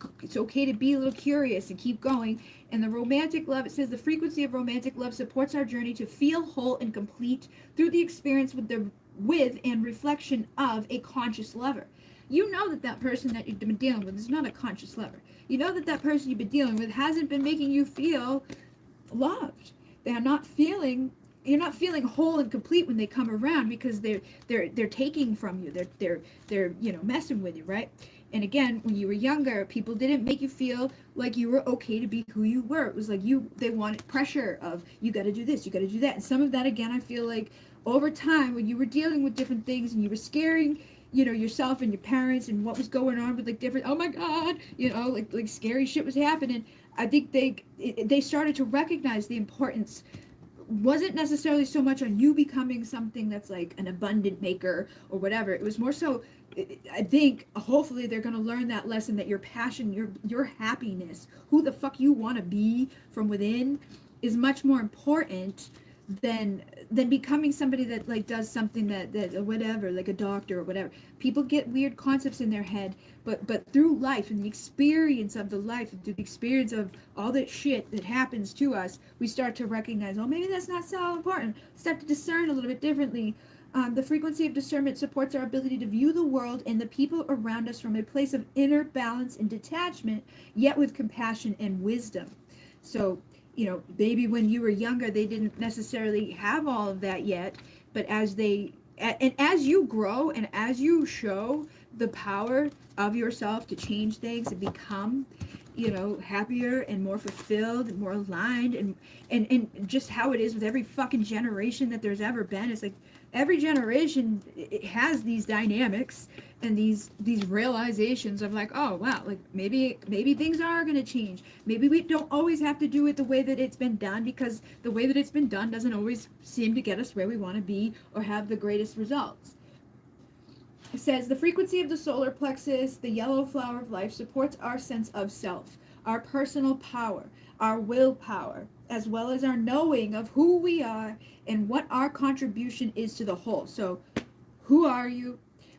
S1: a little curious and keep going. And the romantic love, it says the frequency of romantic love supports our journey to feel whole and complete through the experience with and reflection of a conscious lover. You know that person that you've been dealing with is not a conscious lover. You know that person you've been dealing with hasn't been making you feel loved. They're not feeling You're not feeling whole and complete when they come around, because they're taking from you. They're messing with you, right? And again, when you were younger, people didn't make you feel like you were okay to be who you were. It was like they wanted pressure of, you got to do this, you got to do that. And some of that, again, I feel like over time, when you were dealing with different things and you were scaring, yourself and your parents, and what was going on with like different, oh my God, like scary shit was happening. I think they started to recognize the importance wasn't necessarily so much on you becoming something that's like an abundant maker or whatever. It was more so, I think, hopefully they're going to learn that lesson, that your passion, your happiness, who the fuck you want to be from within, is much more important than becoming somebody that like does something that whatever, like a doctor or whatever. People get weird concepts in their head, but through life and the experience of the life and through the experience of all that shit that happens to us, we start to recognize, oh, maybe that's not so important. Start to discern a little bit differently. The frequency of discernment supports our ability to view the world and the people around us from a place of inner balance and detachment, yet with compassion and wisdom. So, maybe when you were younger, they didn't necessarily have all of that yet, but as you grow and as you show the power of yourself to change things and become, happier and more fulfilled and more aligned, and just how it is with every fucking generation that there's ever been. It's like every generation, it has these dynamics and these realizations of like, oh wow, like maybe things are going to change. Maybe we don't always have to do it the way that it's been done, because the way that it's been done doesn't always seem to get us where we want to be or have the greatest results. It says the frequency of the solar plexus, the yellow flower of life, supports our sense of self, our personal power, our willpower, as well as our knowing of who we are and what our contribution is to the whole. So, who are you?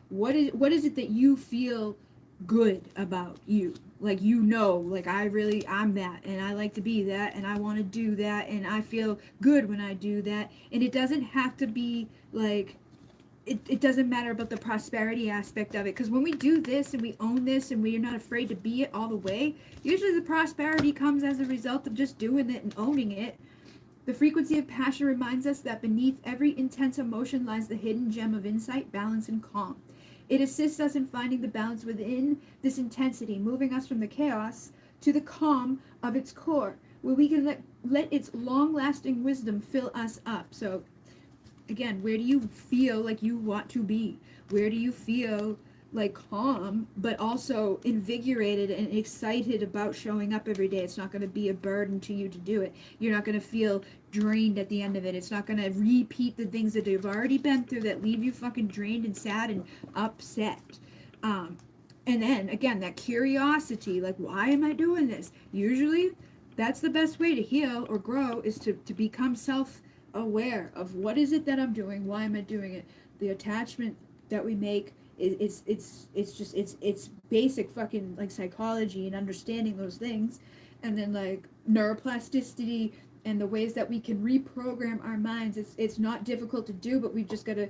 S1: What is it that you feel good about you? Like, like I'm that, and I like to be that, and I want to do that, and I feel good when I do that. And it doesn't have to be like, it doesn't matter about the prosperity aspect of it, because when we do this and we own this and we're not afraid to be it all the way, usually the prosperity comes as a result of just doing it and owning it. The frequency of passion reminds us that beneath every intense emotion lies the hidden gem of insight, balance, and calm. It assists us in finding the balance within this intensity, moving us from the chaos to the calm of its core, where we can let its long-lasting wisdom fill us up. So again, where do you feel like you want to be? Where do you feel like calm, but also invigorated and excited about showing up every day? It's not going to be a burden to you to do it. You're not going to feel drained at the end of it. It's not going to repeat the things that you've already been through that leave you fucking drained and sad and upset. And then, again, that curiosity, like, why am I doing this? Usually, that's the best way to heal or grow, is to become self-aware of what is it that I'm doing, why am I doing it. The attachment that we make, it's basic fucking like psychology and understanding those things, and then like neuroplasticity and the ways that we can reprogram our minds. It's not difficult to do, but we've just got to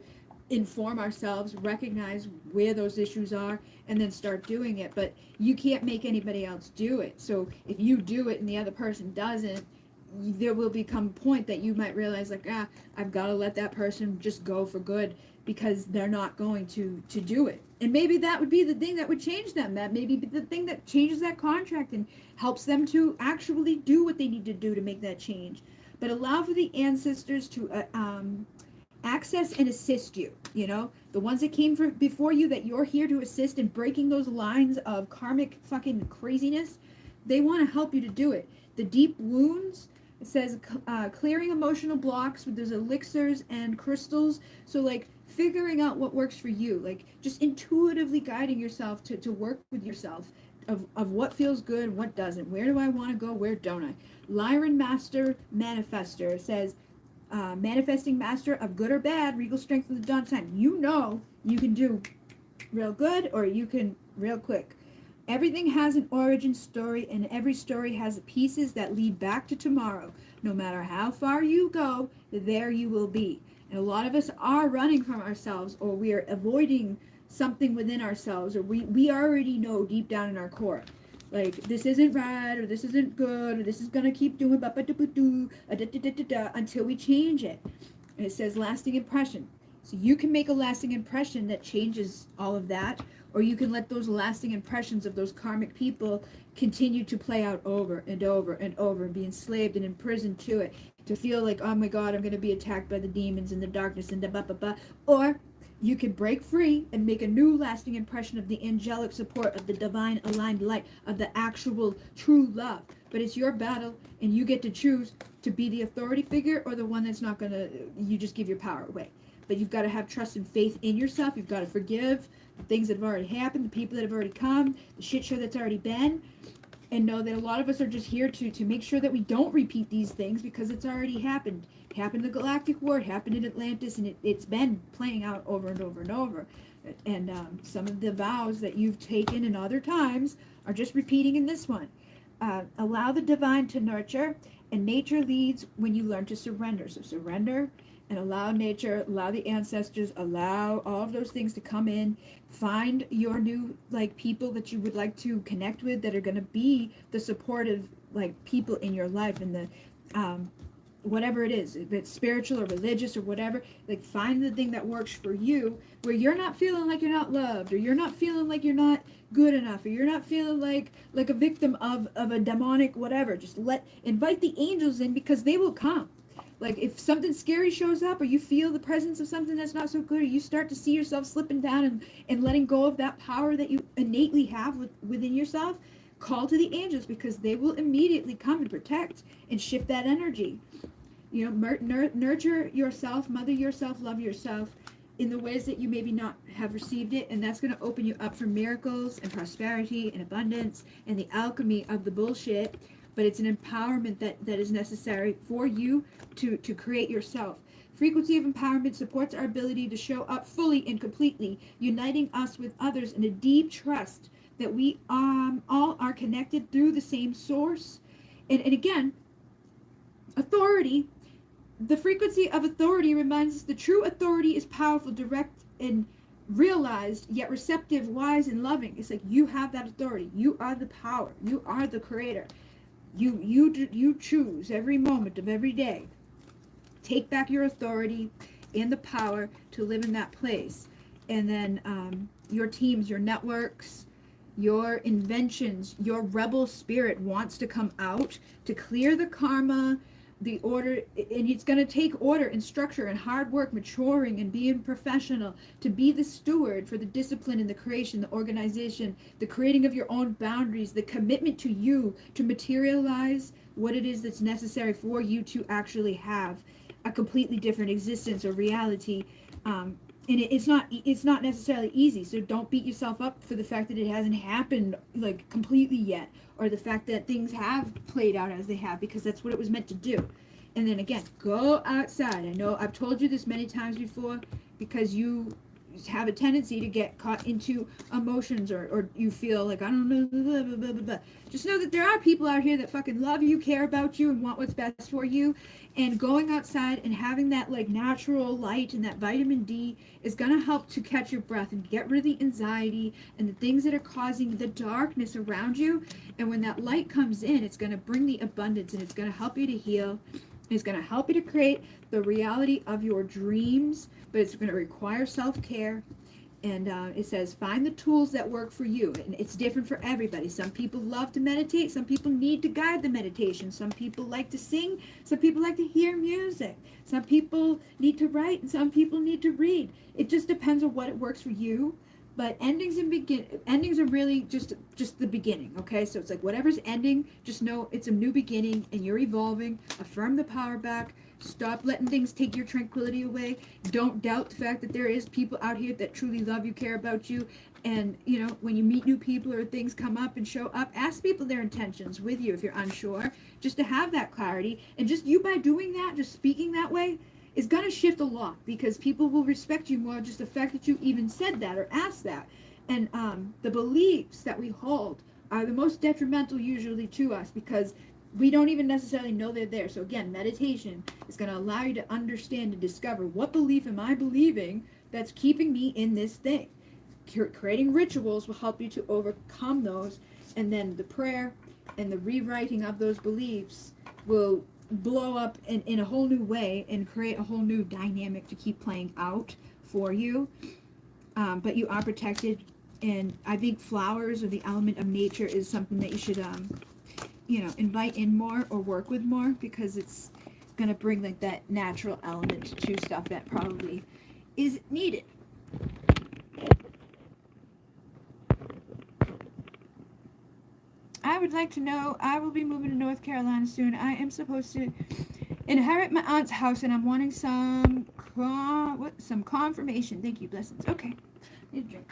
S1: inform ourselves, recognize where those issues are, and then start doing it. But you can't make anybody else do it. So if you do it and the other person doesn't, there will become a point that you might realize like, I've got to let that person just go for good, because they're not going to do it. And maybe that would be the thing that would change them. That may be the thing that changes that contract and helps them to actually do what they need to do to make that change. But allow for the ancestors to access and assist you, the ones that came before you, that you're here to assist in breaking those lines of karmic fucking craziness. They want to help you to do it. The deep wounds, it says clearing emotional blocks with those elixirs and crystals. So like figuring out what works for you, like just intuitively guiding yourself to work with yourself. of what feels good and what doesn't. Where do I want to go? Where don't I? Lyran Master Manifester says, manifesting master of good or bad, regal strength of the dawn time. You know you can do real good or you can real quick. Everything has an origin story, and every story has pieces that lead back to tomorrow. No matter how far you go, there you will be. And a lot of us are running from ourselves, or we are avoiding something within ourselves, or we already know deep down in our core, like, this isn't right, or this isn't good, or this is going to keep doing until we change it. And it says lasting impression. So you can make a lasting impression that changes all of that, or you can let those lasting impressions of those karmic people continue to play out over and over and over and be enslaved and imprisoned to it, to feel like, oh my God, I'm going to be attacked by the demons and the darkness and the or you can break free and make a new lasting impression of the angelic support, of the divine aligned light, of the actual true love. But it's your battle, and you get to choose to be the authority figure or the one that's not going to, you just give your power away. But you've got to have trust and faith in yourself. You've got to forgive the things that have already happened, the people that have already come, the shit show that's already been, and know that a lot of us are just here to make sure that we don't repeat these things, because it's already happened. It happened in the Galactic War, it happened in Atlantis, and it's been playing out over and over and over. And some of the vows that you've taken in other times are just repeating in this one. Allow the divine to nurture, and nature leads when you learn to surrender. So surrender and allow nature, allow the ancestors, allow all of those things to come in. Find your new, like, people that you would like to connect with, that are going to be the supportive, like, people in your life, and the whatever it is, if it's spiritual or religious or whatever. Like, find the thing that works for you, where you're not feeling like you're not loved, or you're not feeling like you're not good enough, or you're not feeling like a victim of a demonic whatever. Just invite the angels in, because they will come. Like, if something scary shows up, or you feel the presence of something that's not so good, or you start to see yourself slipping down and letting go of that power that you innately have within yourself, call to the angels, because they will immediately come and protect and shift that energy. You know, nurture yourself, mother yourself, love yourself in the ways that you maybe not have received it, and that's going to open you up for miracles and prosperity and abundance and the alchemy of the bullshit. But it's an empowerment that is necessary for you to create yourself. Frequency of empowerment supports our ability to show up fully and completely, uniting us with others in a deep trust that we all are connected through the same source. And again, authority, the frequency of authority reminds us the true authority is powerful, direct, and realized, yet receptive, wise, and loving. It's like, you have that authority. You are the power. You are the creator. You choose every moment of every day. Take back your authority and the power to live in that place. And then your teams, your networks, your inventions, your rebel spirit wants to come out to clear the karma, the order, and it's going to take order and structure and hard work, maturing and being professional, to be the steward for the discipline and the creation, the organization, the creating of your own boundaries, the commitment to you to materialize what it is that's necessary for you to actually have a completely different existence or reality. And it's not necessarily easy, so don't beat yourself up for the fact that it hasn't happened, like, completely yet, or the fact that things have played out as they have, because that's what it was meant to do. And then again, go outside. I know I've told you this many times before, because you have a tendency to get caught into emotions, or you feel like, I don't know, blah, blah, blah, blah, blah. Just know that there are people out here that fucking love you, care about you, and want what's best for you. And going outside and having that, like, natural light and that vitamin D is going to help to catch your breath and get rid of the anxiety and the things that are causing the darkness around you. And when that light comes in, it's going to bring the abundance, and it's going to help you to heal. It's going to help you to create the reality of your dreams, but it's going to require self-care. And it says, find the tools that work for you. And it's different for everybody. Some people love to meditate. Some people need to guide the meditation. Some people like to sing. Some people like to hear music. Some people need to write, and some people need to read. It just depends on what it works for you. But endings are really just the beginning, okay? So it's like whatever's ending, just know it's a new beginning and you're evolving. Affirm the power back. Stop letting things take your tranquility away. Don't doubt the fact that there is people out here that truly love you, care about you. And, you know, when you meet new people or things come up and show up, ask people their intentions with you if you're unsure, just to have that clarity. And just you by doing that, just speaking that way, is going to shift a lot, because people will respect you more just the fact that you even said that or asked that. And the beliefs that we hold are the most detrimental usually to us, because we don't even necessarily know they're there. So again, meditation is going to allow you to understand and discover, what belief am I believing that's keeping me in this thing. Creating rituals will help you to overcome those, and then the prayer and the rewriting of those beliefs will blow up in a whole new way and create a whole new dynamic to keep playing out for you. But you are protected, and I think flowers or the element of nature is something that you should invite in more or work with more, because it's gonna bring like that natural element to stuff that probably is needed. I would like to know, I will be moving to North Carolina soon. I am supposed to inherit my aunt's house, and I'm wanting some confirmation. Thank you, blessings. Okay, need a drink.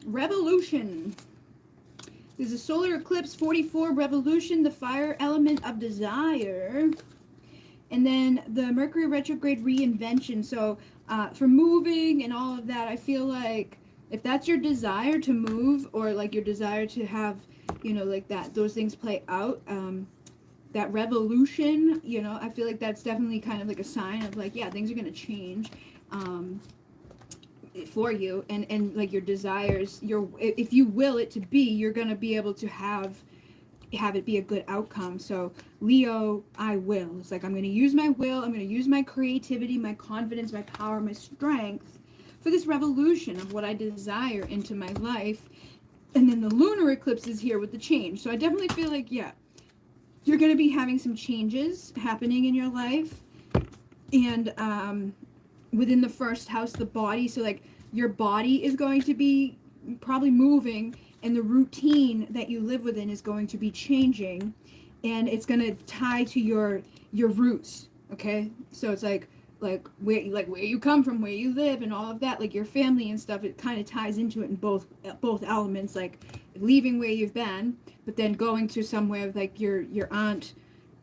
S1: Revolution. There's a solar eclipse 44 revolution, the fire element of desire. And then the Mercury retrograde reinvention. So for moving and all of that, I feel like if that's your desire to move, or like your desire to have, like that, those things play out, that revolution, I feel like that's definitely kind of like a sign of like, yeah, things are going to change. For you, and like your desires, if you will it to be, you're going to be able to have it be a good outcome. So Leo, I will. It's like, I'm going to use my will, I'm going to use my creativity, my confidence, my power, my strength for this revolution of what I desire into my life. And then the lunar eclipse is here with the change. So I definitely feel like, yeah, you're going to be having some changes happening in your life. And within the first house, the body, so like your body is going to be probably moving, and the routine that you live within is going to be changing, and it's going to tie to your roots. Okay, so it's like where you come from, where you live, and all of that, like your family and stuff. It kind of ties into it in both elements, like leaving where you've been, but then going to somewhere with like your aunt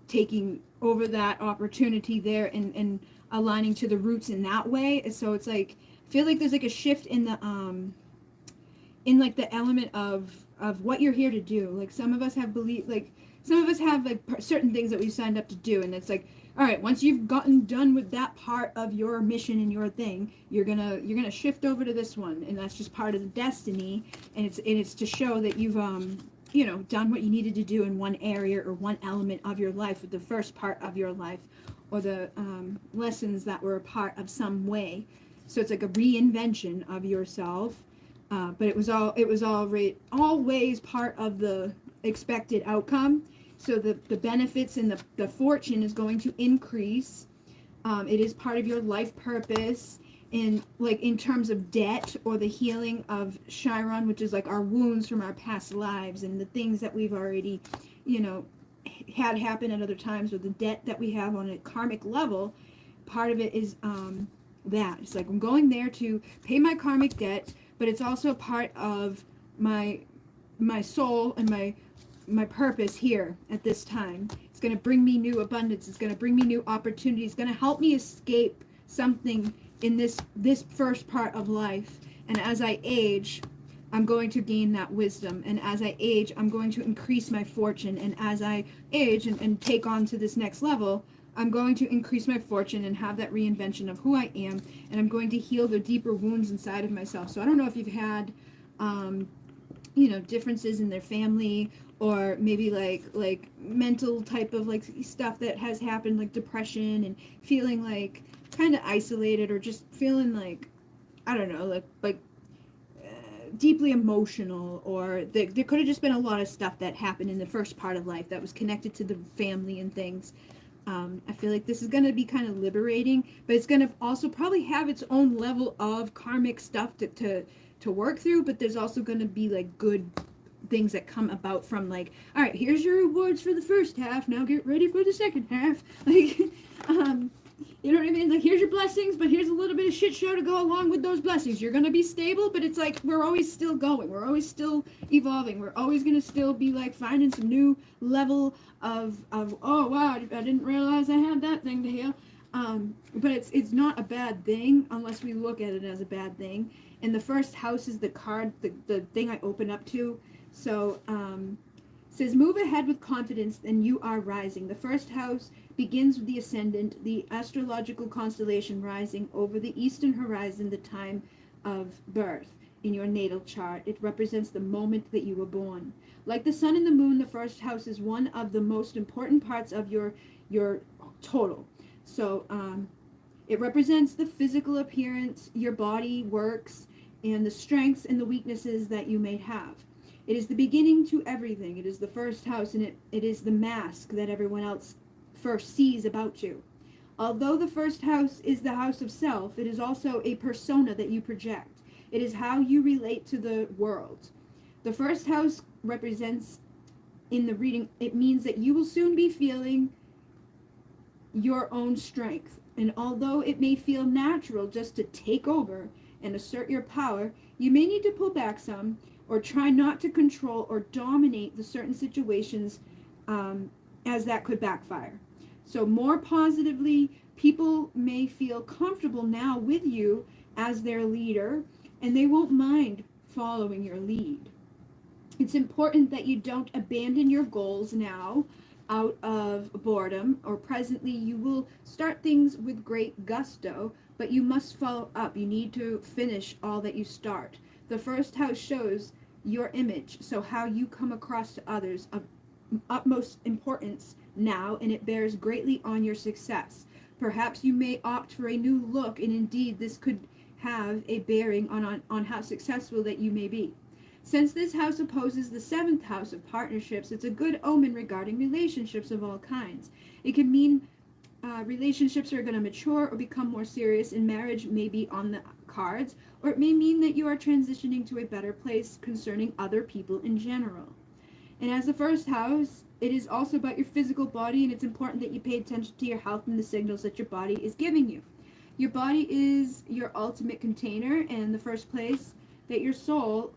S1: taking over that opportunity there, and aligning to the roots in that way. So it's like, I feel like there's like a shift in the in like the element of what you're here to do. Like some of us have certain things that we signed up to do, and it's like, all right, once you've gotten done with that part of your mission and your thing, you're gonna shift over to this one, and that's just part of the destiny, and it's to show that you've done what you needed to do in one area or one element of your life, with the first part of your life, or the lessons that were a part of some way. So it's like a reinvention of yourself, but it was always part of the expected outcome. So the benefits and the fortune is going to increase. It is part of your life purpose, in like in terms of debt, or the healing of Chiron, which is like our wounds from our past lives and the things that we've already, had happen at other times, with the debt that we have on a karmic level. Part of it is that it's like, I'm going there to pay my karmic debt, but it's also part of my my soul and my purpose here at this time. It's going to bring me new abundance. It's going to bring me new opportunities. It's going to help me escape something in this first part of life. And as I age, I'm going to gain that wisdom. And as I age, I'm going to increase my fortune. And as I age and take on to this next level, I'm going to increase my fortune and have that reinvention of who I am. And I'm going to heal the deeper wounds inside of myself. So I don't know if you've had differences in their family, or maybe like mental type of like stuff that has happened, like depression and feeling like kind of isolated, or just feeling like, I don't know, like deeply emotional, or there could have just been a lot of stuff that happened in the first part of life that was connected to the family and things. I feel like this is going to be kind of liberating, but it's going to also probably have its own level of karmic stuff to work through, but there's also going to be like good things that come about from, like, all right, here's your rewards for the first half, now get ready for the second half. Like, you know what I mean? Like, here's your blessings, but here's a little bit of shit show to go along with those blessings. You're going to be stable, but it's like we're always still going. We're always still evolving. We're always going to still be like finding some new level of oh, wow, I didn't realize I had that thing to heal. But it's not a bad thing unless we look at it as a bad thing. And the first house is the card, the thing I open up to. So, says, move ahead with confidence, and you are rising. The first house begins with the ascendant, the astrological constellation rising over the eastern horizon, the time of birth in your natal chart. It represents the moment that you were born. Like the sun and the moon, the first house is one of the most important parts of your total. So it represents the physical appearance, your body works, and the strengths and the weaknesses that you may have. It is the beginning to everything. It is the first house, and it is the mask that everyone else first sees about you. Although the first house is the house of self, it is also a persona that you project. It is how you relate to the world. The first house represents, in the reading, it means that you will soon be feeling your own strength. And although it may feel natural just to take over and assert your power, you may need to pull back some, or try not to control or dominate the certain situations, as that could backfire. So more positively, people may feel comfortable now with you as their leader, and they won't mind following your lead. It's important that you don't abandon your goals now out of boredom, or presently you will start things with great gusto, but you must follow up. You need to finish all that you start. The first house shows your image, so how you come across to others, of utmost importance now, and it bears greatly on your success. Perhaps you may opt for a new look, and indeed this could have a bearing on how successful that you may be. Since this house opposes the seventh house of partnerships, it's a good omen regarding relationships of all kinds. It can mean relationships are going to mature or become more serious, and marriage may be on the cards, or it may mean that you are transitioning to a better place concerning other people in general. And as the first house, it is also about your physical body, and it's important that you pay attention to your health and the signals that your body is giving you. Your body is your ultimate container and the first place that your soul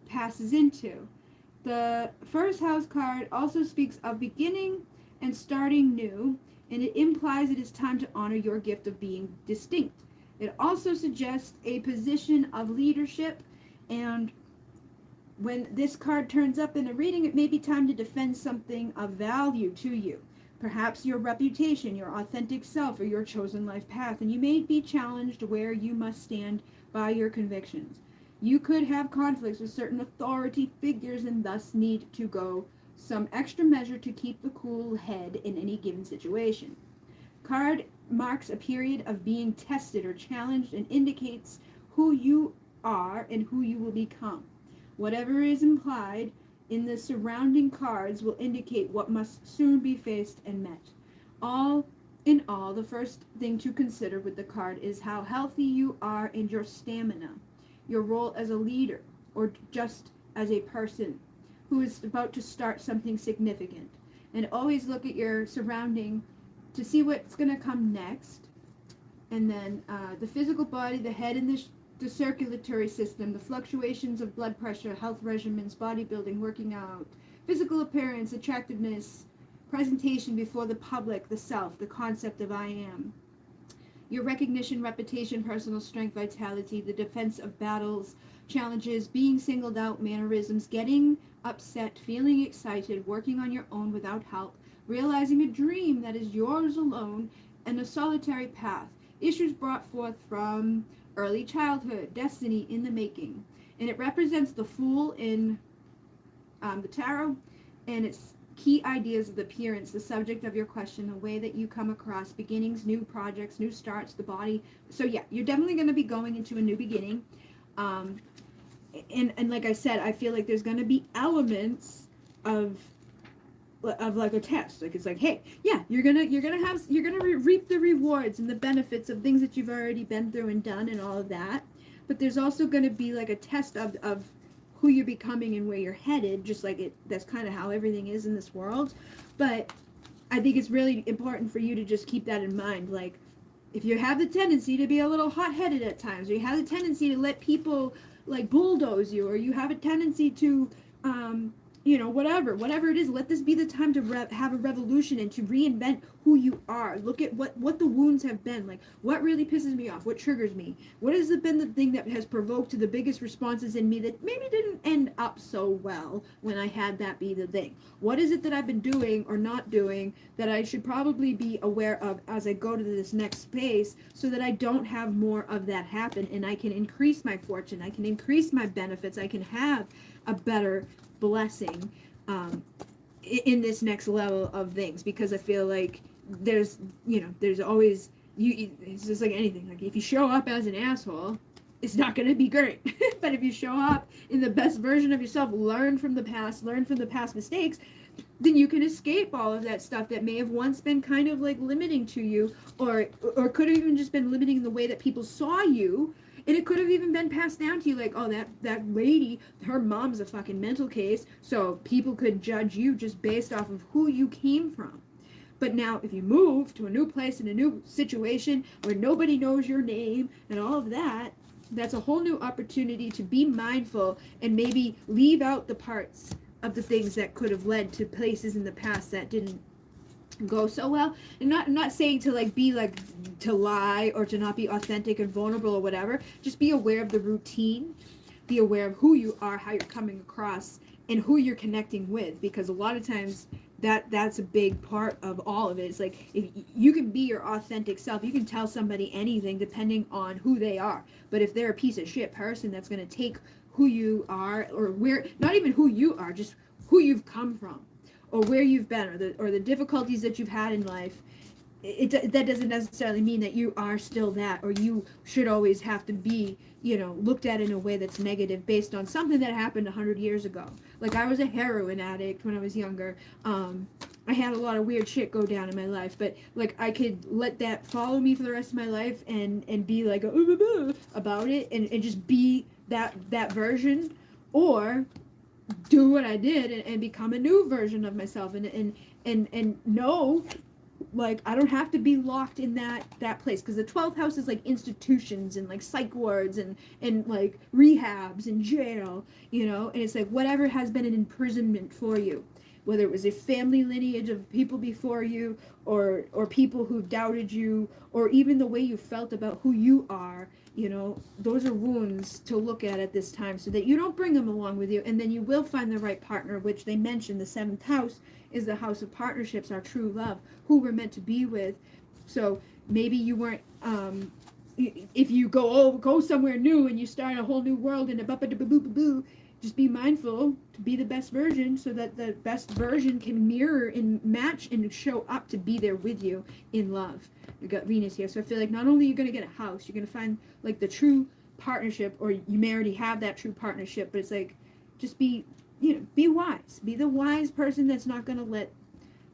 S1: passes into. The first house card also speaks of beginning and starting new, and it implies it is time to honor your gift of being distinct. It also suggests a position of leadership, and when this card turns up in a reading, it may be time to defend something of value to you. Perhaps your reputation, your authentic self, or your chosen life path, and you may be challenged where you must stand by your convictions. You could have conflicts with certain authority figures and thus need to go some extra measure to keep the cool head in any given situation. Card marks a period of being tested or challenged and indicates who you are and who you will become. Whatever is implied in the surrounding cards will indicate what must soon be faced and met. All in all, the first thing to consider with the card is how healthy you are and your stamina, your role as a leader, or just as a person who is about to start something significant. And always look at your surrounding to see what's going to come next. And then the physical body, the head, and the circulatory system, the fluctuations of blood pressure, health regimens, bodybuilding, working out, physical appearance, attractiveness, presentation before the public, the self, the concept of I am. Your recognition, reputation, personal strength, vitality, the defense of battles, challenges, being singled out, mannerisms, getting upset, feeling excited, working on your own without help, realizing a dream that is yours alone, and a solitary path. Issues brought forth from early childhood, destiny in the making. And it represents the Fool in the tarot, and it's key ideas of the appearance, the subject of your question, the way that you come across, beginnings, new projects, new starts, the body. So yeah, you're definitely going to be going into a new beginning. And like I said, I feel like there's going to be elements of like a test. Like it's like, hey, yeah, you're gonna reap the rewards and the benefits of things that you've already been through and done and all of that. But there's also going to be like a test of who you're becoming and where you're headed, just like that's kind of how everything is in this world. But I think it's really important for you to just keep that in mind. Like, if you have the tendency to be a little hot-headed at times, or you have the tendency to let people like bulldoze you, or you have a tendency to whatever it is, let this be the time to have a revolution and to reinvent who you are. Look at what the wounds have been. Like, what really pisses me off? What triggers me? What has been the thing that has provoked the biggest responses in me that maybe didn't end up so well when I had that be the thing? What is it that I've been doing or not doing that I should probably be aware of as I go to this next space, so that I don't have more of that happen, and I can increase my fortune, I can increase my benefits, I can have a better blessing in this next level of things. Because I feel like there's always it's just like anything. Like, if you show up as an asshole, it's not going to be great. But if you show up in the best version of yourself, learn from the past mistakes, then you can escape all of that stuff that may have once been kind of like limiting to you, or could have even just been limiting the way that people saw you. And it could have even been passed down to you, like, oh, that lady, her mom's a fucking mental case, so people could judge you just based off of who you came from. But now, if you move to a new place in a new situation where nobody knows your name and all of that, that's a whole new opportunity to be mindful and maybe leave out the parts of the things that could have led to places in the past that didn't go so well. And not saying to like be like to lie or to not be authentic and vulnerable or whatever. Just be aware of the routine, be aware of who you are, how you're coming across, and who you're connecting with, because a lot of times that's a big part of all of it. It's like, if you can be your authentic self, you can tell somebody anything depending on who they are. But if they're a piece of shit person that's going to take who you are, or where, not even who you are, just who you've come from, or where you've been, or the difficulties that you've had in life, that doesn't necessarily mean that you are still that, or you should always have to be, looked at in a way that's negative based on something that happened 100 years ago. Like, I was a heroin addict when I was younger. I had a lot of weird shit go down in my life, but like, I could let that follow me for the rest of my life and be like about it, and just be that version, or do what I did and become a new version of myself, and know, like, I don't have to be locked in that place, because the 12th house is like institutions and like psych wards and like rehabs and jail, and it's like whatever has been an imprisonment for you, whether it was a family lineage of people before you, or people who doubted you, or even the way you felt about who you are. Those are wounds to look at this time, so that you don't bring them along with you, and then you will find the right partner, which they mentioned the 7th house is the house of partnerships, our true love, who we're meant to be with. So maybe you weren't, if you go somewhere new and you start a whole new world and just be mindful to be the best version, so that the best version can mirror and match and show up to be there with you in love. We got Venus here, so I feel like not only are you going to get a house, you're going to find like the true partnership, or you may already have that true partnership, but it's like, just be wise. Be the wise person that's not going to let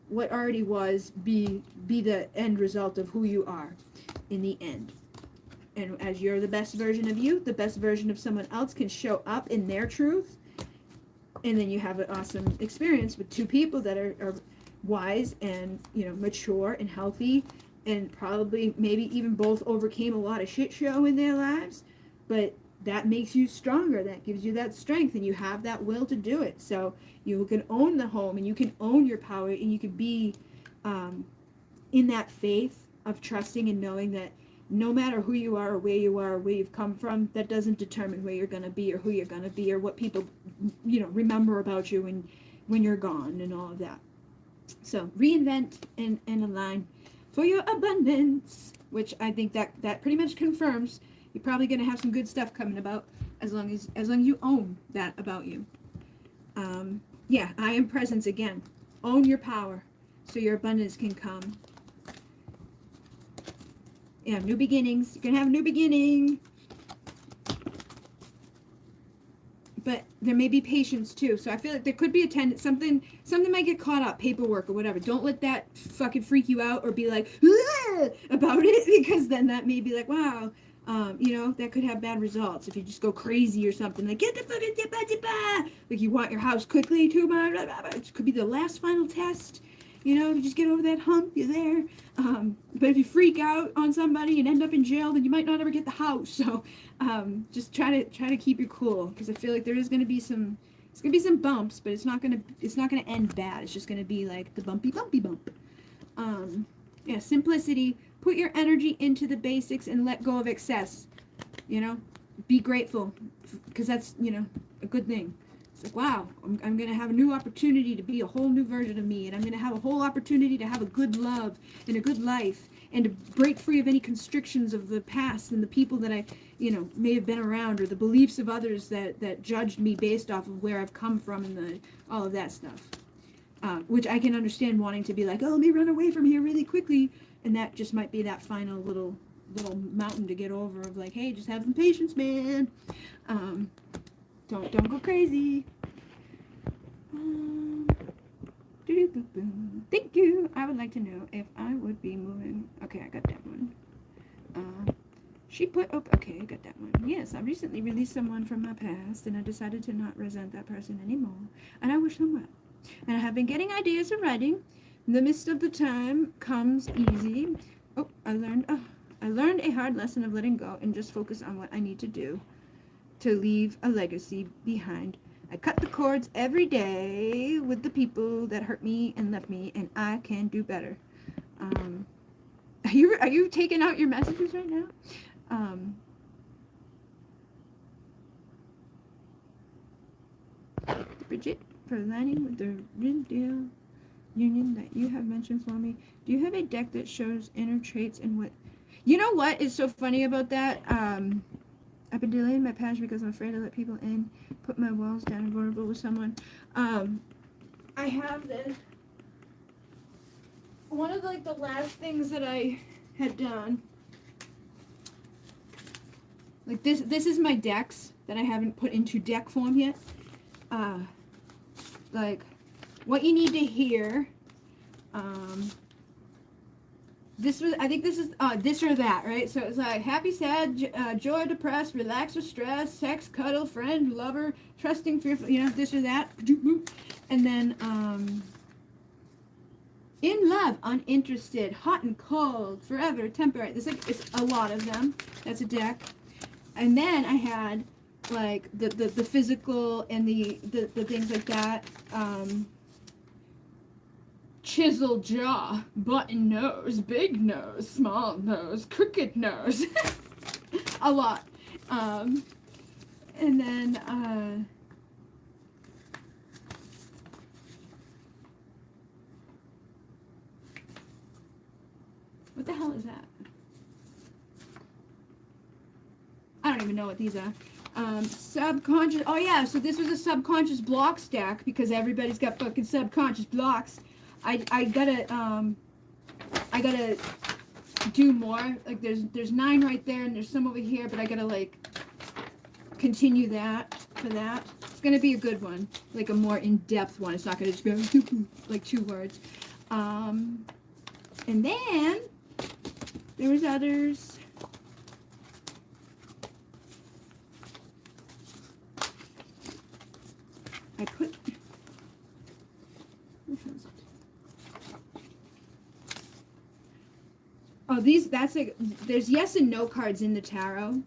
S1: what already was be the end result of who you are in the end. And as you're the best version of you, the best version of someone else can show up in their truth, and then you have an awesome experience with two people that are wise and mature and healthy, and probably maybe even both overcame a lot of shit show in their lives, but that makes you stronger. That gives you that strength, and you have that will to do it. So you can own the home, and you can own your power, and you can be in that faith of trusting and knowing that no matter who you are or where you've come from, that doesn't determine where you're going to be or who you're going to be or what people, remember about you when you're gone and all of that. So reinvent and align for your abundance, which I think that pretty much confirms you're probably going to have some good stuff coming about as long as you own that about you. I am presence again. Own your power so your abundance can come. Yeah, new beginnings. You can have a new beginning. But there may be patience too. So I feel like there could be a tendency, something might get caught up, paperwork or whatever. Don't let that fucking freak you out or be like, about it, because then that may be like, wow, that could have bad results if you just go crazy or something. Like, get the fucking, like you want your house quickly too much. It could be the last final test. You just get over that hump, you're there. But if you freak out on somebody and end up in jail, then you might not ever get the house. So just try to keep your cool, because I feel like there is going to be some bumps, but it's not gonna end bad. It's just gonna be like the bumpy bump. Simplicity. Put your energy into the basics and let go of excess. Be grateful, because that's a good thing. It's like, wow, I'm going to have a new opportunity to be a whole new version of me, and I'm going to have a whole opportunity to have a good love and a good life, and to break free of any constrictions of the past and the people that I, may have been around, or the beliefs of others that judged me based off of where I've come from and all of that stuff. Which I can understand wanting to be like, oh, let me run away from here really quickly, and that just might be that final little mountain to get over of like, hey, just have some patience, man. Don't go crazy. Thank you. I would like to know if I would be moving. Okay, I got that one. Okay, I got that one. Yes, I recently released someone from my past, and I decided to not resent that person anymore, and I wish them well. And I have been getting ideas of writing. In the midst of the time comes easy. Oh, I learned a hard lesson of letting go and just focus on what I need to do to leave a legacy behind. I cut the cords every day with the people that hurt me and left me, and I can do better. Are you taking out your messages right now? Bridget, for aligning with the real deal union that you have mentioned for me, do you have a deck that shows inner traits and what? You know what is so funny about that? I've been delaying my passion because I'm afraid to let people in, put my walls down, vulnerable with someone. I have this. One of the last things that I had done, like this is my decks that I haven't put into deck form yet. Like what you need to hear. I think this is this or that, right? So it's like happy, sad, joy, depressed, relaxed or stressed, sex, cuddle, friend, lover, trusting, fearful, this or that. And then in love, uninterested, hot and cold, forever, temporary. It's a lot of them. That's a deck. And then I had like the physical and the things like that. Chiseled jaw, button nose, big nose, small nose, crooked nose. A lot. And then what the hell is that? I don't even know what these are. Subconscious. Oh yeah, so this was a subconscious block stack because everybody's got fucking subconscious blocks. I gotta do more. Like there's 9 right there and there's some over here, but I gotta like continue that for that. It's gonna be a good one, like a more in-depth one. It's not gonna just be like 2 words. And then there was others. I put. Oh, there's yes and no cards in the tarot.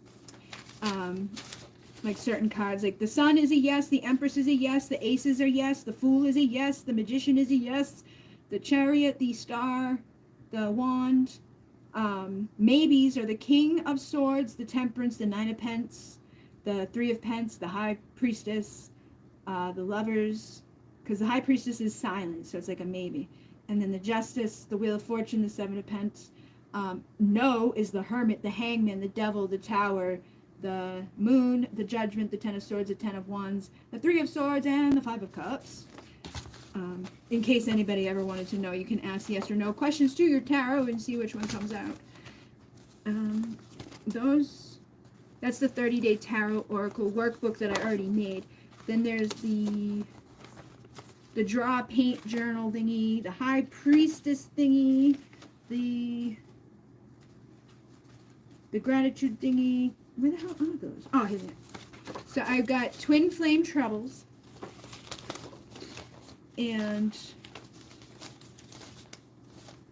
S1: Like certain cards, like the Sun is a yes, the Empress is a yes, the Aces are yes, the Fool is a yes, the Magician is a yes, the Chariot, the Star, the Wand. Maybes are the King of Swords, the Temperance, the Nine of Pence, the Three of Pence, the High Priestess, the Lovers, because the High Priestess is silent, so it's like a maybe. And then the Justice, the Wheel of Fortune, the Seven of Pence. No is the Hermit, the Hangman, the Devil, the Tower, the Moon, the Judgment, the Ten of Swords, the Ten of Wands, the Three of Swords, and the Five of Cups. In case anybody ever wanted to know, you can ask yes or no questions to your tarot and see which one comes out. That's the 30-day tarot oracle workbook that I already made. Then there's the draw paint journal thingy, the High Priestess thingy, the gratitude thingy. Where the hell are those? Oh, here they are. So I've got Twin Flame Troubles and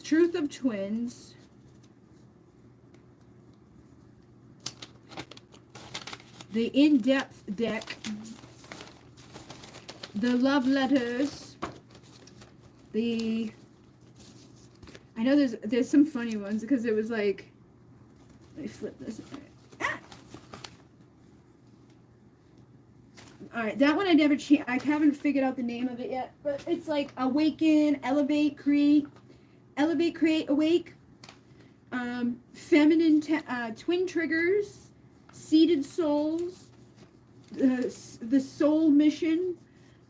S1: Truth of Twins, the In-Depth deck, the Love Letters, I know there's some funny ones because it was like, let me flip this. Alright, that one I haven't figured out the name of it yet, but it's like Awaken, Elevate, Create, Awake, Feminine, Twin Triggers, Seated Souls, the Soul Mission,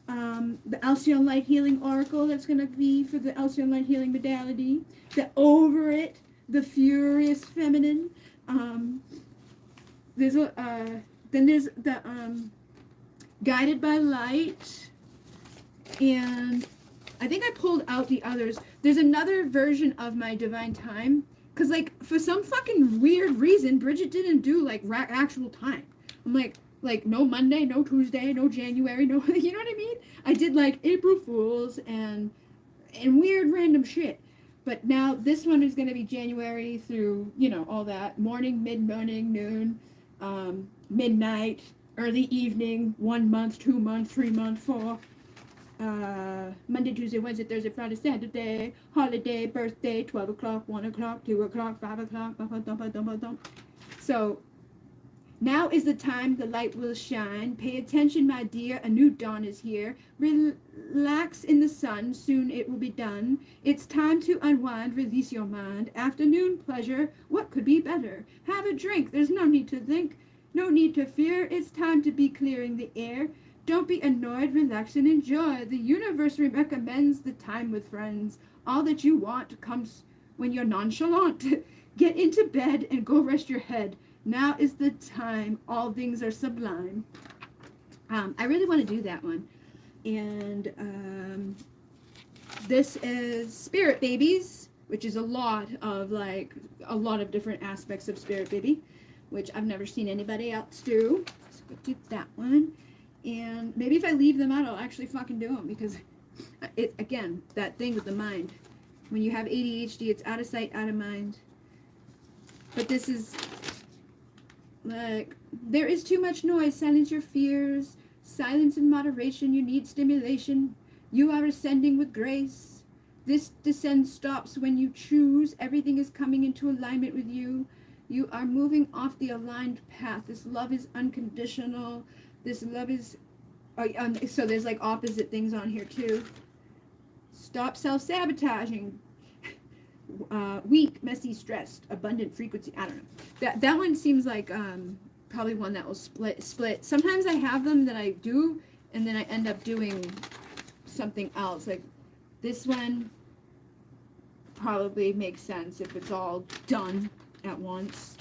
S1: the ALCYONE Light Healing Oracle, that's going to be for the ALCYONE Light Healing modality, the Over It, the Furious Feminine, then there's the, Guided by Light, and I think I pulled out the others. There's another version of my Divine Time, because, like, for some fucking weird reason, Bridget didn't do, like, actual time. I'm like, no Monday, no Tuesday, no January, no, you know what I mean? I did, like, April Fools and weird random shit. But now this one is going to be January through, you know, all that. Morning, mid-morning, noon, midnight, early evening, 1 month, 2 months, 3 months, 4, Monday, Tuesday, Wednesday, Thursday, Friday, Saturday, holiday, birthday, 12 o'clock, 1 o'clock, 2 o'clock, 5 o'clock, so now is the time the light will shine. Pay attention, my dear, a new dawn is here. Relax in the sun, soon it will be done. It's time to unwind, release your mind. Afternoon pleasure, what could be better? Have a drink, there's no need to think. No need to fear, it's time to be clearing the air. Don't be annoyed, relax and enjoy. The universe recommends the time with friends. All that you want comes when you're nonchalant. Get into bed and go rest your head. Now is the time, all things are sublime. I really want to do that one. And this is Spirit Babies, which is a lot of different aspects of Spirit Baby, which I've never seen anybody else do. So we'll do that one. And maybe if I leave them out, I'll actually fucking do them, because again, that thing with the mind. When you have ADHD, it's out of sight, out of mind. But this is like, there is too much noise. Silence your fears. Silence in moderation. You need stimulation. You are ascending with grace. This descent stops when you choose. Everything is coming into alignment with you. You are moving off the aligned path. This love is unconditional. This love is... so there's like opposite things on here too. Stop self-sabotaging. Weak, messy, stressed, abundant frequency. I don't know. That one seems like probably one that will split. Sometimes I have them that I do, and then I end up doing something else. Like this one probably makes sense if it's all done at once.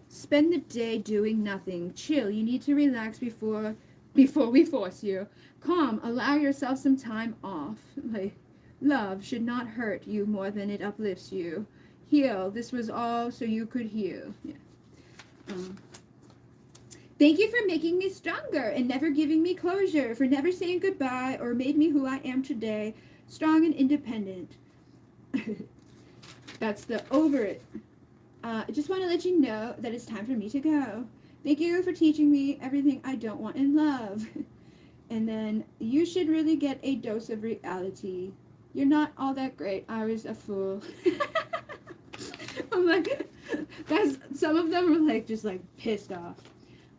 S1: Spend the day doing nothing. Chill. You need to relax before we force you. Calm. Allow yourself some time off. Like, love should not hurt you more than it uplifts you. Heal. This was all so you could heal. Yeah. Thank you for making me stronger and never giving me closure, for never saying goodbye or made me who I am today, strong and independent. That's the Over It. I just want to let you know that it's time for me to go. Thank you for teaching me everything I don't want in love. And then, you should really get a dose of reality. You're not all that great. I was a fool. I'm like, that's, some of them were like, just like pissed off.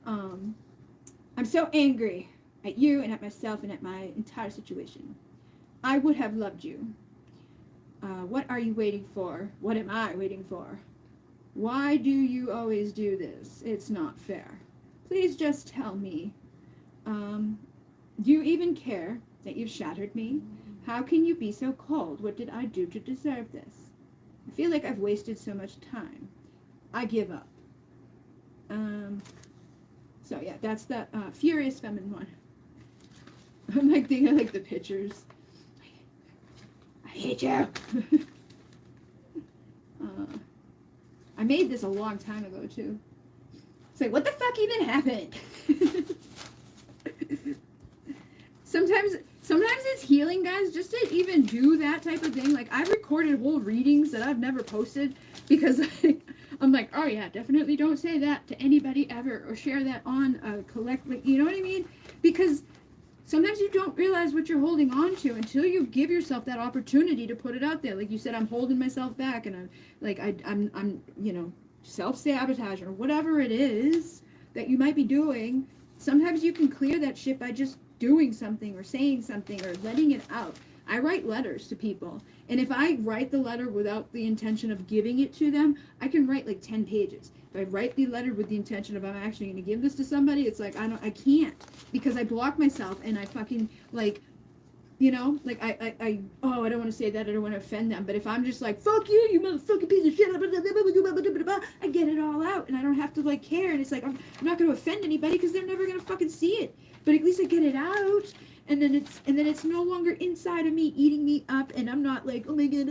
S1: I'm so angry at you and at myself and at my entire situation. I would have loved you. What are you waiting for? What am I waiting for? Why do you always do this? It's not fair. Please just tell me. Do you even care that you've shattered me? How can you be so cold? What did I do to deserve this? I feel like I've wasted so much time. I give up. So yeah, that's the Furious Feminine one. I'm like thinking like the pictures. I hate you. I made this a long time ago too. It's like, what the fuck even happened? Sometimes it's healing, guys, just to even do that type of thing. Like, I've recorded whole readings that I've never posted because I'm like, oh yeah, definitely don't say that to anybody ever or share that on a like, you know what I mean? Because sometimes you don't realize what you're holding on to until you give yourself that opportunity to put it out there. Like you said, I'm holding myself back, and I'm like, I'm you know, self-sabotage or whatever it is that you might be doing. Sometimes you can clear that shit by just doing something or saying something or letting it out. I write letters to people, and if I write the letter without the intention of giving it to them, I can write like 10 pages. If I write the letter with the intention of I'm actually going to give this to somebody, it's like I can't, because I block myself and I fucking like, you know, like I I don't want to say that, I don't want to offend them, but if I'm just like, fuck you, you motherfucking piece of shit, I get it all out, and I don't have to like care, and it's like I'm not going to offend anybody because they're never going to fucking see it, but at least I get it out, and then it's no longer inside of me eating me up, and I'm not like, oh my god,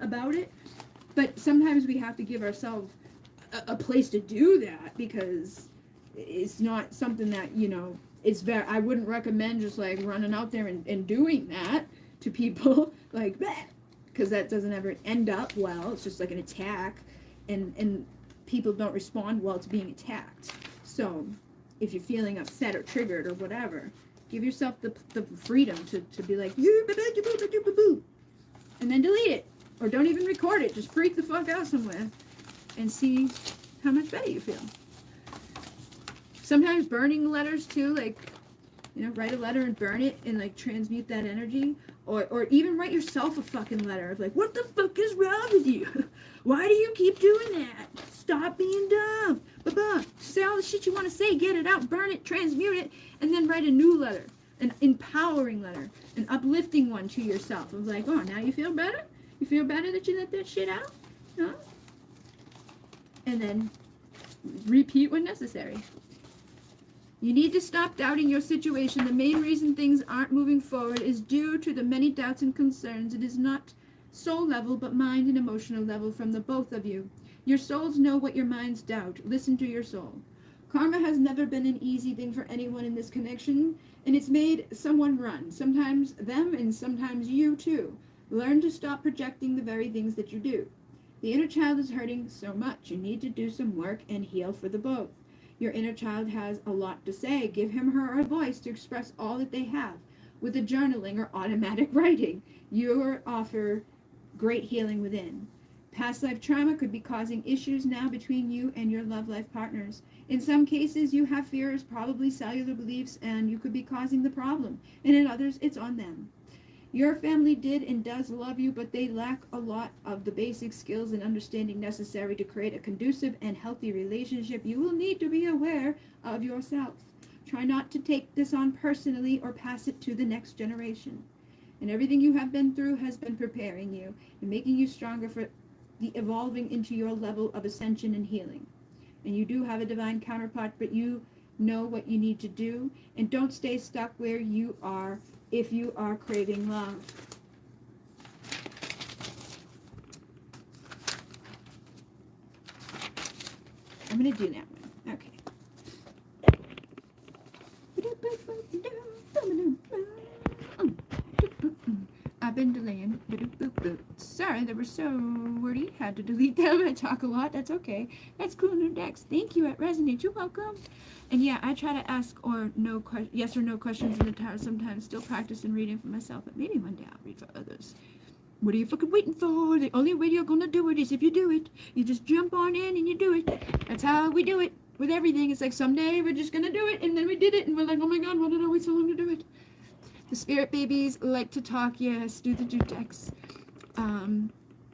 S1: about it. But sometimes we have to give ourselves a place to do that, because it's not something that, you know, it's very, I wouldn't recommend just like running out there and doing that to people like that, because that doesn't ever end up well. It's just like an attack, and people don't respond well to being attacked. So if you're feeling upset or triggered or whatever, give yourself the freedom to be like, and then delete it, or don't even record it. Just freak the fuck out somewhere and see how much better you feel. Sometimes burning letters too, like, you know, write a letter and burn it and like transmute that energy, or even write yourself a fucking letter of like, what the fuck is wrong with you? Why do you keep doing that? Stop being dumb. Say all the shit you want to say, get it out, burn it, transmute it, and then write a new letter, an empowering letter, an uplifting one to yourself. Of like, oh, now you feel better? You feel better that you let that shit out? Huh? And then repeat when necessary. You need to stop doubting your situation. The main reason things aren't moving forward is due to the many doubts and concerns. It is not soul level, but mind and emotional level from the both of you. Your souls know what your minds doubt. Listen to your soul. Karma has never been an easy thing for anyone in this connection, and it's made someone run. Sometimes them, and sometimes you too. Learn to stop projecting the very things that you do. The inner child is hurting so much. You need to do some work and heal for the both. Your inner child has a lot to say. Give him or her a voice to express all that they have. With a journaling or automatic writing, you offer great healing within. Past life trauma could be causing issues now between you and your love life partners. In some cases, you have fears, probably cellular beliefs, and you could be causing the problem. And in others, it's on them. Your family did and does love you, but they lack a lot of the basic skills and understanding necessary to create a conducive and healthy relationship. You will need to be aware of yourself. Try not to take this on personally or pass it to the next generation. And everything you have been through has been preparing you and making you stronger for the evolving into your level of ascension and healing. And you do have a divine counterpart, but you know what you need to do, and don't stay stuck where you are if you are craving love. I'm going to do that one. Okay. I've been doing playing. Sorry, they were so wordy. Had to delete them. I talk a lot. That's okay. That's cool. New decks. Thank you. It resonates. You're welcome. And yeah, I try to ask yes or no questions in the tarot sometimes. Still practicing reading for myself, but maybe one day I'll read for others. What are you fucking waiting for? The only way you're gonna do it is if you do it. You just jump on in and you do it. That's how we do it with everything. It's like someday we're just gonna do it, and then we did it, and we're like, oh my god, why did I wait so long to do it? The spirit babies like to talk. Yes, do decks.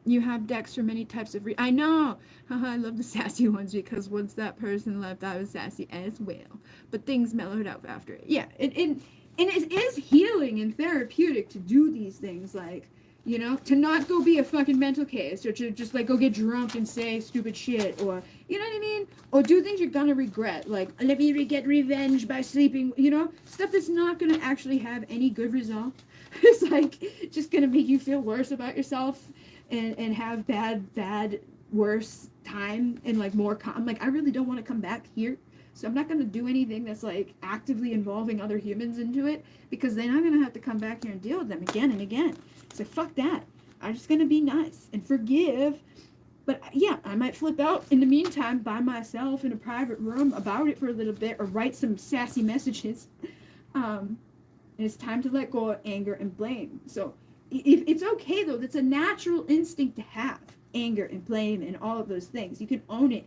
S1: You have decks for many types of I know. I love the sassy ones because once that person left, I was sassy as well. But things mellowed out after it. Yeah, and it is healing and therapeutic to do these things, like, you know, to not go be a fucking mental case, or to just like go get drunk and say stupid shit, or, you know what I mean? Or do things you're gonna regret, like, let me get revenge by sleeping, you know? Stuff that's not gonna actually have any good result. It's like just gonna make you feel worse about yourself and have bad, worse time, and like more I'm like, I really don't want to come back here. So I'm not going to do anything that's like actively involving other humans into it, because then I'm going to have to come back here and deal with them again and again. So fuck that. I'm just going to be nice and forgive. But yeah, I might flip out in the meantime by myself in a private room about it for a little bit, or write some sassy messages. And it's time to let go of anger and blame. So if it's okay, though, that's a natural instinct to have, anger and blame and all of those things. You can own it,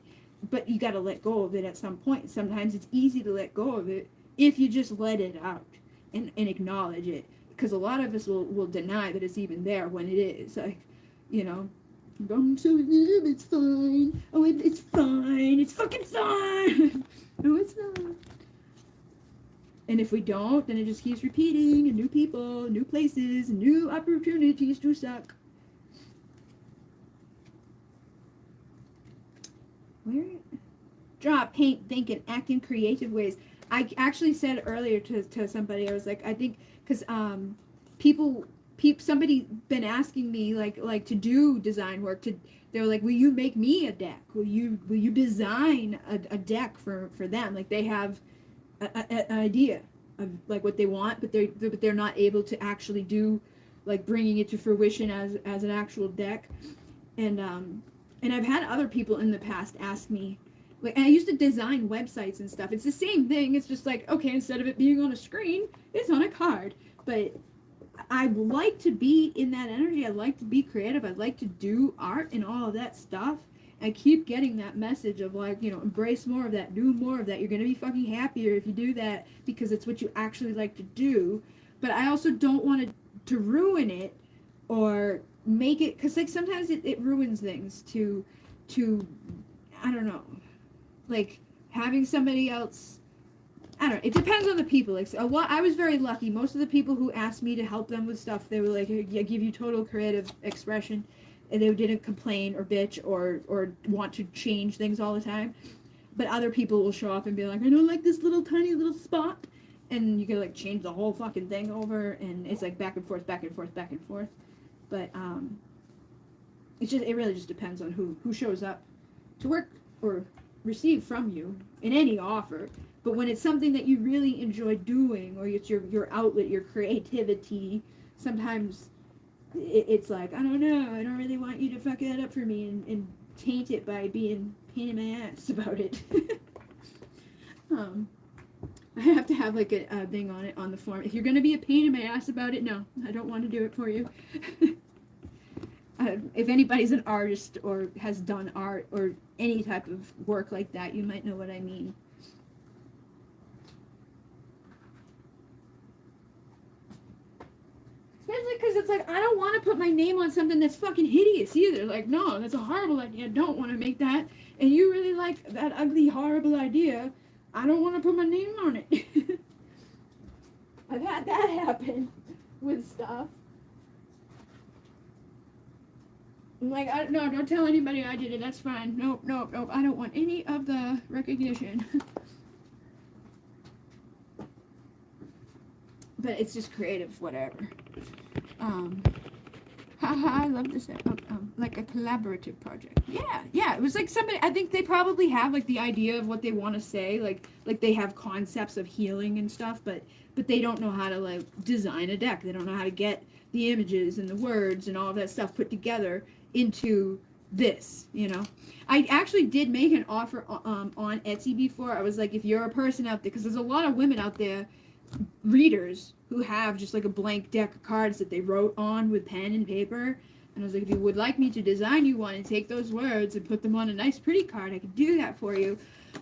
S1: but you got to let go of it at some point. Sometimes it's easy to let go of it if you just let it out and acknowledge it, because a lot of us will deny that it's even there when it is. Like, you know, it's fine. Oh, it's fine. It's fucking fine. No, it's not. And if we don't, then it just keeps repeating, and new people, new places, new opportunities to suck. Where? Draw, paint, think, and act in creative ways. I actually said earlier to somebody, I was like, I think, because somebody been asking me like to do design work. They were like, will you make me a deck? Will you design a deck for them? Like, they have an idea of like what they want, but they're not able to actually do, like, bringing it to fruition as an actual deck. And I've had other people in the past ask me, like, and I used to design websites and stuff. It's the same thing. It's just like, okay, instead of it being on a screen, it's on a card. But I like to be in that energy. I like to be creative. I like to do art and all of that stuff. I keep getting that message of, like, you know, embrace more of that, do more of that. You're going to be fucking happier if you do that, because it's what you actually like to do. But I also don't want to ruin it or make it, because, like, sometimes it ruins things to I don't know, like, having somebody else, I don't know, it depends on the people. Like, I was very lucky. Most of the people who asked me to help them with stuff, they were like, yeah, give you total creative expression, and they didn't complain or bitch or want to change things all the time. But other people will show up and be like, I don't like this little tiny little spot, and you can, like, change the whole fucking thing over, and it's like back and forth, back and forth, back and forth. But it really just depends on who shows up to work or receive from you in any offer. But when it's something that you really enjoy doing, or it's your outlet, your creativity, sometimes it's like, I don't know, I don't really want you to fuck that up for me and taint it by being pain in my ass about it. I have to have, like, a thing on it on the form. If you're going to be a pain in my ass about it, no, I don't want to do it for you. If anybody's an artist or has done art or any type of work like that, you might know what I mean. Especially because it's like, I don't want to put my name on something that's fucking hideous either. Like, no, that's a horrible idea. I don't want to make that. And you really like that ugly, horrible idea. I don't want to put my name on it. I've had that happen with stuff. I'm like, no, don't tell anybody I did it. That's fine. Nope. I don't want any of the recognition. But it's just creative, whatever. I love this. Like a collaborative project. Yeah. It was like somebody, I think they probably have, like, the idea of what they want to say. Like they have concepts of healing and stuff, but they don't know how to, like, design a deck. They don't know how to get the images and the words and all that stuff put together into this, you know. I actually did make an offer on Etsy before. I was like, if you're a person out there, because there's a lot of women out there, readers, who have just like a blank deck of cards that they wrote on with pen and paper. And I was like, if you would like me to design you one and take those words and put them on a nice pretty card, I could do that for you.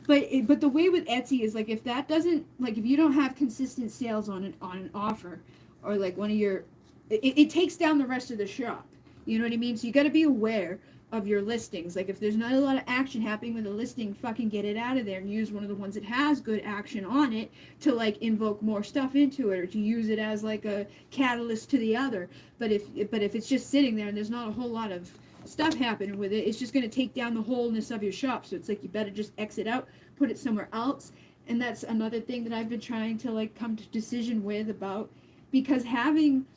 S1: But the way with Etsy is like, if that doesn't, like, if you don't have consistent sales on an offer, or like one of your, it takes down the rest of the shop. You know what I mean? So you got to be aware of your listings. Like, if there's not a lot of action happening with a listing, fucking get it out of there and use one of the ones that has good action on it to like invoke more stuff into it, or to use it as like a catalyst to the other. But if it's just sitting there and there's not a whole lot of stuff happening with it, it's just going to take down the wholeness of your shop. So it's like, you better just exit out, put it somewhere else. And that's another thing that I've been trying to like come to decision with about, because having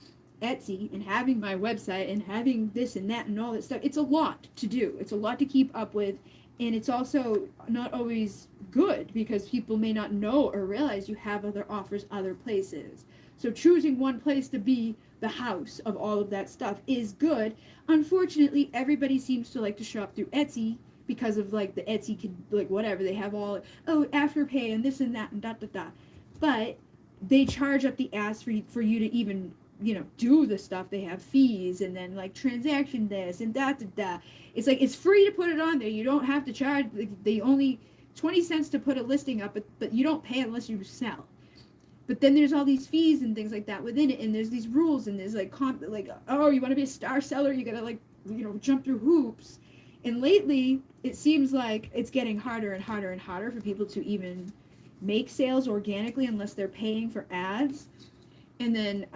S1: Etsy and having my website and having this and that and all that stuff, it's a lot to do. It's a lot to keep up with, and it's also not always good because people may not know or realize you have other offers other places. So choosing one place to be the house of all of that stuff is good. Unfortunately, everybody seems to like to shop through Etsy because of like the Etsy could, like, whatever, they have all, oh, Afterpay and this and that and da. But they charge up the ass for you to even, you know, do the stuff. They have fees and then like transaction this and da. It's like, it's free to put it on there. You don't have to charge. They only 20 cents to put a listing up, but you don't pay unless you sell. But then there's all these fees and things like that within it, and there's these rules, and there's like oh, you want to be a star seller, you gotta, like, you know, jump through hoops. And lately it seems like it's getting harder and harder and harder for people to even make sales organically unless they're paying for ads. And then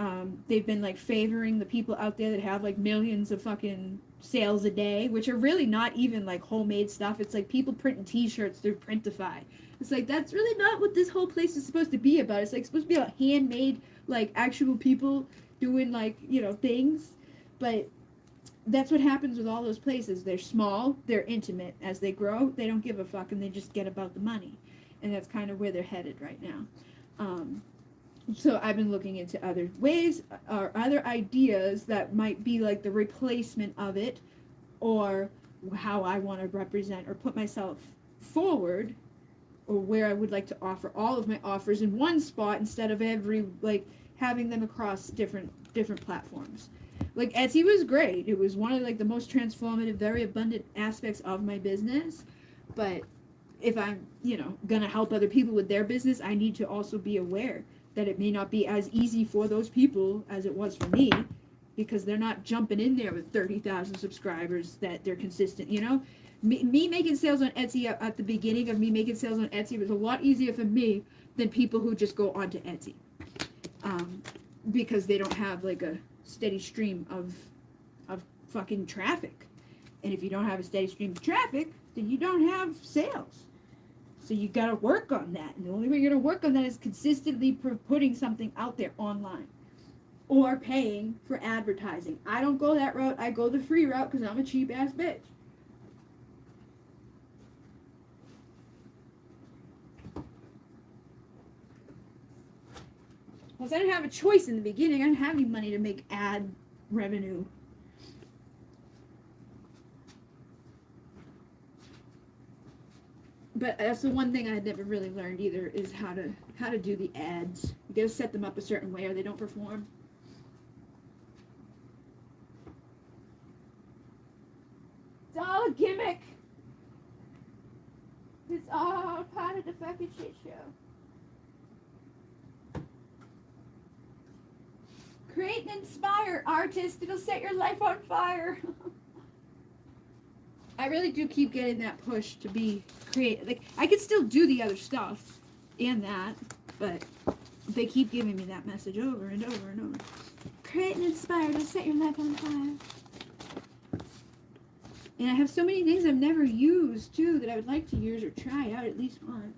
S1: they've been like favoring the people out there that have like millions of fucking sales a day, which are really not even like homemade stuff. It's like people printing t-shirts through Printify. It's like, that's really not what this whole place is supposed to be about. It's like supposed to be about handmade, like actual people doing like, you know, things. But that's what happens with all those places. They're small, they're intimate. As they grow, they don't give a fuck and they just get about the money. And that's kind of where they're headed right now. So I've been looking into other ways or other ideas that might be like the replacement of it, or how I want to represent or put myself forward, or where I would like to offer all of my offers in one spot instead of like having them across different platforms. Like Etsy was great. It was one of like the most transformative, very abundant aspects of my business. But if I'm, you know, gonna help other people with their business, I need to also be aware that it may not be as easy for those people as it was for me, because they're not jumping in there with 30,000 subscribers that they're consistent, you know. Me making sales on Etsy at the beginning of me making sales on Etsy was a lot easier for me than people who just go onto Etsy, because they don't have like a steady stream of fucking traffic. And if you don't have a steady stream of traffic, then you don't have sales. So you got to work on that. And the only way you're going to work on that is consistently putting something out there online or paying for advertising. I don't go that route. I go the free route because I'm a cheap ass bitch. Because I didn't have a choice in the beginning. I didn't have any money to make ad revenue. But that's the one thing I had never really learned either, is how to do the ads. You gotta set them up a certain way or they don't perform. It's all a gimmick. It's all part of the fucking shit show. Create and inspire, artist. It'll set your life on fire. I really do keep getting that push to be creative. Like, I could still do the other stuff and that, but they keep giving me that message over and over and over. Create and inspire, it'll set your life on fire. And I have so many things I've never used, too, that I would like to use or try out at least once.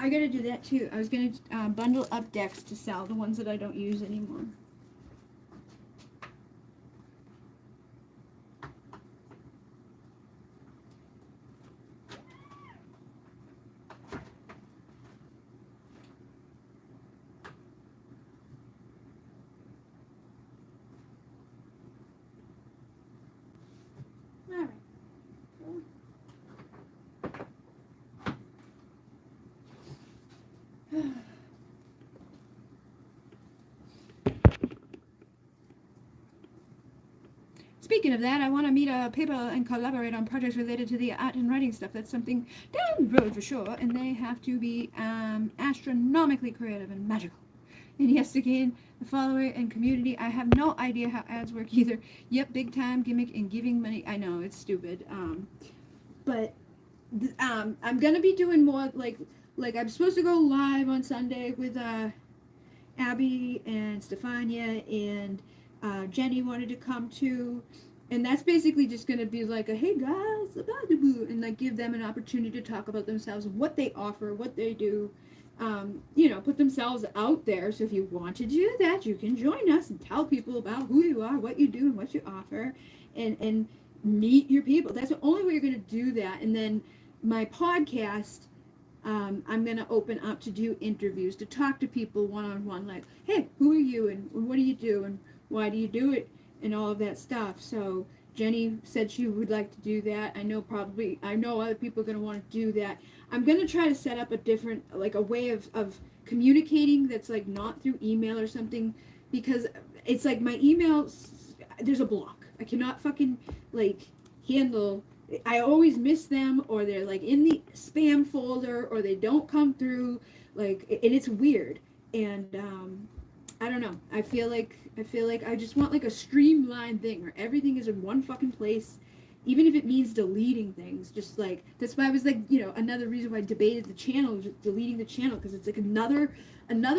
S1: I gotta do that too. I was gonna bundle up decks to sell, the ones that I don't use anymore. All right. Speaking of that, I want to meet people and collaborate on projects related to the art and writing stuff. That's something down the road for sure, and they have to be astronomically creative and magical. And yes, to gain a follower and community, I have no idea how ads work either. Yep, big time gimmick and giving money. I know, it's stupid. But I'm gonna be doing more like I'm supposed to go live on Sunday with Abby and Stefania, and Jenny wanted to come too, and that's basically just gonna be like a hey guys, and like give them an opportunity to talk about themselves, what they offer, what they do, put themselves out there. So if you want to do that, you can join us and tell people about who you are, what you do, and what you offer, and meet your people. That's the only way you're gonna do that. And then my podcast, I'm going to open up to do interviews, to talk to people one-on-one, like, hey, who are you, and what do you do, and why do you do it, and all of that stuff. So Jenny said she would like to do that. I know other people are going to want to do that. I'm going to try to set up a different, like a way of communicating that's like not through email or something, because it's like my email, there's a block. I cannot fucking like handle, I always miss them, or they're like in the spam folder, or they don't come through, like, and it's weird. And I don't know. I feel like I just want like a streamlined thing where everything is in one fucking place, even if it means deleting things. Just like, that's why I was like, another reason why I debated the channel, just deleting the channel, because it's like another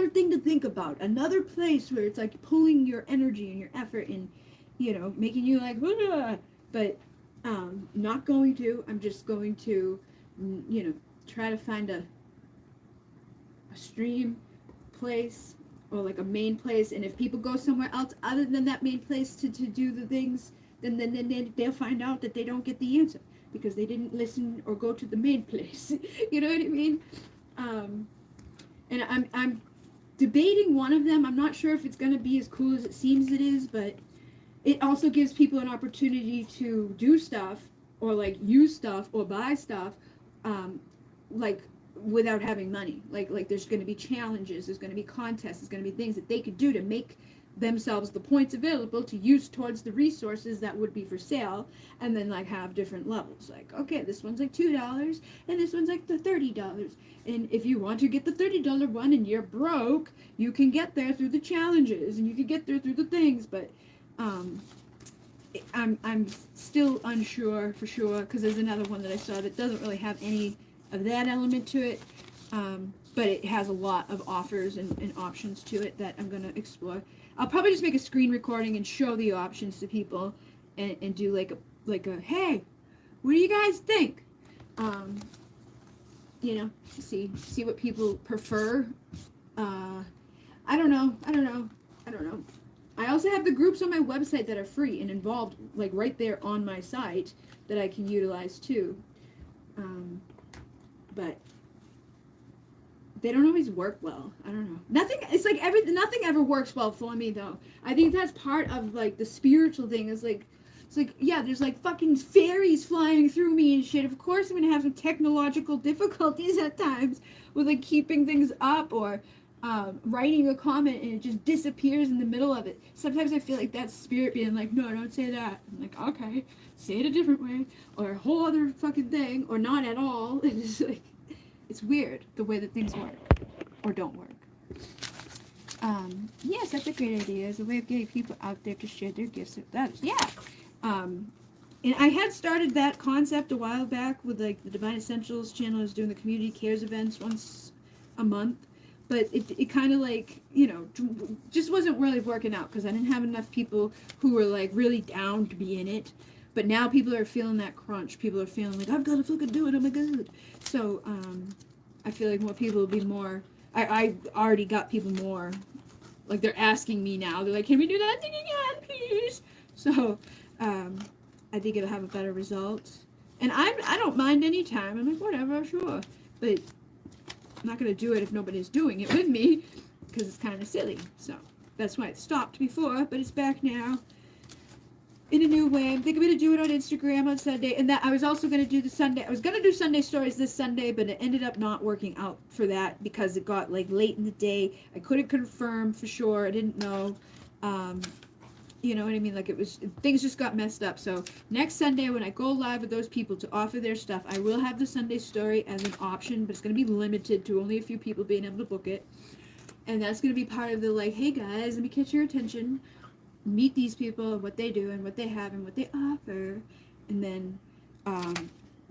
S1: thing to think about, another place where it's like pulling your energy and your effort and making you like, ah. But not going to. I'm just going to, try to find a stream place, or like a main place. And if people go somewhere else other than that main place to do the things, then they'll find out that they don't get the answer because they didn't listen or go to the main place. You know what I mean? And I'm debating one of them. I'm not sure if it's going to be as cool as it seems it is, but it also gives people an opportunity to do stuff, or like use stuff, or buy stuff, like without having money. Like there's going to be challenges, there's going to be contests, there's going to be things that they could do to make themselves the points available to use towards the resources that would be for sale, and then like have different levels. Like, okay, this one's like $2, and this one's like the $30. And if you want to get the $30 one and you're broke, you can get there through the challenges, and you can get there through the things. But I'm still unsure for sure, because there's another one that I saw that doesn't really have any of that element to it, but it has a lot of offers and options to it that I'm going to explore. I'll probably just make a screen recording and show the options to people, and do like a hey, what do you guys think? See what people prefer. I don't know. I also have the groups on my website that are free and involved, like right there on my site, that I can utilize too. But they don't always work well. I don't know. Nothing ever works well for me though. I think that's part of like the spiritual thing, is like, it's like, yeah, there's like fucking fairies flying through me and shit. Of course I'm gonna have some technological difficulties at times with like keeping things up, or writing a comment and it just disappears in the middle of it. Sometimes I feel like that's spirit being like, no, don't say that. I'm like, okay, say it a different way, or a whole other fucking thing, or not at all. It's like, it's weird the way that things work or don't work. Yes, that's a great idea. It's a way of getting people out there to share their gifts with others. Yeah. And I had started that concept a while back with like the Divine Essentials channel. I was doing the community cares events once a month. But it kind of like, just wasn't really working out, because I didn't have enough people who were like really down to be in it. But now people are feeling that crunch. People are feeling like, I've got to fucking do it. Oh my God. So I feel like more people will be more, I already got people more, like they're asking me now, they're like, can we do that thing again, please? So, I think it'll have a better result. And I don't mind any time. I'm like, whatever, sure. But I'm not going to do it if nobody's doing it with me, because it's kind of silly. So that's why it stopped before, but it's back now in a new way. I think I'm going to do it on Instagram on Sunday. And that I was also going to do the Sunday. I was going to do Sunday stories this Sunday, but it ended up not working out for that because it got like late in the day. I couldn't confirm for sure. I didn't know. You know what I mean? Like it was, things just got messed up. So next Sunday when I go live with those people to offer their stuff, I will have the Sunday story as an option, but it's going to be limited to only a few people being able to book it. And that's going to be part of the like, hey guys, let me catch your attention. Meet these people and what they do and what they have and what they offer. And then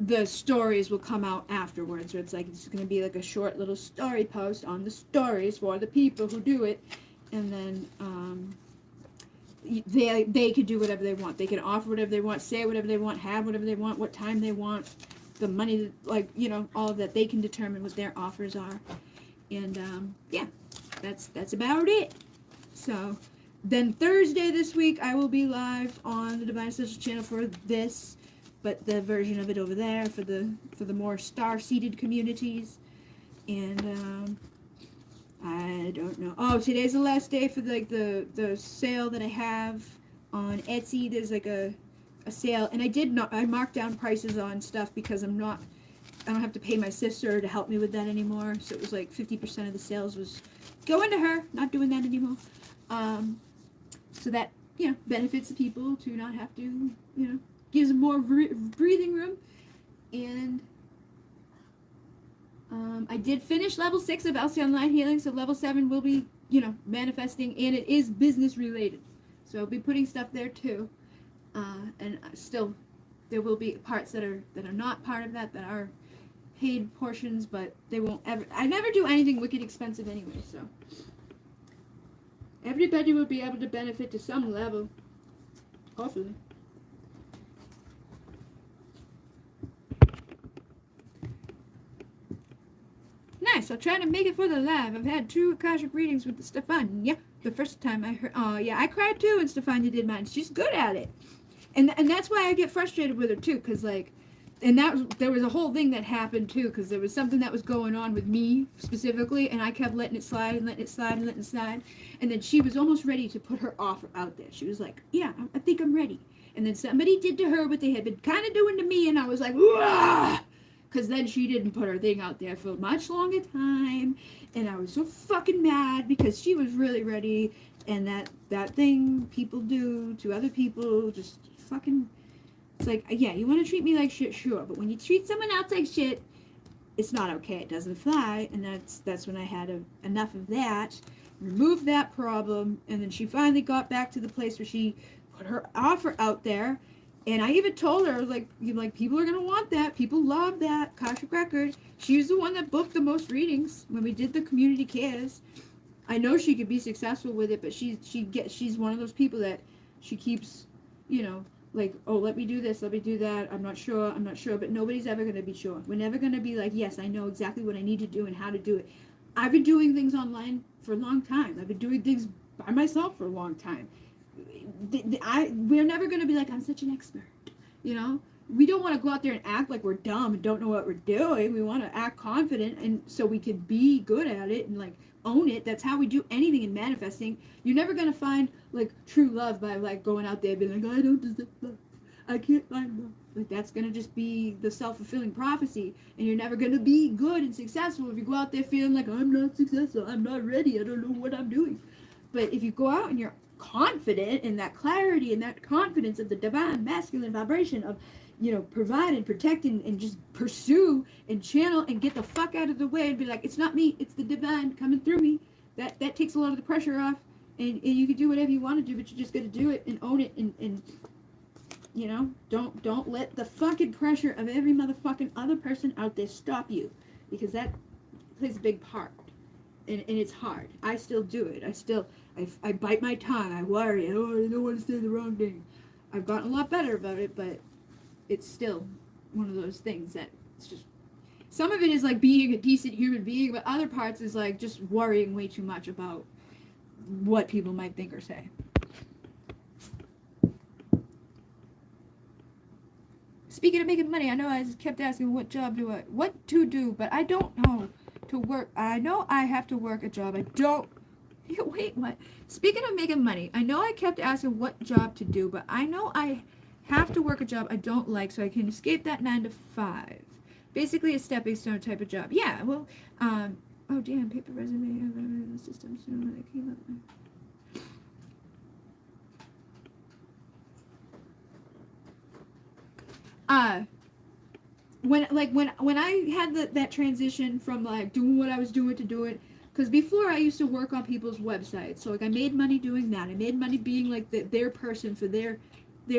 S1: the stories will come out afterwards. Where it's like, it's going to be like a short little story post on the stories for the people who do it. And then they could do whatever they want. They can offer whatever they want, say whatever they want, have whatever they want, what time they want, the money, like, you know, all of that. They can determine what their offers are. And yeah, that's about it. So then Thursday this week I will be live on the Divine Social channel for this, but the version of it over there for the more star-seeded communities. And I don't know. Oh, today's the last day for like the sale that I have on Etsy. There's like a sale, and I marked down prices on stuff because I don't have to pay my sister to help me with that anymore. So it was like 50% of the sales was going to her. Not doing that anymore. So that, you know, benefits the people to not have to, you know, gives them more breathing room. And I did finish level 6 of ALCYONE Line Healing, so level 7 will be, you know, manifesting, and it is business related. So I'll be putting stuff there too. And still, there will be parts that are not part of that are paid portions, but they won't ever. I never do anything wicked expensive anyway, so everybody will be able to benefit to some level, hopefully. Nice. I'll try to make it for the live. I've had 2 Akashic readings with Stefania. The first time I heard, oh yeah, I cried too when Stefania did mine. She's good at it, and that's why I get frustrated with her too, cause like, and there was a whole thing that happened too, cause there was something that was going on with me specifically, and I kept letting it slide and letting it slide and letting it slide, and then she was almost ready to put her offer out there. She was like, yeah, I think I'm ready, and then somebody did to her what they had been kind of doing to me, and I was like, wah! Because then she didn't put her thing out there for a much longer time, and I was so fucking mad because she was really ready, and that thing people do to other people, just fucking, it's like, yeah, you want to treat me like shit, sure, but when you treat someone else like shit, it's not okay, it doesn't fly, and that's when I had enough of that, removed that problem, and then she finally got back to the place where she put her offer out there. And I even told her, like, people are going to want that. People love that. Akashic Record. She was the one that booked the most readings when we did the community cares. I know she could be successful with it, but she's one of those people that she keeps, you know, like, oh, let me do this, let me do that. I'm not sure. But nobody's ever going to be sure. We're never going to be like, yes, I know exactly what I need to do and how to do it. I've been doing things online for a long time. I've been doing things by myself for a long time. We're never going to be like, I'm such an expert, you know. We don't want to go out there and act like we're dumb and don't know what we're doing. We want to act confident, and so we can be good at it and like own it. That's how we do anything in manifesting. You're never going to find like true love by like going out there and being like, I don't deserve love, I can't find love. Like, that's going to just be the self-fulfilling prophecy, and you're never going to be good and successful if you go out there feeling like, I'm not successful, I'm not ready, I don't know what I'm doing. But if you go out and you're confident in that clarity and that confidence of the divine masculine vibration of, you know, provide and protect and just pursue and channel and get the fuck out of the way and be like, it's not me, it's the divine coming through me, that takes a lot of the pressure off, and you can do whatever you want to do, but you just got to do it and own it, and you know, don't let the fucking pressure of every motherfucking other person out there stop you, because that plays a big part, and it's hard. I still do it. I bite my tongue. I worry. I don't want to say the wrong thing. I've gotten a lot better about it, but it's still one of those things that it's just some of it is like being a decent human being, but other parts is like just worrying way too much about what people might think or say. Speaking of making money, I know I just kept asking what to do, but I don't know to work. I know I have to work a job. I don't. Wait, what? Speaking of making money, I know I kept asking what job to do, but I know I have to work a job I don't like so I can escape that 9 to 5. Basically a stepping stone type of job. Yeah, well, oh damn, paper resume, systems, when I had that transition from like doing what I was doing to do it, because before I used to work on people's websites, so like I made money doing that. I made money being like their person for their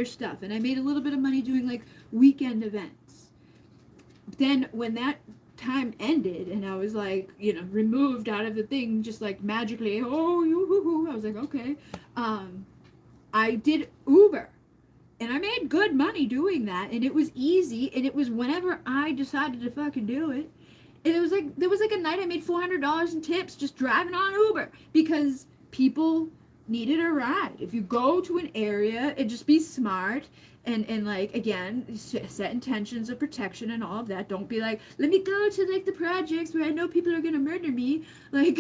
S1: stuff, and I made a little bit of money doing like weekend events. Then when that time ended and I was like, removed out of the thing just like magically, I was like, okay. I did Uber. And I made good money doing that, and it was easy, and it was whenever I decided to fucking do it. And it was like, there was like a night I made $400 in tips just driving on Uber because people needed a ride. If you go to an area, and just be smart and like, again, set intentions of protection and all of that. Don't be like, let me go to like the projects where I know people are going to murder me. Like,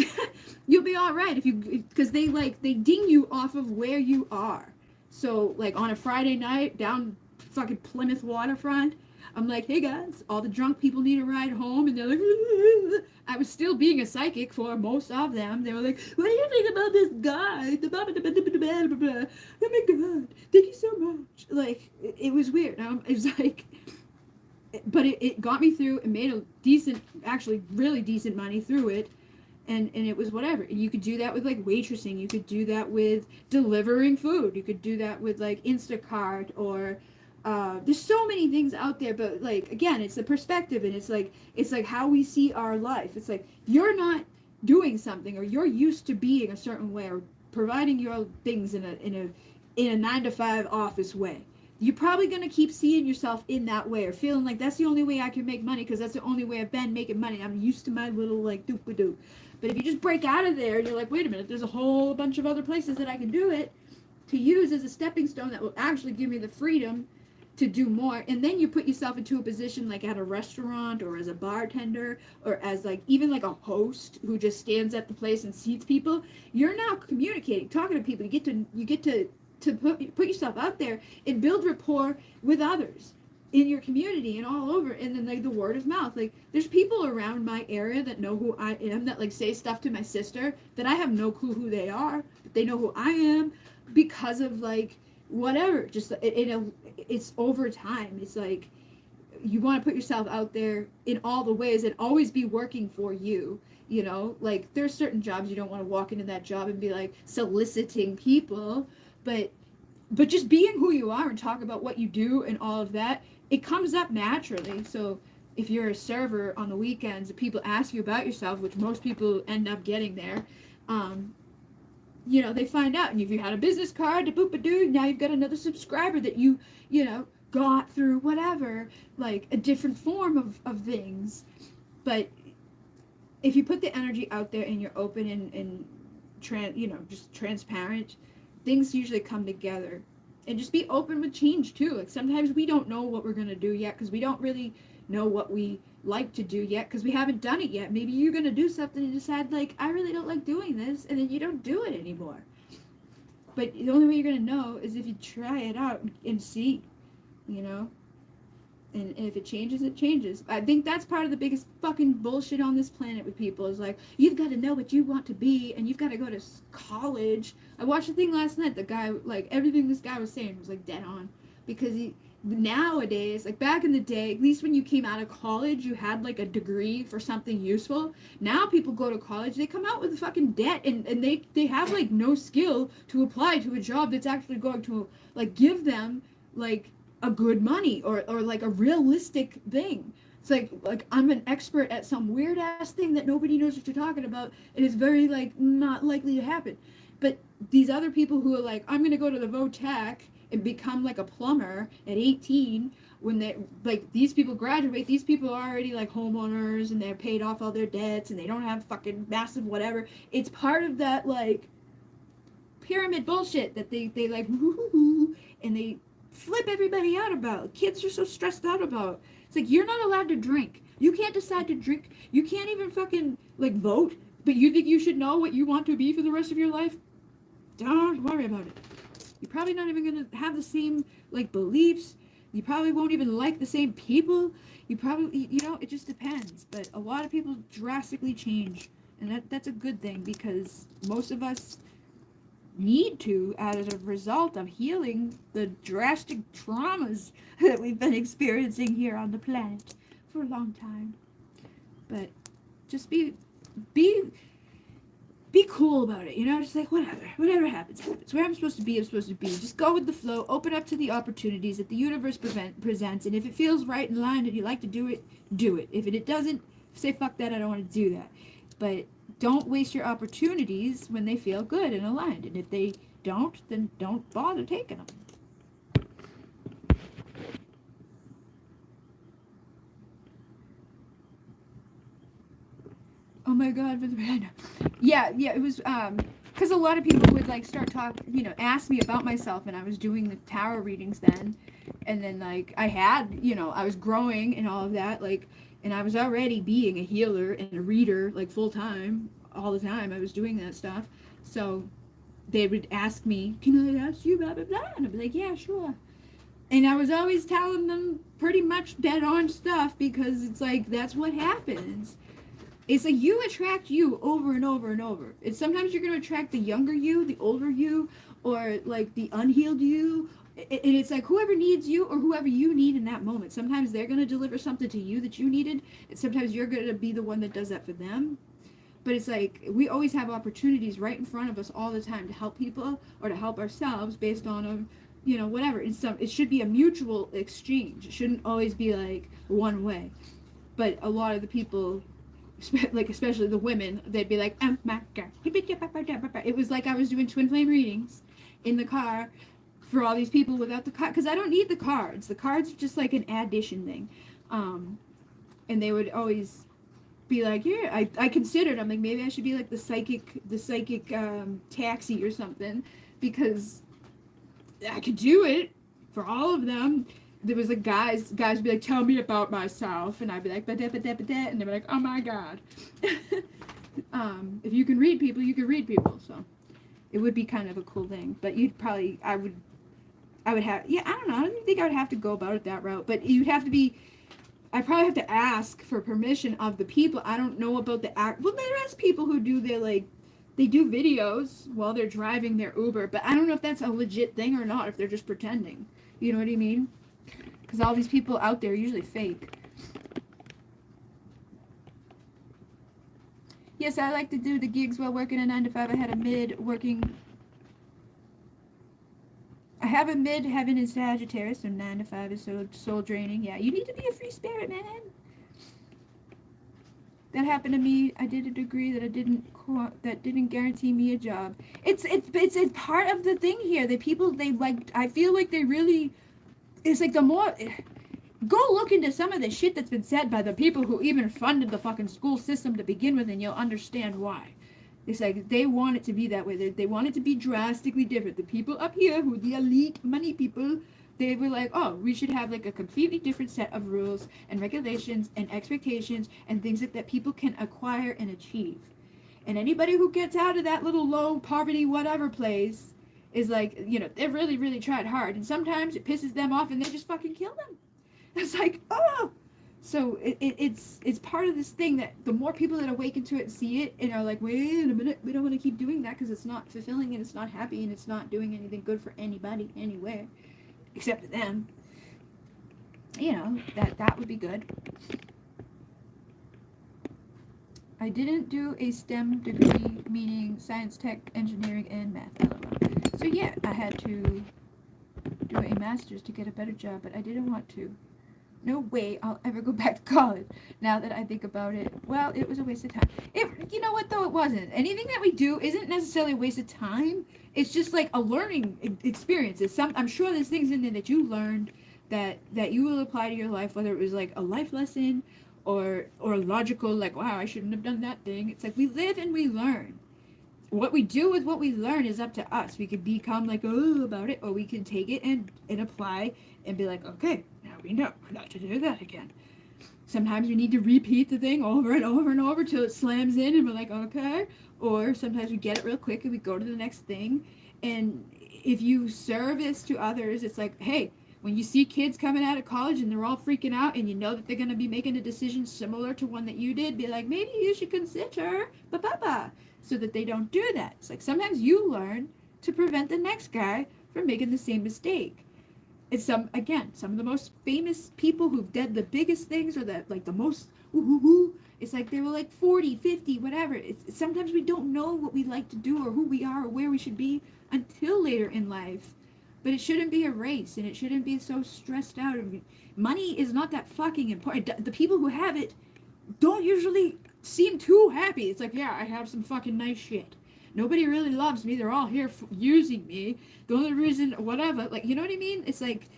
S1: you'll be all right because they ding you off of where you are. So, like, on a Friday night down fucking Plymouth waterfront, I'm like, hey, guys, all the drunk people need a ride home. And they're like, I was still being a psychic for most of them. They were like, what do you think about this guy? Oh, my God. Thank you so much. Like, it was weird. It was like, but it got me through and made a decent, actually really decent money through it. And it was whatever. You could do that with like waitressing. You could do that with delivering food. You could do that with like Instacart or there's so many things out there. But like, again, it's the perspective, and it's like how we see our life. It's like you're not doing something, or you're used to being a certain way, or providing your things in a 9 to 5 office way. You're probably going to keep seeing yourself in that way, or feeling like that's the only way I can make money because that's the only way I've been making money. I'm used to my little like doop-a-doo. But if you just break out of there and you're like, wait a minute, there's a whole bunch of other places that I can do it, to use as a stepping stone that will actually give me the freedom to do more. And then you put yourself into a position like at a restaurant, or as a bartender, or as like even like a host who just stands at the place and seats people. You're now communicating, talking to people. You get to put yourself out there and build rapport with others in your community and all over. And then like the word of mouth, like there's people around my area that know who I am, that like say stuff to my sister that I have no clue who they are, but they know who I am because of like whatever. Just it's over time. It's like you want to put yourself out there in all the ways and always be working for you. Like there's certain jobs you don't want to walk into that job and be like soliciting people, but just being who you are and talk about what you do and all of that, it comes up naturally. So if you're a server on the weekends and people ask you about yourself, which most people end up getting there, they find out. And if you had a business card, boop-a-doo, now you've got another subscriber that you got through whatever, like a different form of things. But if you put the energy out there and you're open and just transparent, things usually come together. And just be open with change too. Like sometimes we don't know what we're going to do yet because we don't really know what we like to do yet because we haven't done it yet. Maybe you're going to do something and decide like, I really don't like doing this, and then you don't do it anymore. But the only way you're going to know is if you try it out and see, And if it changes, it changes. I think that's part of the biggest fucking bullshit on this planet with people is like, you've got to know what you want to be and you've got to go to college. I watched a thing last night. The guy, like, everything this guy was saying was, like, dead on. Because nowadays, like, back in the day, at least when you came out of college, you had, like, a degree for something useful. Now people go to college, they come out with fucking debt and they have, like, no skill to apply to a job that's actually going to, like, give them, like, a good money or like a realistic thing. It's like I'm an expert at some weird ass thing that nobody knows what you're talking about. It is very not likely to happen. But these other people who are like, I'm gonna go to the VOTAC and become like a plumber at 18 when they, like, these people graduate, these people are already like homeowners and they're paid off all their debts and they don't have fucking massive whatever. It's part of that like pyramid bullshit that they like woo-hoo-hoo, and they flip everybody out about. Kids are so stressed out about. It's like, you're not allowed to drink. You can't decide to drink. You can't even fucking like vote, but you think you should know what you want to be for the rest of your life? Don't worry about it. You're probably not even going to have the same like beliefs. You probably won't even like the same people. You probably, you know, it just depends. But a lot of people drastically change, and that's a good thing, because most of us need to, as a result of healing the drastic traumas that we've been experiencing here on the planet for a long time. But just be cool about it, you know, just like whatever happens. Where I'm supposed to be, I'm supposed to be. Just go with the flow, open up to the opportunities that the universe presents, and if it feels right in line and you like to do it, do it. If it doesn't, say fuck that, I don't want to do that. But don't waste your opportunities when they feel good and aligned, and if they don't, then don't bother taking them. Oh my god, for the random. Yeah, it was, because a lot of people would, like, start you know, ask me about myself, and I was doing the tarot readings then, and then, like, I had, you know, I was growing and all of that, like, and I was already being a healer and a reader, like, full-time, all the time. I was doing that stuff, so they would ask me, can I ask you blah, blah, blah, and I'd be like, yeah, sure. And I was always telling them pretty much dead-on stuff, because it's like, that's what happens. It's like, you attract you over and over and over. It's sometimes you're going to attract the younger you, the older you, or like the unhealed you. And it's like, whoever needs you or whoever you need in that moment. Sometimes they're going to deliver something to you that you needed, and sometimes you're going to be the one that does that for them. But it's like, we always have opportunities right in front of us all the time to help people or to help ourselves based on a, you know, whatever. It should be a mutual exchange. It shouldn't always be like one way. But a lot of the people, like especially the women, they'd be like, my God. It was like I was doing twin flame readings in the car for all these people without the card, because I don't need the cards. The cards are just like an addition thing. And they would always be like, yeah, I considered, I'm like, maybe I should be like the psychic taxi or something, because I could do it for all of them. There was like guys would be like, tell me about myself, and I'd be like, ba-da, ba-da, ba-da, and they'd be like, oh my God. If you can read people, you can read people, so it would be kind of a cool thing. But you'd probably, I would have, yeah, I don't know, I don't think I would have to go about it that route, but you'd have to be, I'd probably have to ask for permission of the people. I don't know about well, there is people who do their, like, they do videos while they're driving their Uber, but I don't know if that's a legit thing or not, if they're just pretending. You know what I mean? Because all these people out there are usually fake. Yes, I like to do the gigs while working a 9 to 5. I had a mid working. I have a mid heaven in Sagittarius, so 9 to 5 is so soul draining. Yeah, you need to be a free spirit, man. That happened to me. I did a degree that didn't guarantee me a job. It's part of the thing here. The people, they like, I feel like they really, it's like the more, go look into some of the shit that's been said by the people who even funded the fucking school system to begin with, and you'll understand why. It's like, they want it to be that way. They want it to be drastically different. The people up here, who the elite money people, they were like, oh, we should have like a completely different set of rules and regulations and expectations and things that people can acquire and achieve. And anybody who gets out of that little low poverty whatever place is like, you know, they've really, really tried hard. And sometimes it pisses them off and they just fucking kill them. It's like, oh! So it's part of this thing that the more people that awaken to it and see it and are like, wait a minute, we don't want to keep doing that because it's not fulfilling and it's not happy and it's not doing anything good for anybody, anywhere, except them. You know, that would be good. I didn't do a STEM degree, meaning science, tech, engineering, and math. So yeah, I had to do a master's to get a better job, but I didn't want to. No way I'll ever go back to college. Now that I think about it, well, it was a waste of time. You know what though? It wasn't. Anything that we do isn't necessarily a waste of time. It's just like a learning experience. I'm sure there's things in there that you learned that you will apply to your life, whether it was like a life lesson or logical, like wow, I shouldn't have done that thing. It's like we live and we learn. What we do with what we learn is up to us. We could become like oh about it, or we can take it and apply and be like, okay, now we know not to do that again. Sometimes we need to repeat the thing over and over and over till it slams in and we're like, okay. Or sometimes we get it real quick and we go to the next thing. And if you service to others, it's like, hey, when you see kids coming out of college and they're all freaking out and you know that they're going to be making a decision similar to one that you did, be like, maybe you should consider ba-ba-ba, so that they don't do that. It's like sometimes you learn to prevent the next guy from making the same mistake. It's some of the most famous people who've done the biggest things or the most it's like they were like 40, 50, whatever. Sometimes we don't know what we like to do or who we are or where we should be until later in life. But it shouldn't be a race, and it shouldn't be so stressed out. Money is not that fucking important. The people who have it don't usually seem too happy. It's like, yeah, I have some fucking nice shit. Nobody really loves me. They're all here using me. The only reason, whatever, like, you know what I mean? It's like,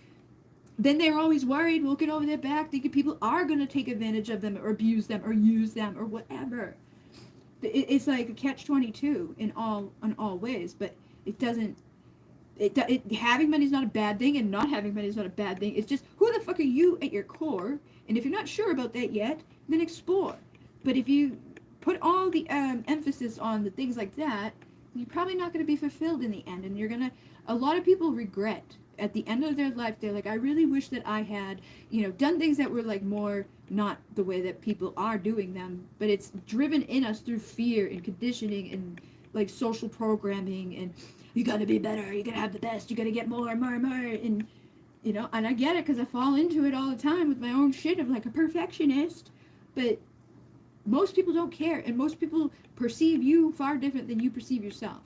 S1: then they're always worried, looking over their back, thinking people are going to take advantage of them or abuse them or use them or whatever. It's like a catch-22 in all ways, but it doesn't. Having money is not a bad thing, and not having money is not a bad thing. It's just who the fuck are you at your core? And if you're not sure about that yet, then explore. But if you put all the emphasis on the things like that, you're probably not going to be fulfilled in the end, and you're gonna. A lot of people regret at the end of their life. They're like, I really wish that I had, done things that were like more not the way that people are doing them. But it's driven in us through fear and conditioning and like social programming and. You gotta be better, you gotta have the best, you gotta get more and more and more, and and I get it because I fall into it all the time with my own shit of like a perfectionist, but most people don't care, and most people perceive you far different than you perceive yourself,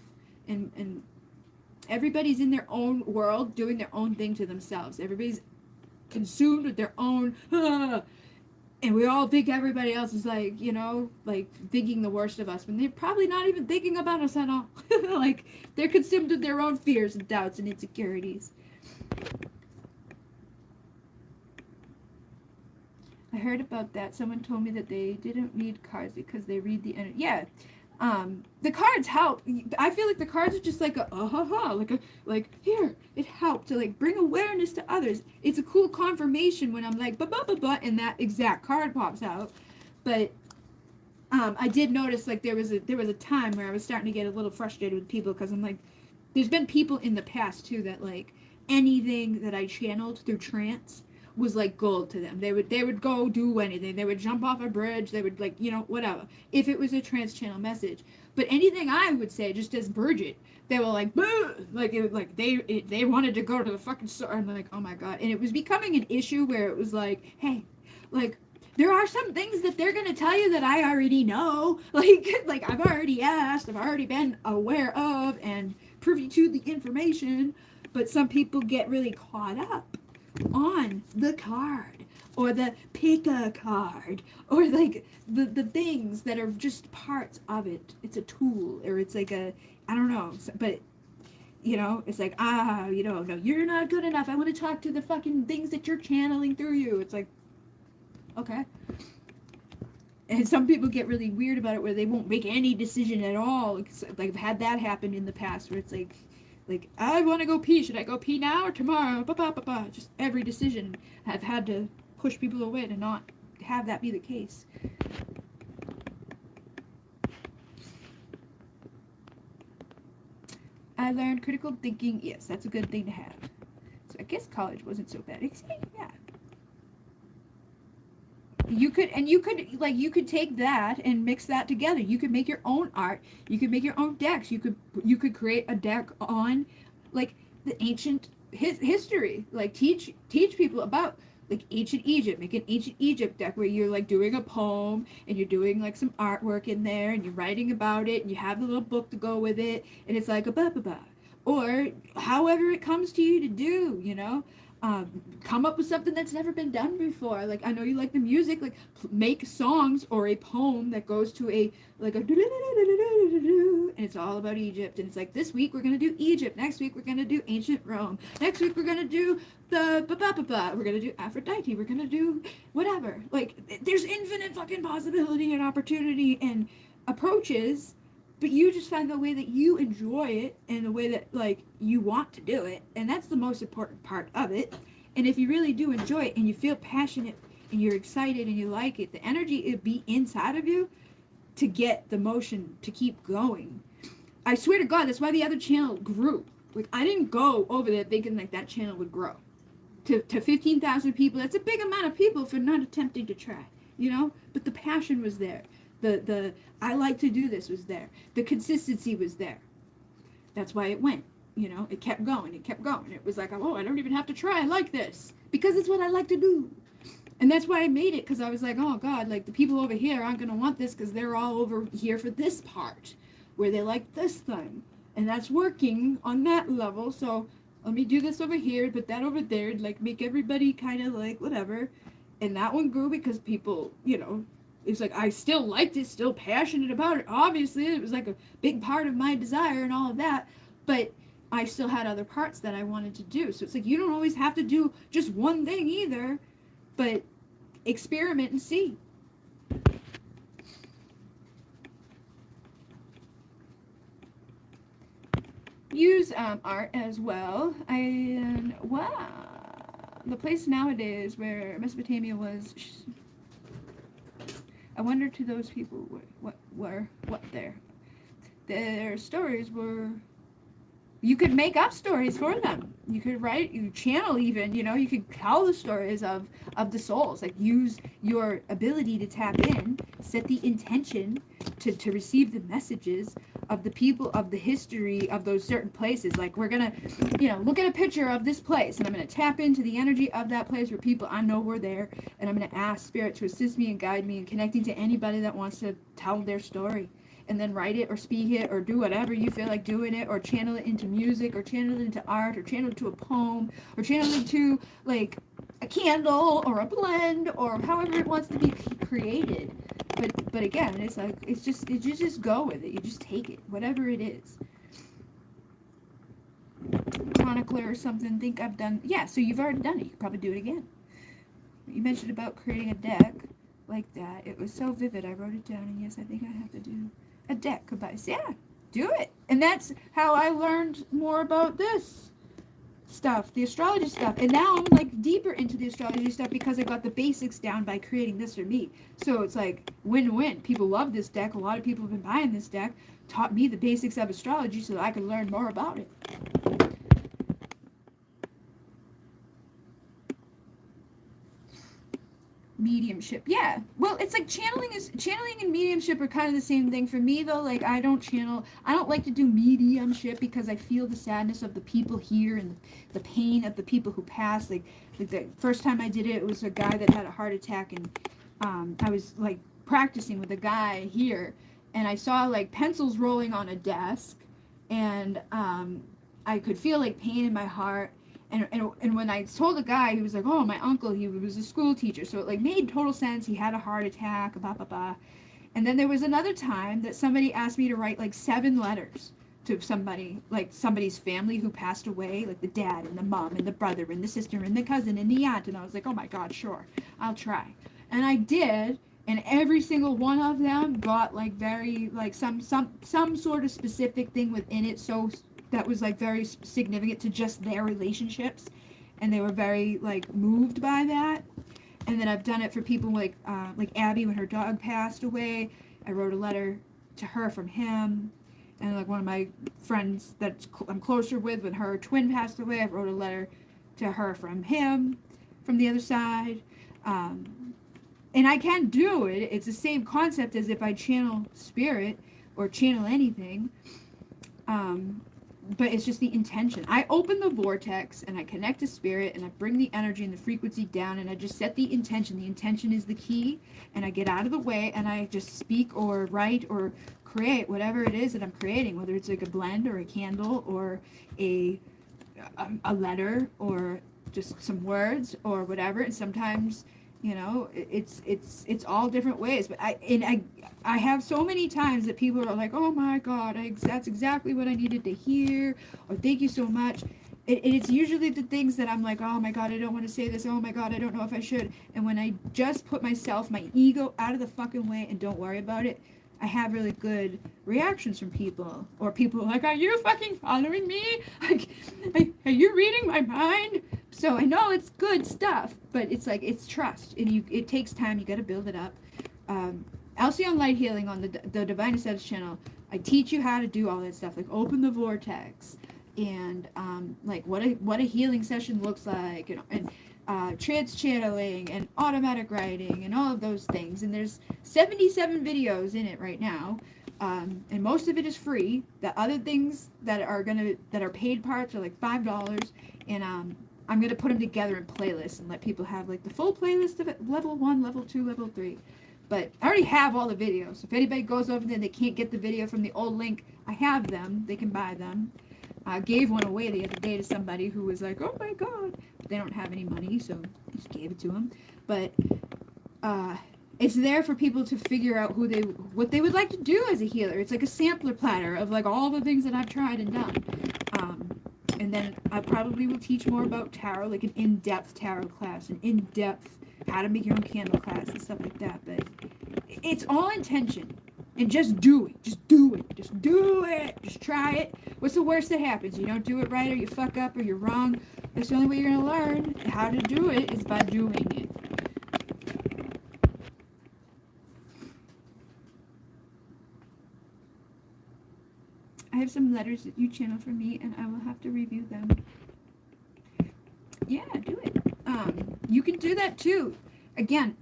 S1: and everybody's in their own world doing their own thing to themselves. Everybody's consumed with their own and we all think everybody else is like, like thinking the worst of us when they're probably not even thinking about us at all. Like they're consumed with their own fears and doubts and insecurities. I heard about that. Someone told me that they didn't read cards because they read the energy. Yeah. The cards help. I feel like the cards are just like like here, it helped to like bring awareness to others. It's a cool confirmation when I'm like and that exact card pops out. But I did notice like there was a time where I was starting to get a little frustrated with people because I'm like, there's been people in the past too that like anything that I channeled through trance was like gold to them. They would go do anything. They would jump off a bridge. They would like, whatever. If it was a trans channel message. But anything I would say, just as Bridget, they were like, boo! Like, they wanted to go to the fucking store. I'm like, oh my God. And it was becoming an issue where it was like, hey, like, there are some things that they're going to tell you that I already know. Like I've already asked, I've already been aware of and privy to the information. But some people get really caught up on the card or the pick a card or like the things that are just parts of it. It's a tool or it's like I don't know, but it's like no, you're not good enough. I want to talk to the fucking things that you're channeling through you. It's like, okay. And some people get really weird about it where they won't make any decision at all. Like I've had that happen in the past where it's like I want to go pee. Should I go pee now or tomorrow? Just every decision I've had to push people away to not have that be the case. I learned critical thinking. Yes, that's a good thing to have. So I guess college wasn't so bad. Yeah. You could take that and mix that together. You could make your own art. You could make your own decks. You could create a deck on like the ancient history. Like teach people about like ancient Egypt. Make an ancient Egypt deck where you're like doing a poem and you're doing like some artwork in there and you're writing about it and you have the little book to go with it and it's like a blah blah blah. Or however it comes to you to do, come up with something that's never been done before. Like, I know you like the music, like make songs or a poem that goes to a like a and it's all about Egypt. And it's like, this week we're gonna do Egypt, next week we're gonna do ancient Rome, next week we're gonna do the we're gonna do Aphrodite, we're gonna do whatever. Like, there's infinite fucking possibility and opportunity and approaches, but you just find the way that you enjoy it and the way that like you want to do it, and that's the most important part of it. And if you really do enjoy it and you feel passionate and you're excited and you like it, the energy it be inside of you to get the motion to keep going. I swear to God, that's why the other channel grew. Like, I didn't go over there thinking like that channel would grow to 15,000 people. That's a big amount of people for not attempting to try, you know, but the passion was there. The I like to do this was there. The consistency was there. That's why it went. You know, it kept going. It kept going. It was like, oh, I don't even have to try. I like this because it's what I like to do. And that's why I made it, because I was like, oh God, like the people over here aren't going to want this because they're all over here for this part where they like this thing. And that's working on that level. So let me do this over here, put that over there, like make everybody kind of like whatever. And that one grew because people, you know, it's like I still liked it, still passionate about it. Obviously, it was like a big part of my desire and all of that, but I still had other parts that I wanted to do. So it's like you don't always have to do just one thing either, but experiment and see. Use art as well. And wow, the place nowadays where Mesopotamia was. I wonder to those people what their stories were. You could make up stories for them. You could write, you channel even, you know, you could tell the stories of the souls. Like, use your ability to tap in, set the intention to receive the messages of the people, of the history of those certain places. Like, we're going to, you know, look at a picture of this place, and I'm going to tap into the energy of that place where people I know were there, and I'm going to ask Spirit to assist me and guide me in connecting to anybody that wants to tell their story. And then write it or speak it or do whatever you feel like doing it, or channel it into music, or channel it into art, or channel it to a poem, or channel it to like a candle or a blend, or however it wants to be created. But again, it's like you just go with it. You just take it, whatever it is. Chronicler or something. Think I've done. Yeah, so you've already done it. You could probably do it again. You mentioned about creating a deck like that. It was so vivid. I wrote it down, and yes, I think I have to do a deck. Yeah, do it. And that's how I learned more about this stuff, the astrology stuff. And now I'm like deeper into the astrology stuff because I got the basics down by creating this for me. So it's like win-win. People love this deck. A lot of people have been buying this deck. Taught me the basics of astrology so that I could learn more about it. Mediumship, yeah. Well, it's like channeling and mediumship are kind of the same thing for me, though. Like, I don't like to do mediumship because I feel the sadness of the people here and the pain of the people who passed. Like the first time I did it, it was a guy that had a heart attack, and I was like practicing with a guy here, and I saw like pencils rolling on a desk, and I could feel like pain in my heart. And when I told the guy, he was like, oh, my uncle, he was a school teacher. So it like made total sense. He had a heart attack, blah, blah, blah. And then there was another time that somebody asked me to write like 7 letters to somebody, like somebody's family who passed away, like the dad and the mom and the brother and the sister and the cousin and the aunt. And I was like, oh my God, sure, I'll try. And I did. And every single one of them got like very, like some sort of specific thing within it. So that was like very significant to just their relationships, and they were very like moved by that. And then I've done it for people like Abby when her dog passed away. I wrote a letter to her from him, and like one of my friends that I'm closer with, when her twin passed away, I wrote a letter to her from him, from the other side. And I can do it. It's the same concept as if I channel spirit or channel anything. But it's just the intention. I open the vortex and I connect to spirit and I bring the energy and the frequency down and I just set the intention. The intention is the key, and I get out of the way and I just speak or write or create whatever it is that I'm creating, whether it's like a blend or a candle or a letter or just some words or whatever. And sometimes, you know, it's all different ways. But I have so many times that people are like, oh my God, that's exactly what I needed to hear, or thank you so much. It's usually the things that I'm like, oh my God, I don't want to say this. Oh my God, I don't know if I should. And when I just put myself, my ego out of the fucking way and don't worry about it, I have really good reactions from people. Or people are like, are you fucking following me? Like, are you reading my mind? So I know it's good stuff, but it's like, it's trust. And it takes time. You got to build it up. ALCYONE Light Healing on the Divine Aesthetics channel, I teach you how to do all that stuff, like open the vortex, and like what a healing session looks like, and trance channeling and automatic writing and all of those things. And there's 77 videos in it right now, and most of it is free. The other things that are paid parts are like $5, and I'm gonna put them together in playlists and let people have like the full playlist of it, level 1, level 2, level 3. But I already have all the videos. If anybody goes over there and they can't get the video from the old link, I have them. They can buy them. I gave one away the other day to somebody who was like, oh my God. But they don't have any money, so I just gave it to them. But it's there for people to figure out what they would like to do as a healer. It's like a sampler platter of like all the things that I've tried and done. And then I probably will teach more about tarot, like an in-depth tarot class, an in-depth how to make your own candle class and stuff like that. But it's all intention. And just do it. Just do it. Just do it. Just try it. What's the worst that happens? You don't do it right, or you fuck up, or you're wrong. That's the only way you're going to learn how to do it is by doing it. I have some letters that you channel for me, and I will have to review them. Yeah, do it. You can do that too. Again,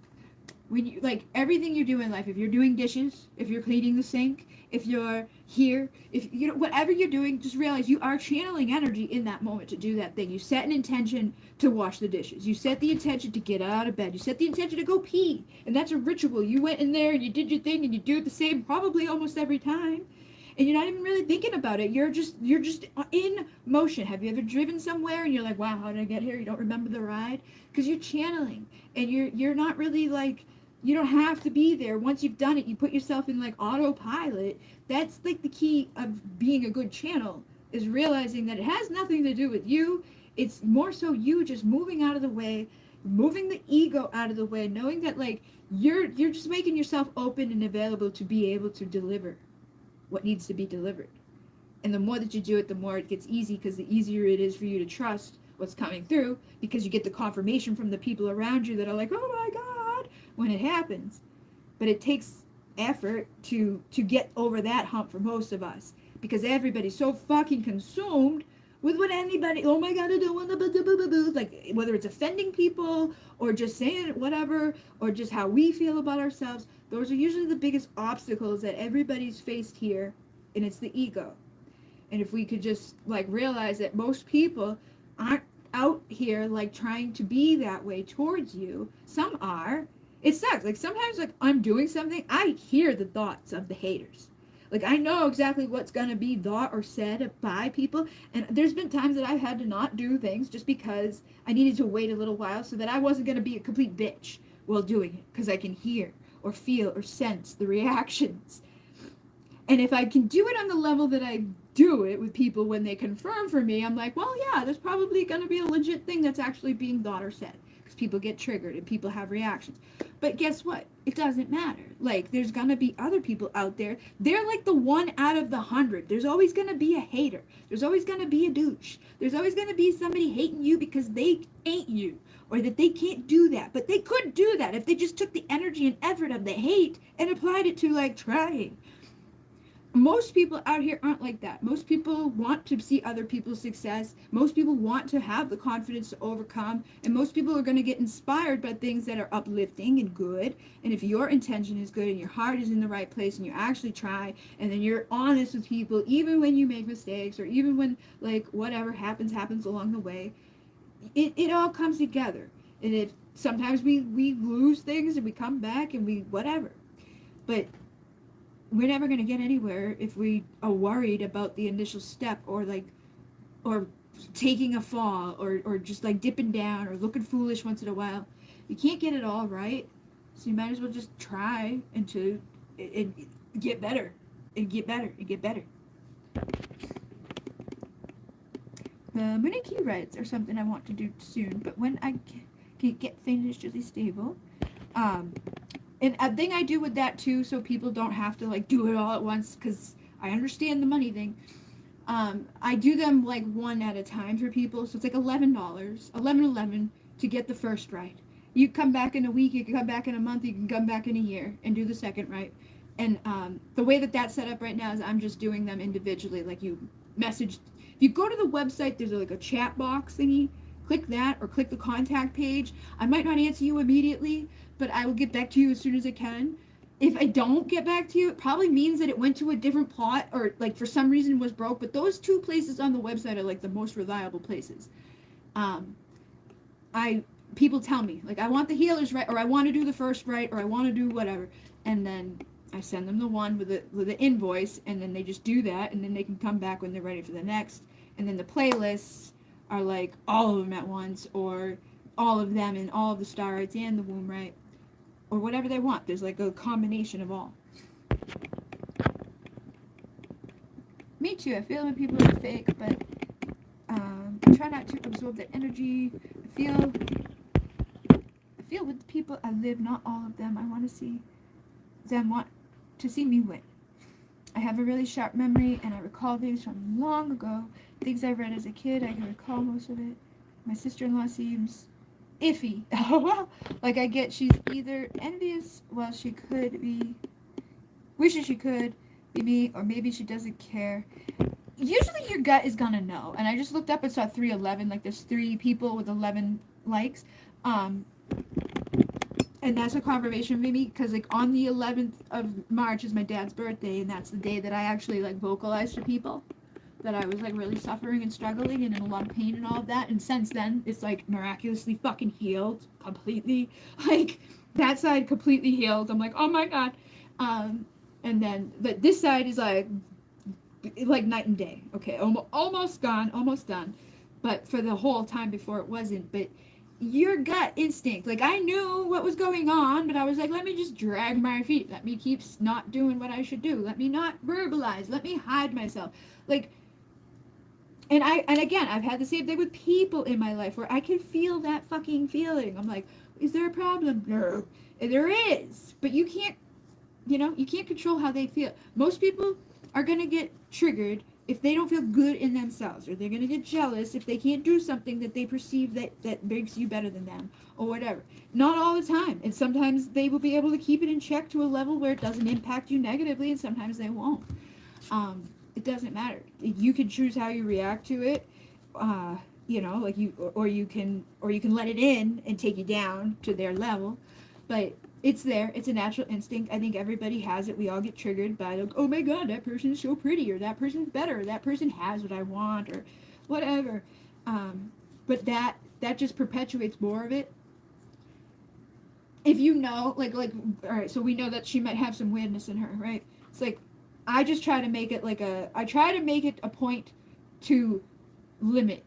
S1: when you, like everything you do in life, if you're doing dishes, if you're cleaning the sink, if you're here, if you know whatever you're doing, just realize you are channeling energy in that moment to do that thing. You set an intention to wash the dishes. You set the intention to get out of bed. You set the intention to go pee, and that's a ritual. You went in there and you did your thing, and you do it the same probably almost every time. And you're not even really thinking about it. You're just in motion. Have you ever driven somewhere and you're like, wow, how did I get here? You don't remember the ride? Because you're channeling, and you're not really like, you don't have to be there. Once you've done it, you put yourself in like autopilot. That's like the key of being a good channel, is realizing that it has nothing to do with you. It's more so you just moving out of the way, moving the ego out of the way, knowing that like you're just making yourself open and available to be able to deliver what needs to be delivered. And the more that you do it, the more it gets easy, because the easier it is for you to trust what's coming through, because you get the confirmation from the people around you that are like, oh my God, when it happens. But it takes effort to get over that hump for most of us, because everybody's so fucking consumed with what anybody, oh my God, I don't want to, like, whether it's offending people or just saying whatever, or just how we feel about ourselves. Those are usually the biggest obstacles that everybody's faced here, and it's the ego. And if we could just like realize that most people aren't out here like trying to be that way towards you. Some are. It sucks. Like sometimes like I'm doing something, I hear the thoughts of the haters. Like I know exactly what's going to be thought or said by people. And there's been times that I've had to not do things just because I needed to wait a little while so that I wasn't going to be a complete bitch while doing it, because I can hear or feel or sense the reactions. And if I can do it on the level that I do it with people when they confirm for me, I'm like, well, yeah, there's probably going to be a legit thing that's actually being thought or said, because people get triggered and people have reactions. But guess what? It doesn't matter. Like, there's going to be other people out there. They're like the 1 out of the 100. There's always going to be a hater. There's always going to be a douche. There's always going to be somebody hating you because they ain't you, or that they can't do that. But they could do that if they just took the energy and effort of the hate and applied it to like trying. Most people out here aren't like that. Most people want to see other people's success. Most people want to have the confidence to overcome. And most people are going to get inspired by things that are uplifting and good. And if your intention is good and your heart is in the right place and you actually try, and then you're honest with people, even when you make mistakes, or even when like whatever happens along the way, it all comes together. And if sometimes we lose things and we come back and we whatever. But we're never going to get anywhere if we are worried about the initial step, or taking a fall or just like dipping down or looking foolish once in a while. You can't get it all right, so you might as well just try until it get better and get better and get better. The Munay Ki rides are something I want to do soon, but when I can get financially stable. And a thing I do with that too, so people don't have to like do it all at once, because I understand the money thing. I do them like one at a time for people, so it's like $11, $11 to get the first ride. You come back in a week, you can come back in a month, you can come back in a year and do the second ride. And the way that that's set up right now is I'm just doing them individually. Like you message, if you go to the website, there's like a chat box thingy. Click that or click the contact page. I might not answer you immediately, but I will get back to you as soon as I can. If I don't get back to you, it probably means that it went to a different plot or like for some reason was broke. But those two places on the website are like the most reliable places. People tell me like I want the healers right, or I want to do the first right, or I want to do whatever, and then I send them the one with the invoice, and then they just do that, and then they can come back when they're ready for the next. And then the playlists are like all of them at once, or all of them and all of the star rights and the womb right, or whatever they want. There's like a combination of all. Me too. I feel when people are fake, but I try not to absorb that energy. I feel with the people I live, not all of them. I want to see them want to see me win. I have a really sharp memory, and I recall things from long ago. Things I read as a kid, I can recall most of it. My sister-in-law seems iffy. Like I get she's either envious while she could be, wishes she could be me, or maybe she doesn't care. Usually your gut is gonna know. And I just looked up and saw 311, like there's 3 people with 11 likes. And that's a confirmation for me, because like on the 11th of March is my dad's birthday, and that's the day that I actually like vocalized to people that I was like really suffering and struggling and in a lot of pain and all of that. And since then it's like miraculously fucking healed completely. Like that side completely healed. I'm like, oh my god. And then this side is like night and day. Okay, almost gone, almost done. But for the whole time before it wasn't. But your gut instinct, like I knew what was going on, but I was like, let me just drag my feet, let me keep not doing what I should do, let me not verbalize, let me hide myself, like, and again, I've had the same thing with people in my life where I can feel that fucking feeling. I'm like, is there a problem? No. There is, but you can't control how they feel. Most people are gonna get triggered if they don't feel good in themselves, or they're going to get jealous if they can't do something that they perceive that makes you better than them, or whatever. Not all the time. And sometimes they will be able to keep it in check to a level where it doesn't impact you negatively, and sometimes they won't. It doesn't matter. You can choose how you react to it, like you can let it in and take you down to their level. But it's there. It's a natural instinct. I think everybody has it. We all get triggered by like, oh my god, that person is so pretty, or that person's better, or that person has what I want, or whatever. But that just perpetuates more of it. If you know, like, all right, so we know that she might have some weirdness in her, right? It's like, I just try to make it a point to limit,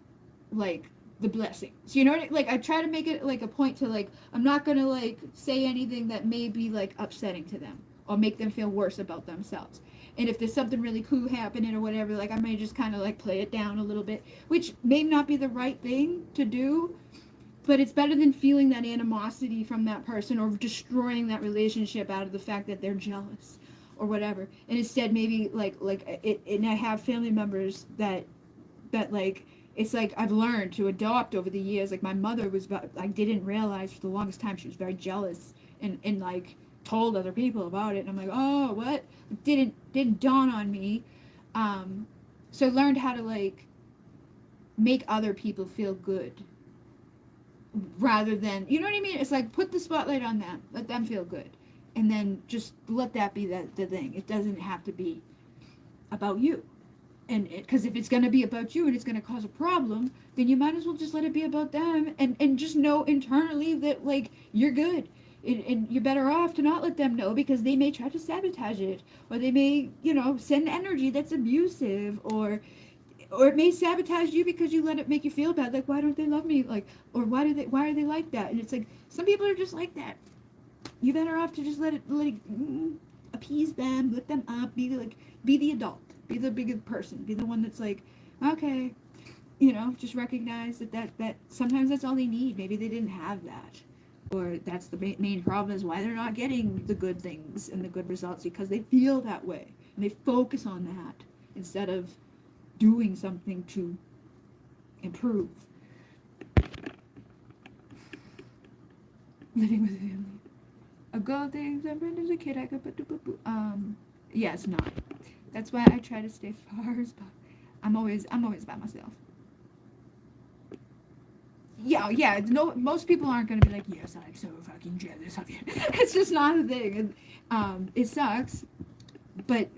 S1: like, the blessings, you know what I mean? Like I try to make it like a point to like, I'm not gonna like say anything that may be like upsetting to them or make them feel worse about themselves. And if there's something really cool happening or whatever, like I may just kind of like play it down a little bit, which may not be the right thing to do, but it's better than feeling that animosity from that person or destroying that relationship out of the fact that they're jealous or whatever. And instead maybe like it, and I have family members that like, it's like I've learned to adopt over the years. Like my mother was, I didn't realize for the longest time she was very jealous and like told other people about it. And I'm like, oh, what? It didn't dawn on me. So I learned how to like make other people feel good rather than, you know what I mean? It's like put the spotlight on them, let them feel good, and then just let that be the thing. It doesn't have to be about you. And because if it's going to be about you and it's going to cause a problem, then you might as well just let it be about them and just know internally that like you're good, and you're better off to not let them know, because they may try to sabotage it, or they may send energy that's abusive or or it may sabotage you because you let it make you feel bad. Like, why don't they love me? Like, or why are they like that? And it's like, some people are just like that. You better off to just let it appease them, lift them up, be the adult, be the bigger person, be the one that's like, okay, just recognize that sometimes that's all they need. Maybe they didn't have that, or that's the main problem is why they're not getting the good things and the good results, because they feel that way and they focus on that instead of doing something to improve. Living with family. A girl thinks I'm as a kid I could put the boo. Yeah, it's not. That's why I try to stay far as possible. I'm always by myself. Yeah. No, most people aren't gonna be like, yes, I'm so fucking jealous of you. It's just not a thing. And, it sucks, but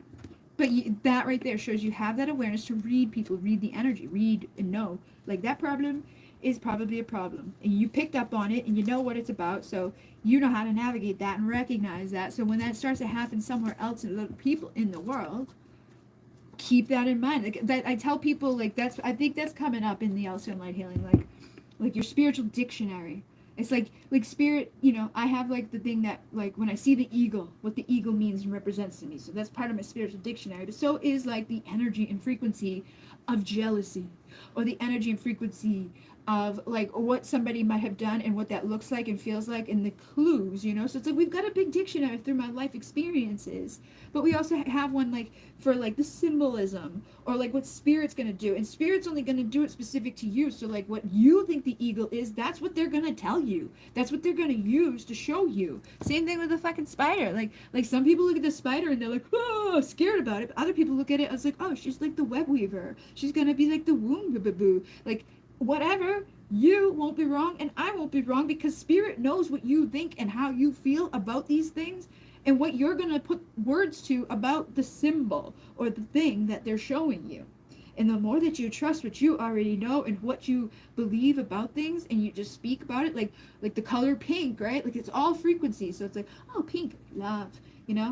S1: that right there shows you have that awareness to read people, read the energy, read and know. Like, that problem is probably a problem, and you picked up on it, and you know what it's about, so you know how to navigate that and recognize that. So when that starts to happen somewhere else in other people in the world, keep that in mind. Like, that I tell people, like, I think that's coming up in the ALCYONE light healing, like your spiritual dictionary. It's like spirit, I have like the thing that, like, when I see the eagle, what the eagle means and represents to me. So that's part of my spiritual dictionary. But so is like the energy and frequency of jealousy, or the energy and frequency of like what somebody might have done and what that looks like and feels like, and the clues, so it's like we've got a big dictionary through my life experiences, but we also have one like for like the symbolism, or like what spirit's going to do, and spirit's only going to do it specific to you. So like what you think the eagle is, that's what they're going to tell you, that's what they're going to use to show you. Same thing with the fucking spider. Like some people look at the spider and they're like, oh, scared about it, but other people look at it as like, oh, she's like the web weaver, she's going to be like the womb boo, like whatever. You won't be wrong and I won't be wrong, because spirit knows what you think and how you feel about these things, and what you're going to put words to about the symbol or the thing that they're showing you. And the more that you trust what you already know and what you believe about things, and you just speak about it, like the color pink, right? Like, it's all frequency. So it's like, oh, pink, love,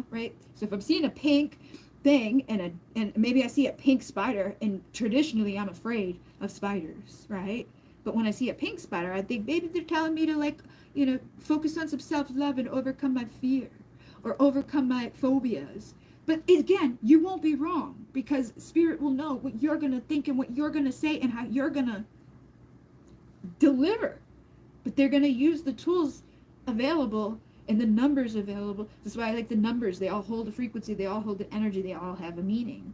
S1: right? So if I'm seeing a pink thing and maybe I see a pink spider, and traditionally I'm afraid of spiders, right? But when I see a pink spider, I think maybe they're telling me to, like, focus on some self-love and overcome my fear or overcome my phobias. But again, you won't be wrong, because spirit will know what you're going to think and what you're going to say and how you're going to deliver. But they're going to use the tools available and the numbers available. That's why I like the numbers. They all hold a frequency. They all hold an energy. They all have a meaning.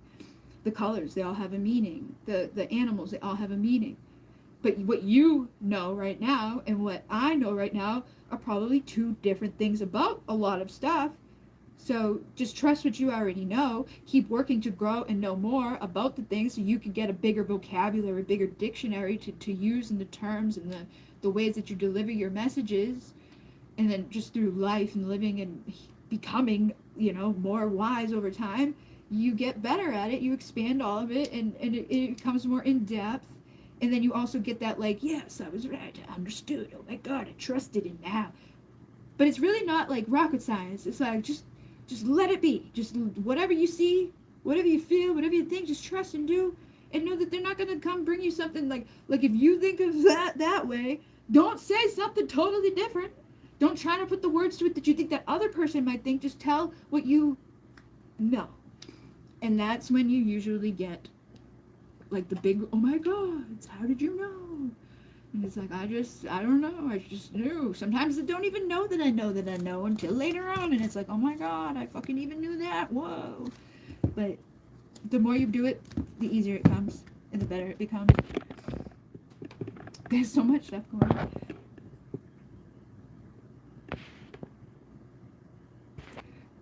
S1: The colors, they all have a meaning. The animals, they all have a meaning. But what you know right now and what I know right now are probably two different things about a lot of stuff. So just trust what you already know. Keep working to grow and know more about the things, so you can get a bigger vocabulary, a bigger dictionary to use in the terms and the ways that you deliver your messages. And then just through life and living and becoming, more wise over time, you get better at it. You expand all of it, and it becomes more in depth. And then you also get that, like, yes, I was right, I understood, oh my god, I trusted it now. But it's really not like rocket science. It's like, just let it be. Just whatever you see, whatever you feel, whatever you think, just trust and do, and know that they're not going to come bring you something like if you think of that way, don't say something totally different. Don't try to put the words to it that you think that other person might think. Just tell what you know. And that's when you usually get like the big, oh my god, how did you know? And it's like, I don't know, I just knew. Sometimes I don't even know that I know until later on, and it's like, oh my god, I fucking even knew that, whoa. But the more you do it, the easier it comes, and the better it becomes. There's so much stuff going on.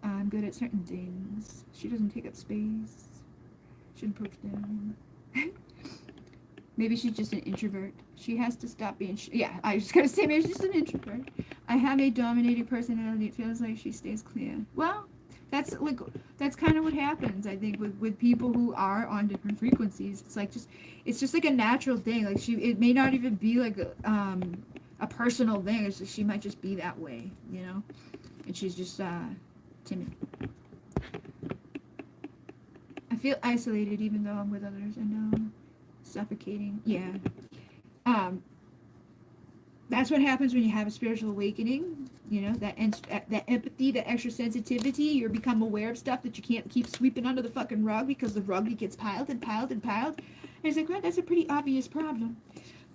S1: I'm good at certain things. She doesn't take up space. Shouldn't push down. Maybe she's just an introvert. She has to stop being... yeah, I was just going to say, maybe she's just an introvert. I have a dominating personality. It feels like she stays clear. Well, that's kind of what happens, I think, with people who are on different frequencies. It's just like a natural thing. Like, it may not even be like a personal thing. It's just, she might just be that way, And she's just timid. I feel isolated even though I'm with others. I know. suffocating. Yeah. That's what happens when you have a spiritual awakening. You know, that empathy, that extra sensitivity. You become aware of stuff that you can't keep sweeping under the fucking rug because the rug gets piled and piled and piled. And it's like, well, that's a pretty obvious problem.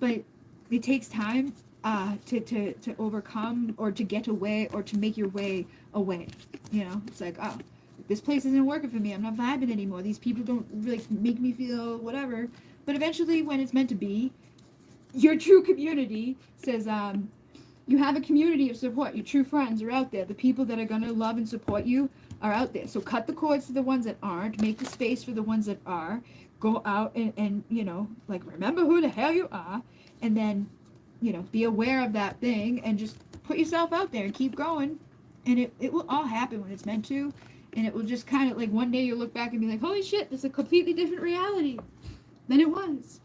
S1: But it takes time to overcome or to get away or to make your way away. You know, it's like, oh, this place isn't working for me. I'm not vibing anymore. These people don't really make me feel whatever. But eventually, when it's meant to be, your true community says, you have a community of support. Your true friends are out there. The people that are going to love and support you are out there. So cut the cords to the ones that aren't. Make the space for the ones that are. Go out and you know, like, remember who the hell you are. And then, you know, be aware of that thing and just put yourself out there and keep going. And it will all happen when it's meant to. And it will just kind of, like, one day you'll look back and be like, holy shit, this is a completely different reality than it was.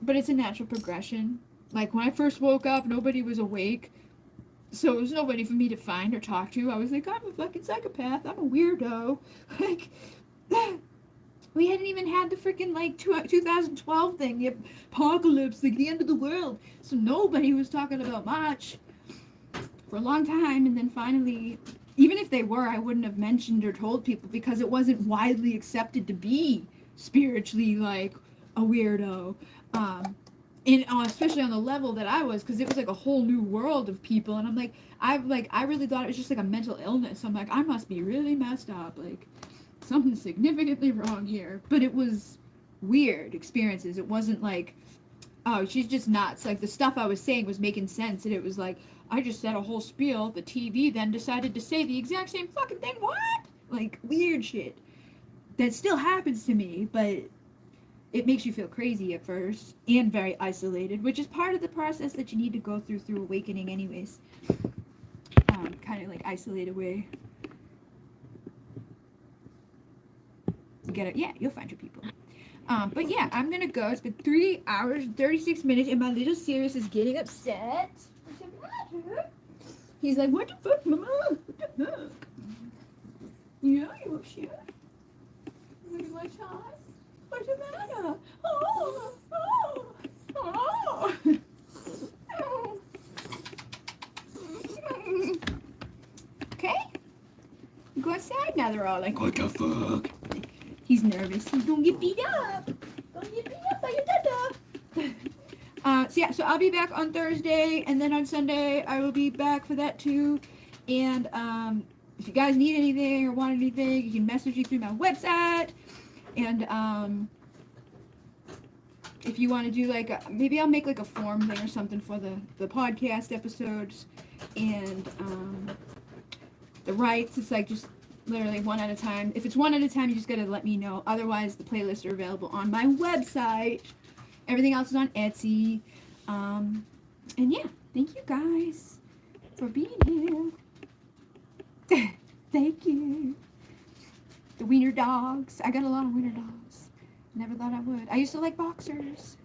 S1: But it's a natural progression. Like, when I first woke up, nobody was awake. So it was nobody for me to find or talk to. I was like, I'm a fucking psychopath. I'm a weirdo. Like, we hadn't even had the freaking, like, 2012 thing, the apocalypse, like, the end of the world. So nobody was talking about much for a long time. And then finally, even if they were, I wouldn't have mentioned or told people because it wasn't widely accepted to be spiritually, like, a weirdo. And especially on the level that I was, because it was like a whole new world of people, and I'm like, I really thought it was just like a mental illness. I'm like, I must be really messed up, like something significantly wrong here. But it was weird experiences. It wasn't like, oh, she's just nuts. Like, the stuff I was saying was making sense, and it was like, I just said a whole spiel. The TV then decided to say the exact same fucking thing. What? Like, weird shit that still happens to me, but it makes you feel crazy at first and very isolated, which is part of the process that you need to go through awakening anyways. Kind of like isolated way. You get it? Yeah, you'll find your people. But yeah, I'm gonna go. It's been 3 hours and 36 minutes, and my little Sirius is getting upset. He's like, what the fuck, mama? What the fuck? Yeah, you upset? Look at my child. What's the matter? Oh, oh, oh. Okay. Go outside. Now they're all like, what the fuck? He's nervous. He's gonna get beat up. Gonna get beat up by your dada. So yeah, so I'll be back on Thursday, and then on Sunday I will be back for that too. And if you guys need anything or want anything, you can message me through my website. And if you want to do like maybe I'll make like a form thing or something for the podcast episodes. And the rights, it's like just literally one at a time. If it's one at a time, you just gotta let me know. Otherwise, the playlists are available on my website. Everything else is on Etsy. And yeah, thank you guys for being here. Thank you. The wiener dogs. I got a lot of wiener dogs. Never thought I would. I used to like boxers.